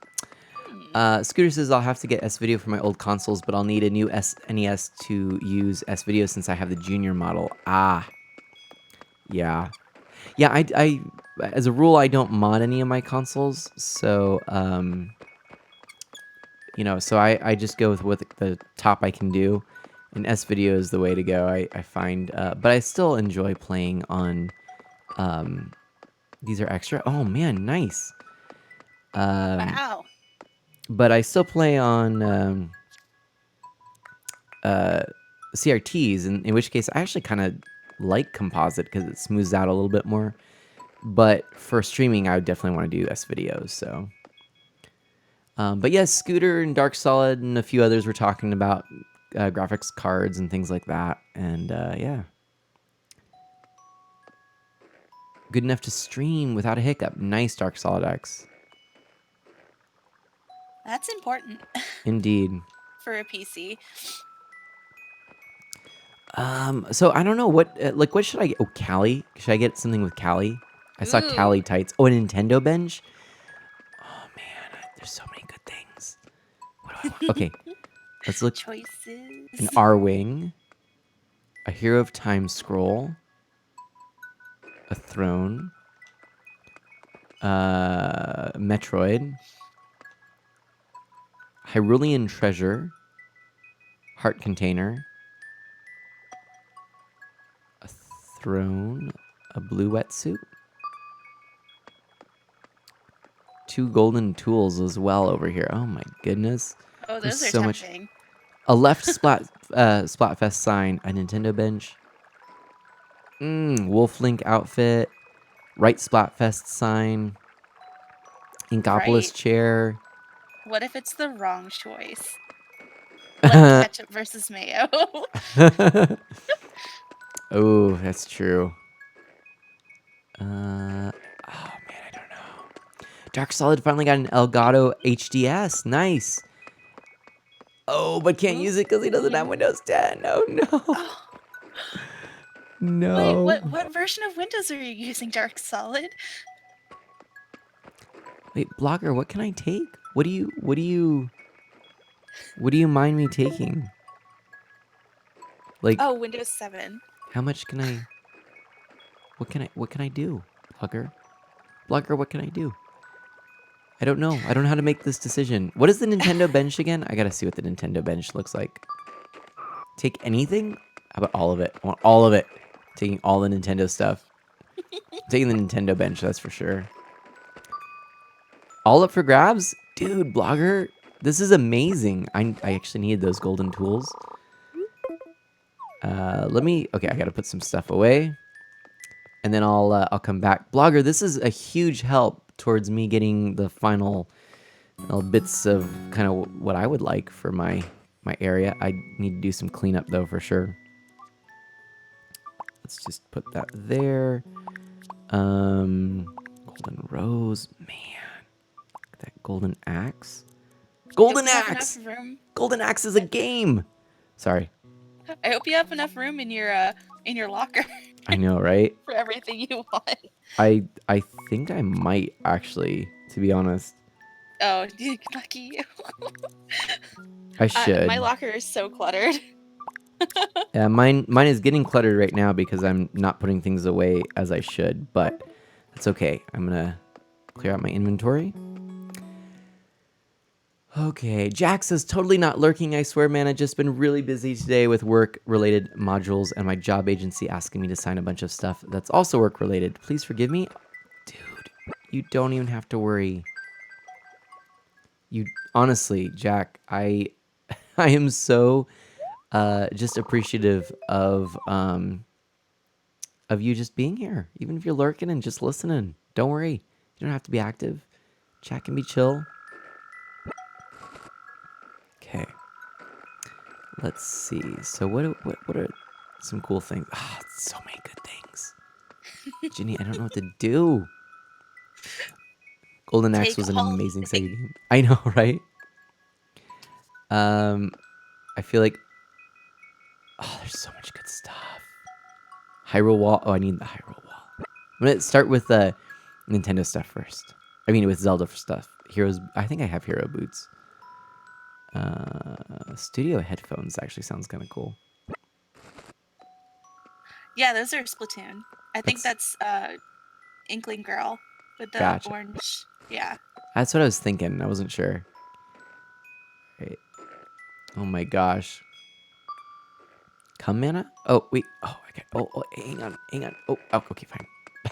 Scooter says I'll have to get S-Video for my old consoles, but I'll need a new SNES to use S-Video since I have the junior model. Yeah. I as a rule I don't mod any of my consoles, so so I just go with what the top I can do, and S-Video is the way to go. I find, but I still enjoy playing on These are extra. Oh man, nice. Wow. But I still play on CRTs, in which case I actually kind of like composite because it smooths out a little bit more. But for streaming, I would definitely want to do S videos. So, but yes, Scooter and Dark Solid and a few others were talking about graphics cards and things like that. And yeah, good enough to stream without a hiccup. Nice, Dark Solid X. That's important Indeed. for a PC. So I don't know what what should I get? Oh, Callie. Should I get something with Callie? I saw Ooh. Callie tights. Oh, a Nintendo bench. Oh man, there's so many good things. What do I want? Okay, let's look. Choices. An R-Wing, a Hero of Time scroll, a throne, Metroid, Hyrulean treasure, heart container, a throne, a blue wetsuit, 2 golden tools as well over here. Oh my goodness. Oh, There's those are so much. tempting. A left Splatfest sign, a Nintendo bench, Wolf Link outfit, right Splatfest sign, Inkopolis Right. chair. What if it's the wrong choice? Like ketchup versus mayo. Oh, that's true. Oh man, I don't know. Dark Solid finally got an Elgato HDS. Nice. Oh, but can't use it because he doesn't have Windows 10. Oh no. Oh, No. wait, what version of Windows are you using, Dark Solid? Wait, Blogger, what can I take? What do you mind me taking? Like, Oh, Windows 7. how much can I? What can I do? Blogger, what can I do? I don't know. I don't know how to make this decision. What is the Nintendo bench again? I gotta see what the Nintendo bench looks like. Take anything? How about all of it? I want all of it. Taking all the Nintendo stuff. Taking the Nintendo bench, that's for sure. All up for grabs? Dude, Blogger, this is amazing. I actually need those golden tools. Okay, I gotta put some stuff away. And then I'll come back. Blogger, this is a huge help towards me getting the final little bits of kind of what I would like for my area. I need to do some cleanup though for sure. Let's just put that there. Golden rose, man. That golden axe. Golden I hope you have axe. enough room. Golden axe is a game. Sorry. I hope you have enough room in your locker I know, right? for everything you want. I think I might actually, to be honest. Oh, lucky you. I should. My locker is so cluttered. Yeah, mine is getting cluttered right now because I'm not putting things away as I should, but that's okay. I'm gonna clear out my inventory. Okay, Jack says, totally not lurking, I swear, man. I've just been really busy today with work-related modules and my job agency asking me to sign a bunch of stuff that's also work-related. Please forgive me. Dude, you don't even have to worry. Honestly, Jack, I am so just appreciative of you just being here. Even if you're lurking and just listening, don't worry. You don't have to be active. Chat can be chill. Okay. Let's see. So what are some cool things? Ah, so many good things. Ginny, I don't know what to do. Golden Axe Take was an all amazing of it. Sega game. I know, right? I feel like there's so much good stuff. Hyrule Wall. Oh, I need the Hyrule Wall. I'm gonna start with Nintendo stuff first. I mean, with Zelda stuff. Heroes. I think I have Hero Boots. Studio headphones actually sounds kind of cool. Yeah, those are Splatoon. I think that's Inkling Girl with the Gotcha. orange. Yeah. That's what I was thinking. I wasn't sure. Right. Oh my gosh. Come mana? Oh wait. Oh, okay. Oh, hang on. Oh, okay, fine.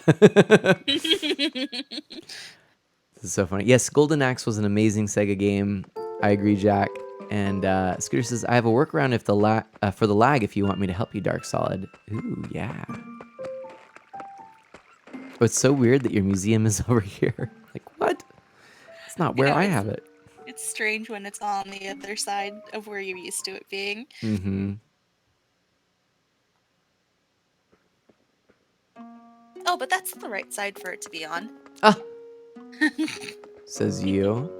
This is so funny. Yes, Golden Axe was an amazing Sega game. I agree, Jack. And Scooter says, I have a workaround if for the lag if you want me to help you, Dark Solid. Ooh, yeah. Oh, it's so weird that your museum is over here. Like, what? It's not where I have it. It's strange when it's on the other side of where you're used to it being. Mm-hmm. Oh, but that's the right side for it to be on. Ah! Says you.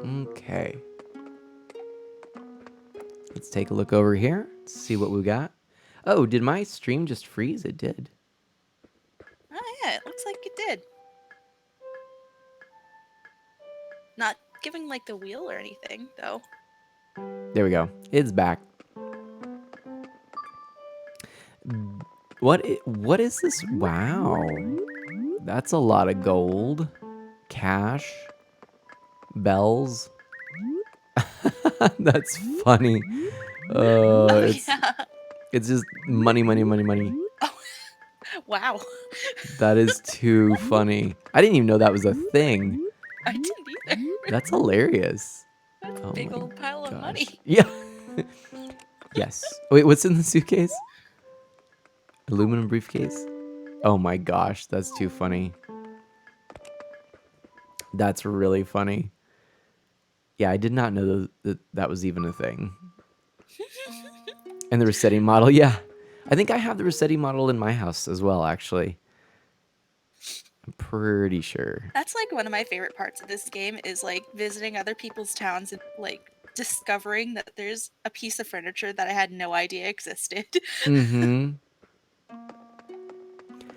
Okay. Let's take a look over here. See what we got. Oh, did my stream just freeze? It did. Oh yeah, it looks like it did. Not giving like the wheel or anything, though. There we go. It's back. What is this? Wow. That's a lot of gold. Cash. Bells. That's funny. It's just money, money, money, money. Oh, wow. That is too funny. I didn't even know that was a thing. I didn't either. That's hilarious. That's Oh a big my old pile of money. gosh. Yeah. Yes. Wait, what's in the suitcase? Aluminum briefcase? Oh my gosh, that's too funny. That's really funny. Yeah, I did not know that was even a thing. And the Rossetti model, yeah. I think I have the Rossetti model in my house as well, actually. I'm pretty sure. That's like one of my favorite parts of this game is like visiting other people's towns and like discovering that there's a piece of furniture that I had no idea existed. Mm-hmm.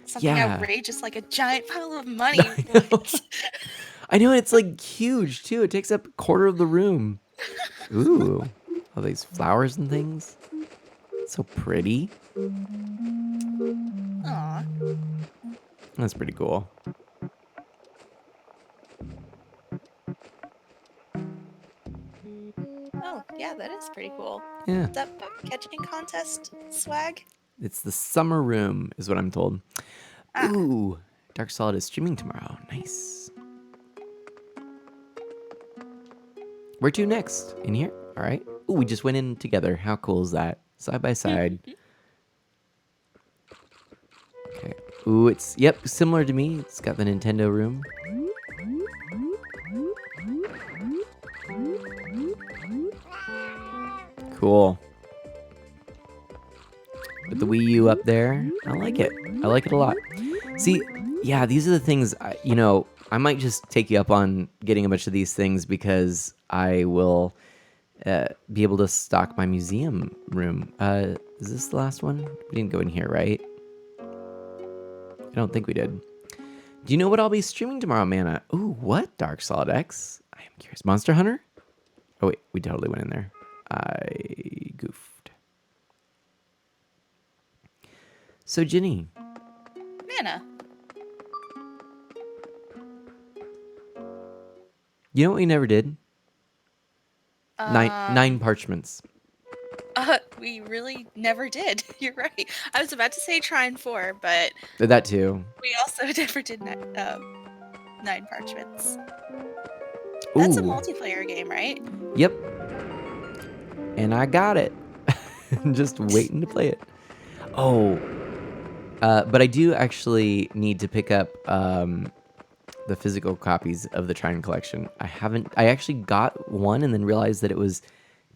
Something Yeah. outrageous like a giant pile of money. I know, it's like huge too. It takes up a quarter of the room. Ooh. All these flowers and things. So pretty. Aw. That's pretty cool. Oh, yeah, that is pretty cool. Yeah. Is that catching contest swag? It's the summer room, is what I'm told. Ah. Ooh. Dark Solid is streaming tomorrow. Nice. Where to next? In here? All right. Ooh, we just went in together. How cool is that? Side by side. Okay. Ooh, it's, yep, similar to me. It's got the Nintendo room. Cool. With the Wii U up there. I like it. I like it a lot. See, yeah, these are the things, you know, I might just take you up on getting a bunch of these things because I will be able to stock my museum room. Is this the last one? We didn't go in here, right? I don't think we did. Do you know what I'll be streaming tomorrow, Mana? Ooh, what? Dark Solid X? I am curious. Monster Hunter? Oh, wait. We totally went in there. I goofed. So, Ginny. Mana. You know what we never did? Nine parchments. We really never did. You're right. I was about to say Trine 4, but That too. we also never did 9 parchments. That's a Ooh. multiplayer game, right? Yep. And I got it. Just waiting to play it. Oh. But I do actually need to pick up the physical copies of the Trine collection. I actually got one and then realized that it was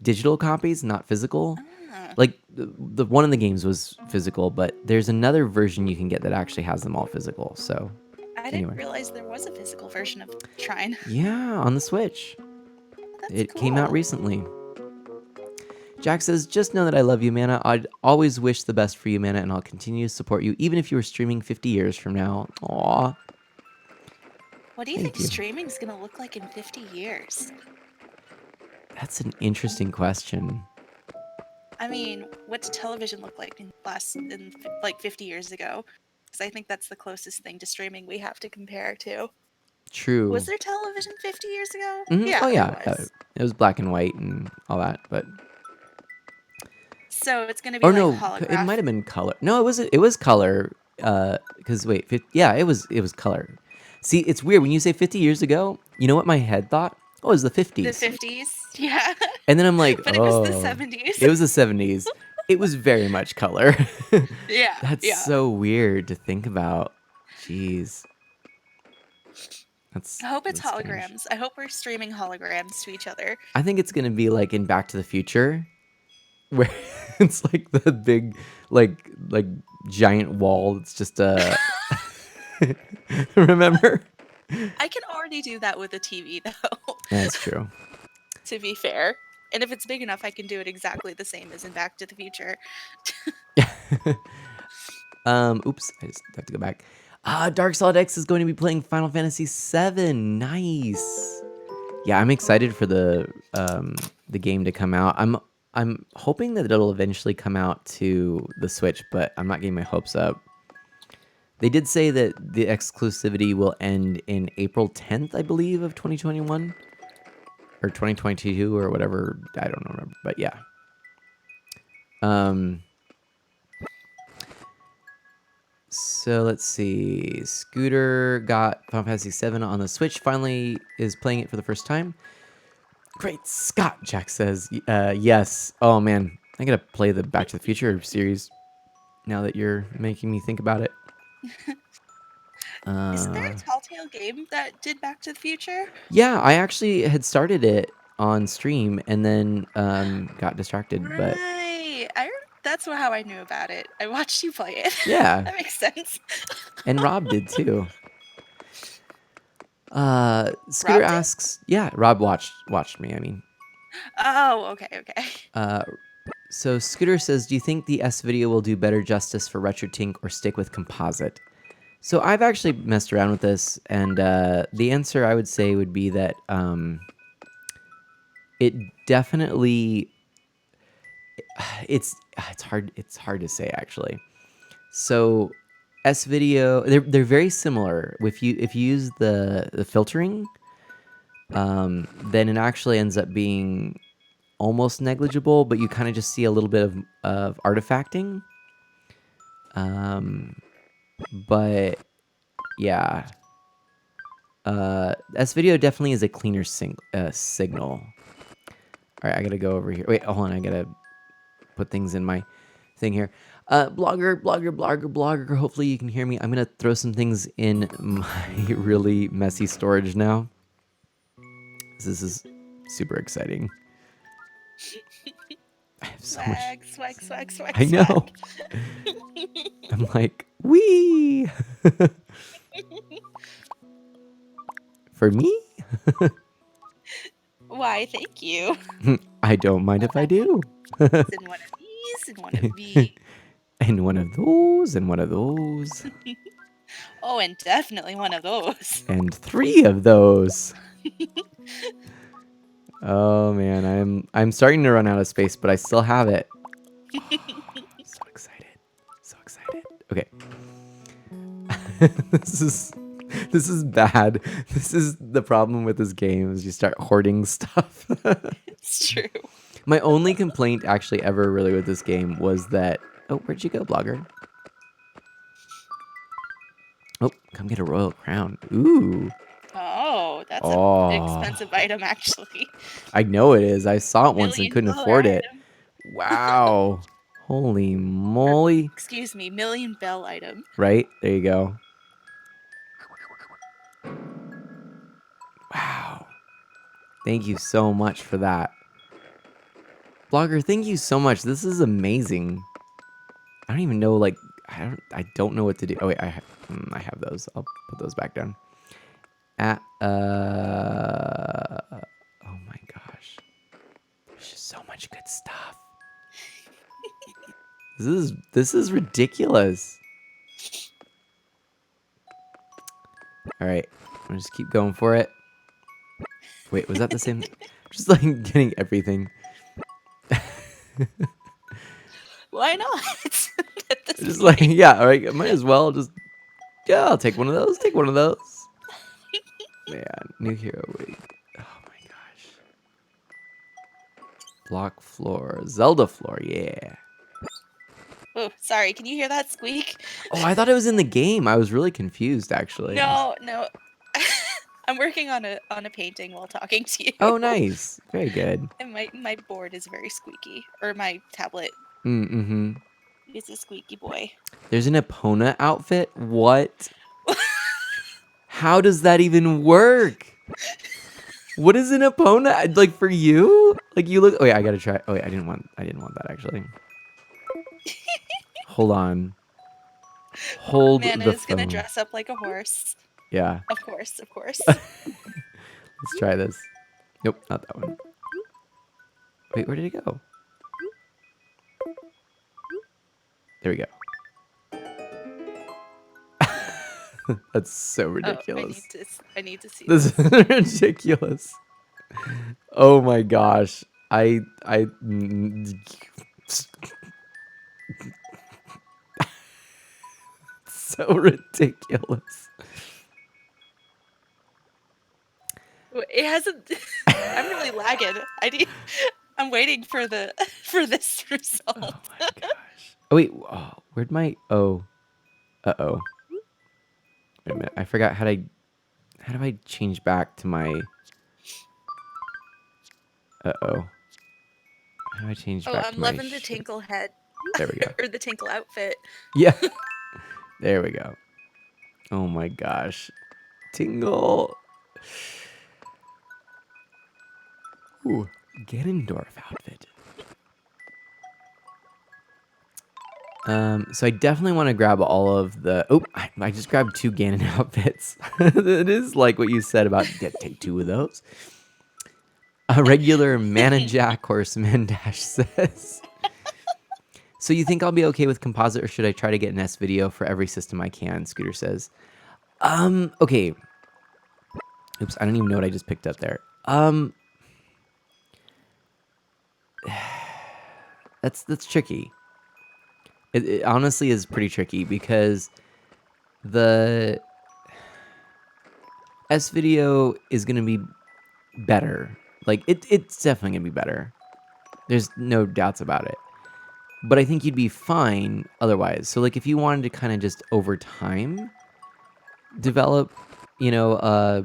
digital copies, not physical. Like the one in the games was physical, but there's another version you can get that actually has them all physical. So I didn't realize there was a physical version of Trine. yeah, on the Switch. It came out recently. Jack says, just know that I love you, Mana. I'd always wish the best for you, Mana, and I'll continue to support you, even if you were streaming 50 years from now. Aw. What do you think streaming's gonna look like in 50 years? That's an interesting question. I mean, what did television look like in like 50 years ago? Because I think that's the closest thing to streaming we have to compare to. True. Was there television 50 years ago? Mm-hmm. Yeah, oh, yeah. there was. It was black and white and all that, but... So it's gonna be Or like no, it might holograph. have been color. No, it was color. Because wait, yeah, it was color. See, it's weird when you say 50 years ago. You know what my head thought? Oh, it was the The 50s. 50s, yeah. And then I'm like, But it was the oh, 70s. it was the 70s. It was very much color. Yeah, That's yeah. so weird to think about. Jeez. I hope it's That's strange. holograms. I hope we're streaming holograms to each other. I think it's gonna be like in Back to the Future, where it's like the big, like giant wall. It's just a. Remember? I can already do that with a TV, though, That's true. to be fair. And if it's big enough, I can do it exactly the same as in Back to the Future. Oops, I just have to go back. Dark Solid X is going to be playing Final Fantasy VII. Nice. Yeah, I'm excited for the game to come out. I'm hoping that it'll eventually come out to the Switch, but I'm not getting my hopes up. They did say that the exclusivity will end in April 10th, I believe, of 2021 or 2022 or whatever. I don't remember, but yeah. So let's see. Scooter got Final Fantasy VII on the Switch. Finally, is playing it for the first time. Great Scott, Jack says. Yes. Oh man, I gotta play the Back to the Future series now that you're making me think about it. Isn't there a Telltale game that did Back to the Future? Yeah, I actually had started it on stream and then got distracted. But Right. That's how I knew about it. I watched you play it. yeah, That makes sense. and Rob did too. Scooter Rob did? asks, yeah, Rob watched me. I mean, Oh, okay. so Scooter says, do you think the S video will do better justice for RetroTink or stick with composite? So I've actually messed around with this, and the answer I would say would be that it definitely it's hard to say actually. So S video, they're very similar. If you use the filtering, then it actually ends up being almost negligible, but you kind of just see a little bit of artifacting. But yeah, S video definitely is a cleaner signal. All right, I gotta go over here. Wait, hold on, I gotta put things in my thing here. Blogger. Hopefully you can hear me. I'm gonna throw some things in my really messy storage now. This is super exciting. I have so much. Swag. I know. I'm like, wee. For me? Why, thank you. I don't mind if I do. And one of these, and one of these. And one of those, and one of those. Oh, and definitely one of those. And 3 of those. Oh man, I'm starting to run out of space, but I still have it. So excited. Okay. This is bad. This is the problem with this game is you start hoarding stuff. It's true. My only complaint actually ever really with this game was that, oh, where'd you go, blogger? Oh, come get a royal crown. Ooh. Oh, that's an expensive item, actually. I know it is. I saw it once and couldn't $1 afford it. item. Wow. Holy moly. Excuse me, million bell item. Right? There you go. Wow. Thank you so much for that. Blogger, thank you so much. This is amazing. I don't even know, like, I don't know what to do. Oh, wait, I have those. I'll put those back down. Oh my gosh. There's just so much good stuff. This is ridiculous. All right, I'll just keep going for it. Wait, was that the same? Just like getting everything. Why not? Just like, yeah, all right, might as well just, yeah, I'll take one of those. Take one of those. Man, new hero. Wait. Oh my gosh. Block floor. Zelda floor, yeah. Oh, sorry. Can you hear that squeak? Oh, I thought it was in the game. I was really confused, actually. No. I'm working on a painting while talking to you. Oh, nice. Very good. And my board is very squeaky, or my tablet Mm-hmm. is a squeaky boy. There's an Epona outfit? What? How does that even work? What is an Epona? Like, for you? Like, you look... Oh, wait, I gotta try... Oh, wait, I didn't want that, actually. Hold on. Hold Mana the is gonna phone. dress up like a horse. Yeah. Of course. Let's try this. Nope, not that one. Wait, where did it go? There we go. That's so ridiculous. I need to see This is ridiculous. Oh my gosh. So ridiculous. It hasn't. I'm really lagging. I'm waiting for this result. Oh my gosh. Oh wait. Oh, where'd my... Oh. Uh-oh. Wait a minute. I forgot how do I change back to my... Uh-oh. How do I change back to I'm my... loving the tinkle head. There we go. Or the tinkle outfit. Yeah. There we go. Oh my gosh. Tingle. Ooh. Ganondorf outfit. So I definitely want to grab all of the... Oh, I just grabbed 2 Ganon outfits. It is like what you said about take 2 of those. A regular Mana Jack Horseman Dash says... So you think I'll be okay with composite, or should I try to get an S video for every system I can? Scooter says. Okay. Oops, I don't even know what I just picked up there. That's tricky. It honestly is pretty tricky because the S video is gonna be better. Like it's definitely gonna be better. There's no doubts about it. But I think you'd be fine otherwise. So like if you wanted to kind of just over time develop, a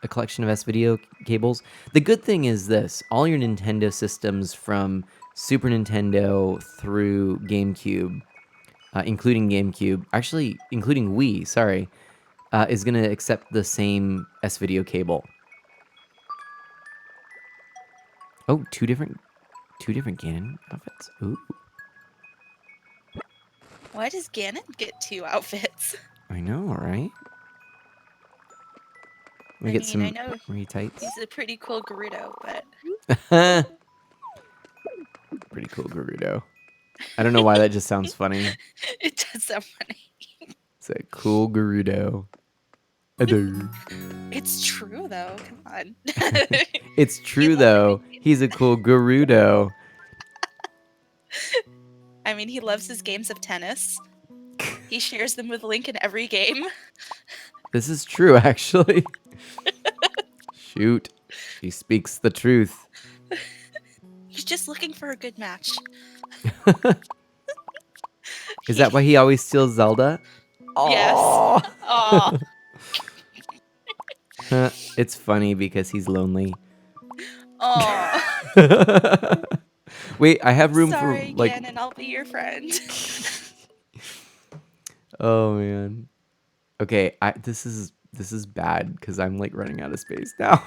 collection of S-video cables. The good thing is this. All your Nintendo systems from Super Nintendo through GameCube, including GameCube, actually including Wii, sorry, is going to accept the same S-video cable. Oh, two different Ganon outfits? Ooh. Why does Ganon get 2 outfits? I know, right? Let me get some retights. He's a pretty cool Gerudo, but... Pretty cool Gerudo. I don't know why that just sounds funny. It does sound funny. It's a cool Gerudo. It's true, though. Come on. It's true, though. He's a cool Gerudo. I mean, he loves his games of tennis. He shares them with Link in every game. This is true, actually. Shoot. She speaks the truth. He's just looking for a good match. Is that why he always steals Zelda? Yes. Aw. It's funny because he's lonely. Aw. Wait, I have room Sorry, for like... Ganon, I'll be your friend. Oh man. Okay, this is bad because I'm like running out of space now.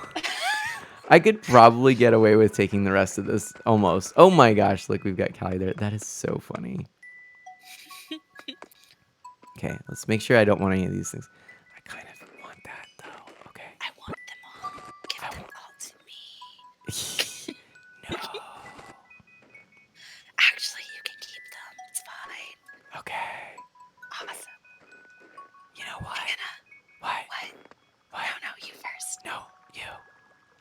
I could probably get away with taking the rest of this almost. Oh my gosh, look, we've got Callie there. That is so funny. Okay, let's make sure I don't want any of these things. I kind of want that though. Okay. I want them all. Give them all to me. No. Actually, you can keep them. It's fine. Okay. Awesome. You know what? Anna. What? What? No, you first. No, you.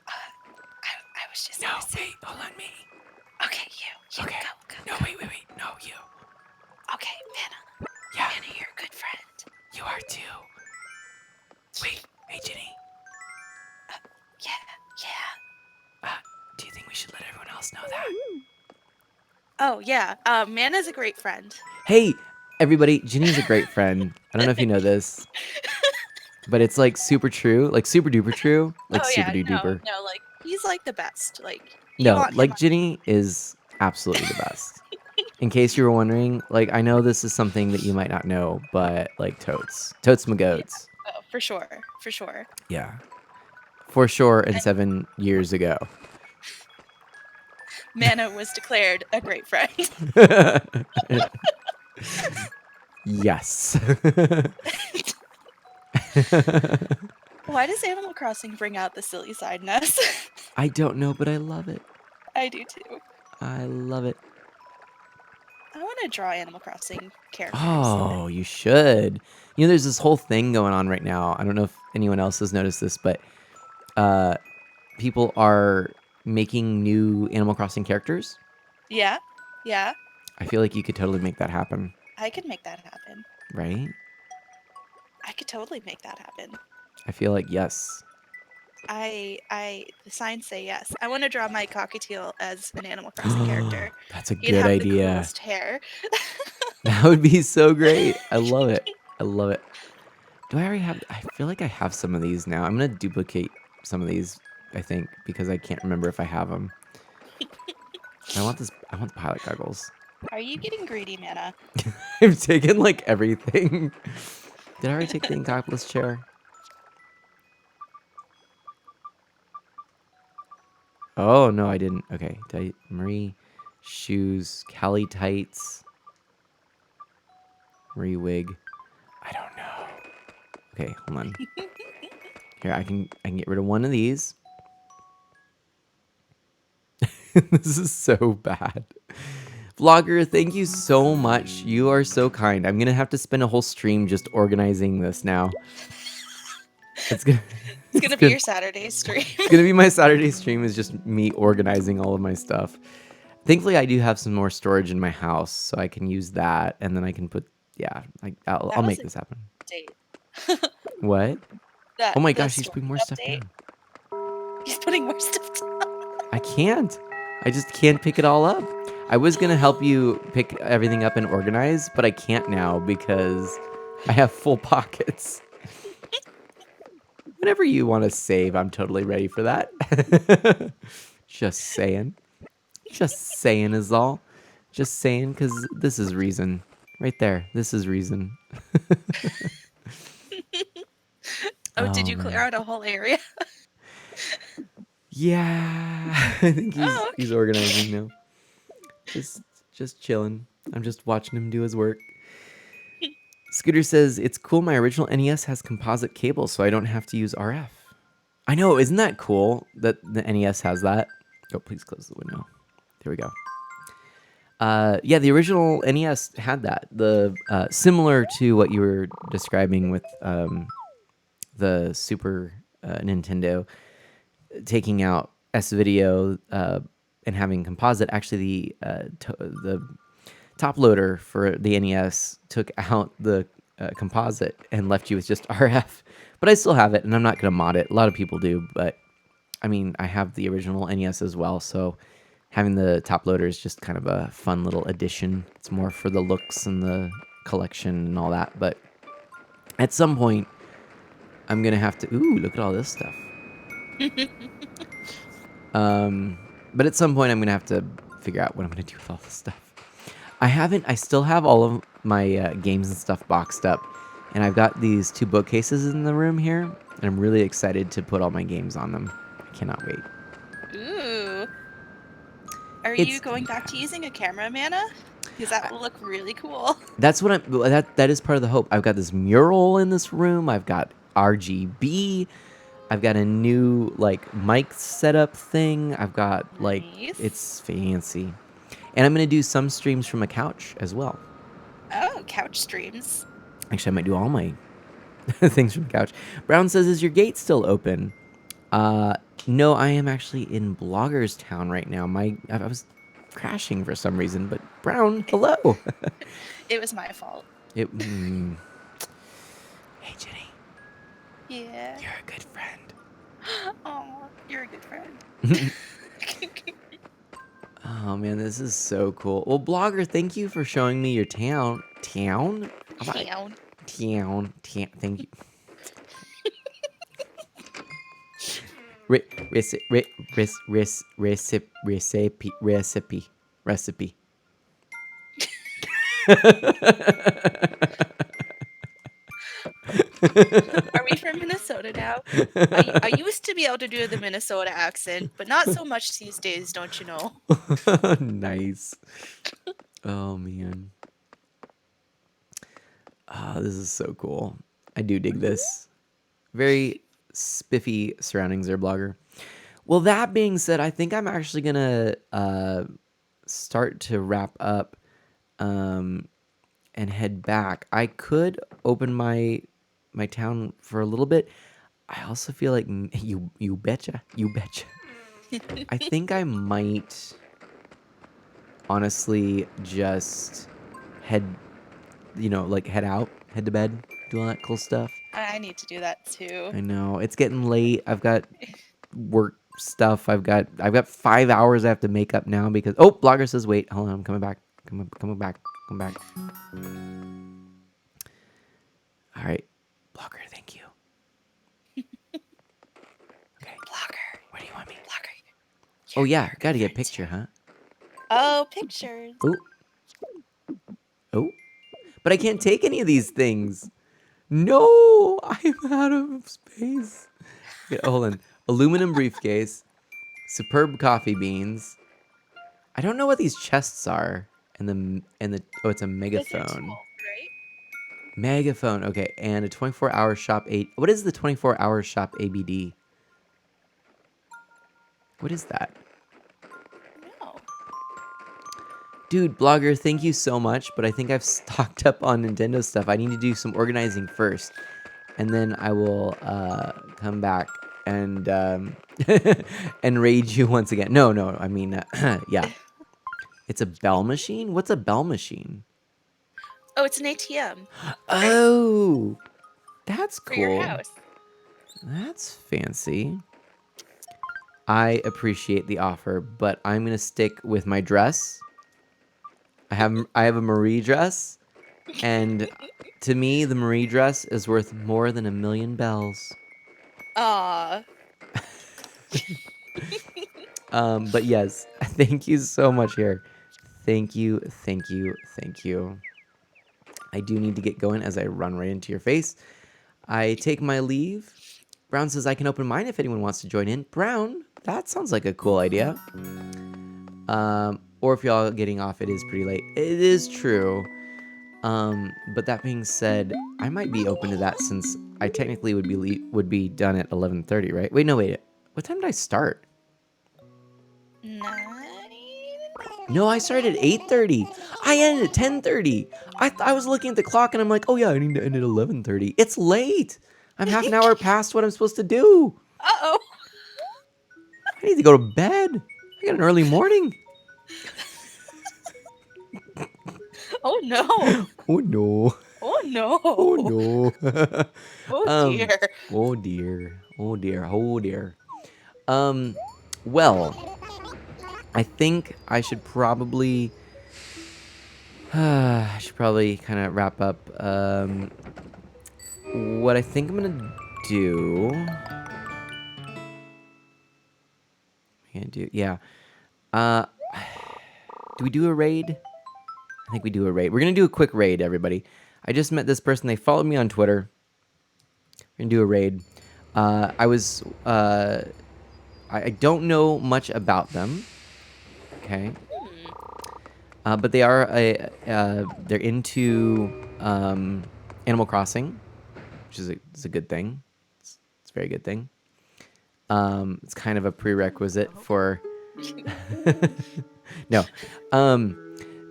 I was just No, gonna say. wait, hold on me. Okay, you. Okay. Go. No, wait. No, you. Okay, Vanna. Yeah. Vanna, you're a good friend. You are too. Wait, hey, Jenny. Yeah. Do you think we should let everyone else know that? Oh, yeah. Mana's a great friend. Hey, everybody, Ginny's a great friend. I don't know if you know this, but it's like super true, like super duper true, like Oh super yeah, duper. no, like he's like the best. Like you No, want him like on. Ginny is absolutely the best. In case you were wondering, like I know this is something that you might not know, but like totes my Yeah, goats. oh, for sure, for sure. Yeah, for sure. And 7 years ago. Mana was declared a great friend. Yes. Why does Animal Crossing bring out the silly side in us? I don't know, but I love it. I do too. I love it. I want to draw Animal Crossing characters. Oh, you should. You know, there's this whole thing going on right now. I don't know if anyone else has noticed this, but people are making new Animal Crossing characters. Yeah, yeah. I feel like you could totally make that happen, I could make that happen. right? I could totally make that happen. I feel like yes. The signs say yes. I want to draw my cockatiel as an Animal Crossing character. That's a He'd good have the idea. coolest hair. That would be so great. I love it. I love it. Do I already have? I feel like I have some of these now. I'm gonna duplicate some of these. I think because I can't remember if I have them. I want this. I want the pilot goggles. Are you getting greedy, Mana? I've taken like everything. Did I already take the Incopolis chair? Oh no, I didn't. Okay, Marie shoes, Cali tights, Marie wig. I don't know. Okay, hold on. Here, I can get rid of one of these. This is so bad. Vlogger, thank you so much. You are so kind. I'm gonna have to spend a whole stream just organizing this now. It's gonna. It's gonna be your Saturday stream. It's gonna be my Saturday stream. Is just me organizing all of my stuff. Thankfully, I do have some more storage in my house, so I can use that, and then I can put. Yeah, I'll make this happen. Update. What? That Oh my the gosh, he's story putting more stuff update. down. He's putting more stuff down. I can't. I just can't pick it all up. I was gonna help you pick everything up and organize, but I can't now because I have full pockets. Whenever you want to save, I'm totally ready for that. Just saying. Just saying is all. Just saying, because this is reason. Right there. This is reason. Oh, did you man. clear out a whole area? Yeah. I think Oh, he's okay. organizing now. Just chilling. I'm just watching him do his work. Scooter says, it's cool my original NES has composite cables, so I don't have to use RF. I know, isn't that cool that the NES has that? Oh, please close the window. There we go. Yeah, the original NES had that. The similar to what you were describing with the Super Nintendo taking out S-Video and having composite. Actually, the top loader for the NES took out the composite and left you with just RF. But I still have it, and I'm not going to mod it. A lot of people do, but I mean, I have the original NES as well, so having the top loader is just kind of a fun little addition. It's more for the looks and the collection and all that. But at some point, I'm going to have to... Ooh, look at all this stuff. But at some point, I'm going to have to figure out what I'm going to do with all this stuff. I still have all of my games and stuff boxed up. And I've got these 2 bookcases in the room here. And I'm really excited to put all my games on them. I cannot wait. Ooh. Are you going back to using a camera, Mana? Because that will look really cool. That's what that is part of the hope. I've got this mural in this room. I've got RGB. I've got a new like mic setup thing. I've got like Nice. It's fancy. And I'm going to do some streams from a couch as well. Oh, couch streams. Actually, I might do all my things from the couch. Brown says, is your gate still open? No, I am actually in Bloggers Town right now. I was crashing for some reason, but Brown, hello. It was my fault. Hey, Jenny. Yeah. You're a good friend. Oh, you're a good friend. Oh man, this is so cool. Well, Blogger, thank you for showing me your town. Town? How about Town. town? Thank you. Re- reci- re- recipe. Are we from Minnesota now? I used to be able to do the Minnesota accent, but not so much these days, don't you know? Nice. Oh man. Oh, this is so cool. I do dig this. Very spiffy surroundings there, Blogger. Well, that being said, I think I'm actually gonna start to wrap up and head back. I could open my town for a little bit. I also feel like you betcha. I think I might honestly just head, like head to bed, do all that cool stuff. I need to do that too. I know it's getting late. I've got work stuff. I've got 5 hours I have to make up now because Blogger says wait, hold on, I'm coming back. Coming back. Come back. All right, Blogger, thank you. Okay, Blogger. where do you want me? Blogger. Oh yeah, gotta get a picture, huh? Oh, pictures. Oh, but I can't take any of these things. No, I'm out of space. Okay, hold on. Aluminum briefcase, superb coffee beans. I don't know what these chests are. And the it's a Those are megaphone. tall, right? Megaphone. Okay, and a 24-hour shop. What is the 24-hour shop ABD? What is that? No. Dude, Blogger, thank you so much, but I think I've stocked up on Nintendo stuff. I need to do some organizing first, and then I will come back and and raid you once again. No, I mean, yeah. It's a bell machine? What's a bell machine? Oh, it's an ATM Oh, that's for your cool. house. That's fancy. I appreciate the offer, but I'm gonna stick with my dress. I have a Marie dress, and to me, the Marie dress is worth more than 1,000,000 bells. Aw. But yes, thank you so much here. Thank you. I do need to get going as I run right into your face. I take my leave. Brown says I can open mine if anyone wants to join in. Brown, that sounds like a cool idea. Or if y'all getting off, it is pretty late. It is true. But that being said, I might be open to that since I technically would be done at 11:30, right? Wait. What time did I start? 9? No, I started at 8:30. I ended at 10:30. I was looking at the clock and I'm like, oh yeah, I need to end at 11:30. It's late. I'm half an hour past what I'm supposed to do. Uh-oh. I need to go to bed. I got an early morning. Oh no. Oh no. Oh no. Oh no. Oh dear. Oh dear. Oh dear. Oh dear. Well, I think I should probably kind of wrap up. What I think I'm gonna do. Yeah. Do we do a raid? I think we do a raid. We're gonna do a quick raid, everybody. I just met this person. They followed me on Twitter. We're gonna do a raid. I don't know much about them. Okay. But they are they're into Animal Crossing, which is a good thing. It's a very good thing. It's kind of a prerequisite for no.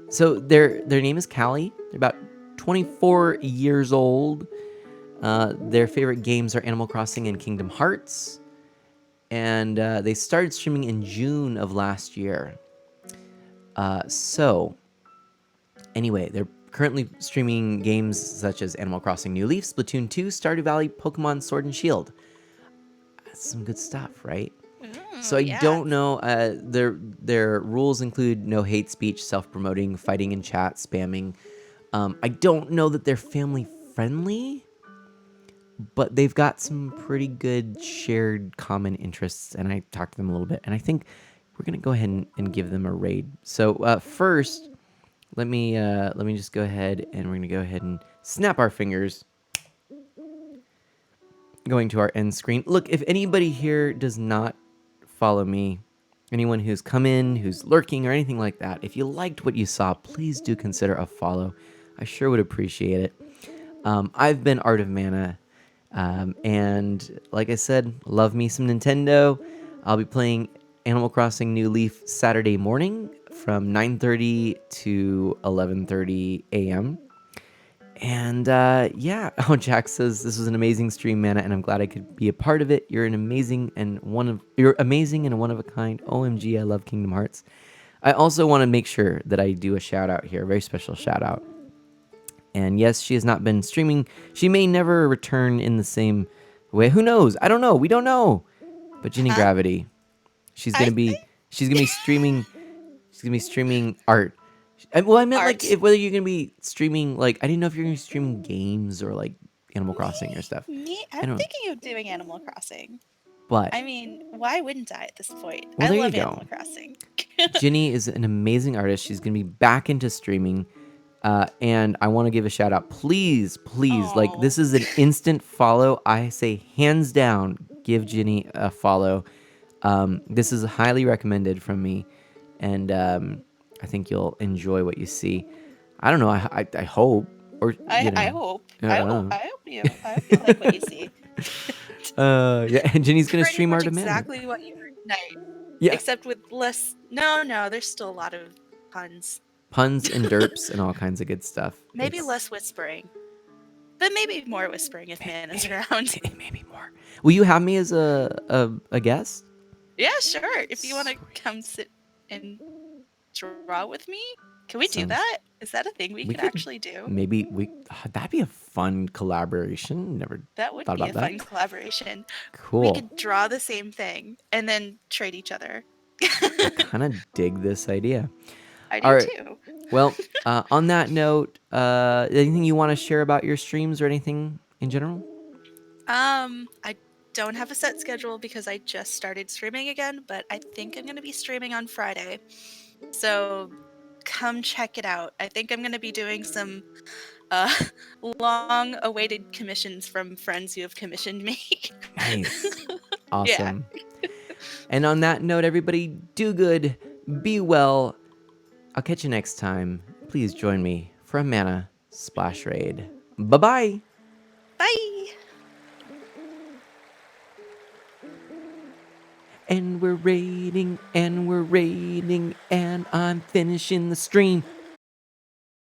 So their name is Callie. They're about 24 years old. Their favorite games are Animal Crossing and Kingdom Hearts. And they started streaming in June of last year. So, anyway, they're currently streaming games such as Animal Crossing New Leaf, Splatoon 2, Stardew Valley, Pokemon Sword and Shield. That's some good stuff, right? So I Yeah. don't know. Their rules include no hate speech, self-promoting, fighting in chat, spamming. I don't know that they're family friendly, but they've got some pretty good shared common interests, and I talked to them a little bit, and I think we're gonna go ahead and give them a raid. So first, let me just go ahead and we're gonna go ahead and snap our fingers, going to our end screen. Look, if anybody here does not follow me, anyone who's come in, who's lurking, or anything like that, if you liked what you saw, please do consider a follow. I sure would appreciate it. I've been Art of Mana, and like I said, love me some Nintendo. I'll be playing Animal Crossing New Leaf Saturday morning from 9:30 to 11:30 a.m. And yeah, oh, Jack says this was an amazing stream, Mana, and I'm glad I could be a part of it. You're amazing and one of a kind. OMG, I love Kingdom Hearts. I also want to make sure that I do a shout out here, a very special shout out. And yes, she has not been streaming. She may never return in the same way. Who knows? I don't know. We don't know. But Ginny Gravity, she's gonna be streaming. She's gonna be streaming art. Well, I meant Art. like whether you're gonna be streaming, like, I didn't know if you're gonna be streaming games or like Animal Crossing or stuff. I'm don't- thinking of doing Animal Crossing. But I mean, why wouldn't I at this point? Well, I there you love go. Animal Crossing. Ginny is an amazing artist. She's gonna be back into streaming. And I want to give a shout out. Please, like, Aw. this is an instant follow. I say hands down, give Ginny a follow. This is highly recommended from me, and I think you'll enjoy what you see. I don't know. I hope, or you know, I hope. I I don't hope. know. I hope you like what you see. Yeah, and Ginny's gonna Pretty stream much Art of Mana. exactly what you heard tonight. Yeah, Except with less. No, there's still a lot of puns. puns and derps and all kinds of good stuff. Maybe It's- less whispering. But maybe more whispering if Mana's around. maybe more. Will you have me as a guest? Yeah, sure. If you want to come sit and draw with me, can we do Sounds- that? Is that a thing we could actually do? Maybe that'd be a fun collaboration. Never That would thought be a about fun that. collaboration. Cool. We could draw the same thing and then trade each other. I kind of dig this idea. I do All right. too. Well, on that note, anything you want to share about your streams or anything in general? I don't have a set schedule because I just started streaming again, but I think I'm going to be streaming on Friday. So come check it out. I think I'm going to be doing some long awaited commissions from friends who have commissioned me. Nice. Awesome. And on that note, everybody, do good, be well. I'll catch you next time. Please join me for a Mana Splash Raid. Bye-bye. Bye. And we're raiding, and I'm finishing the stream.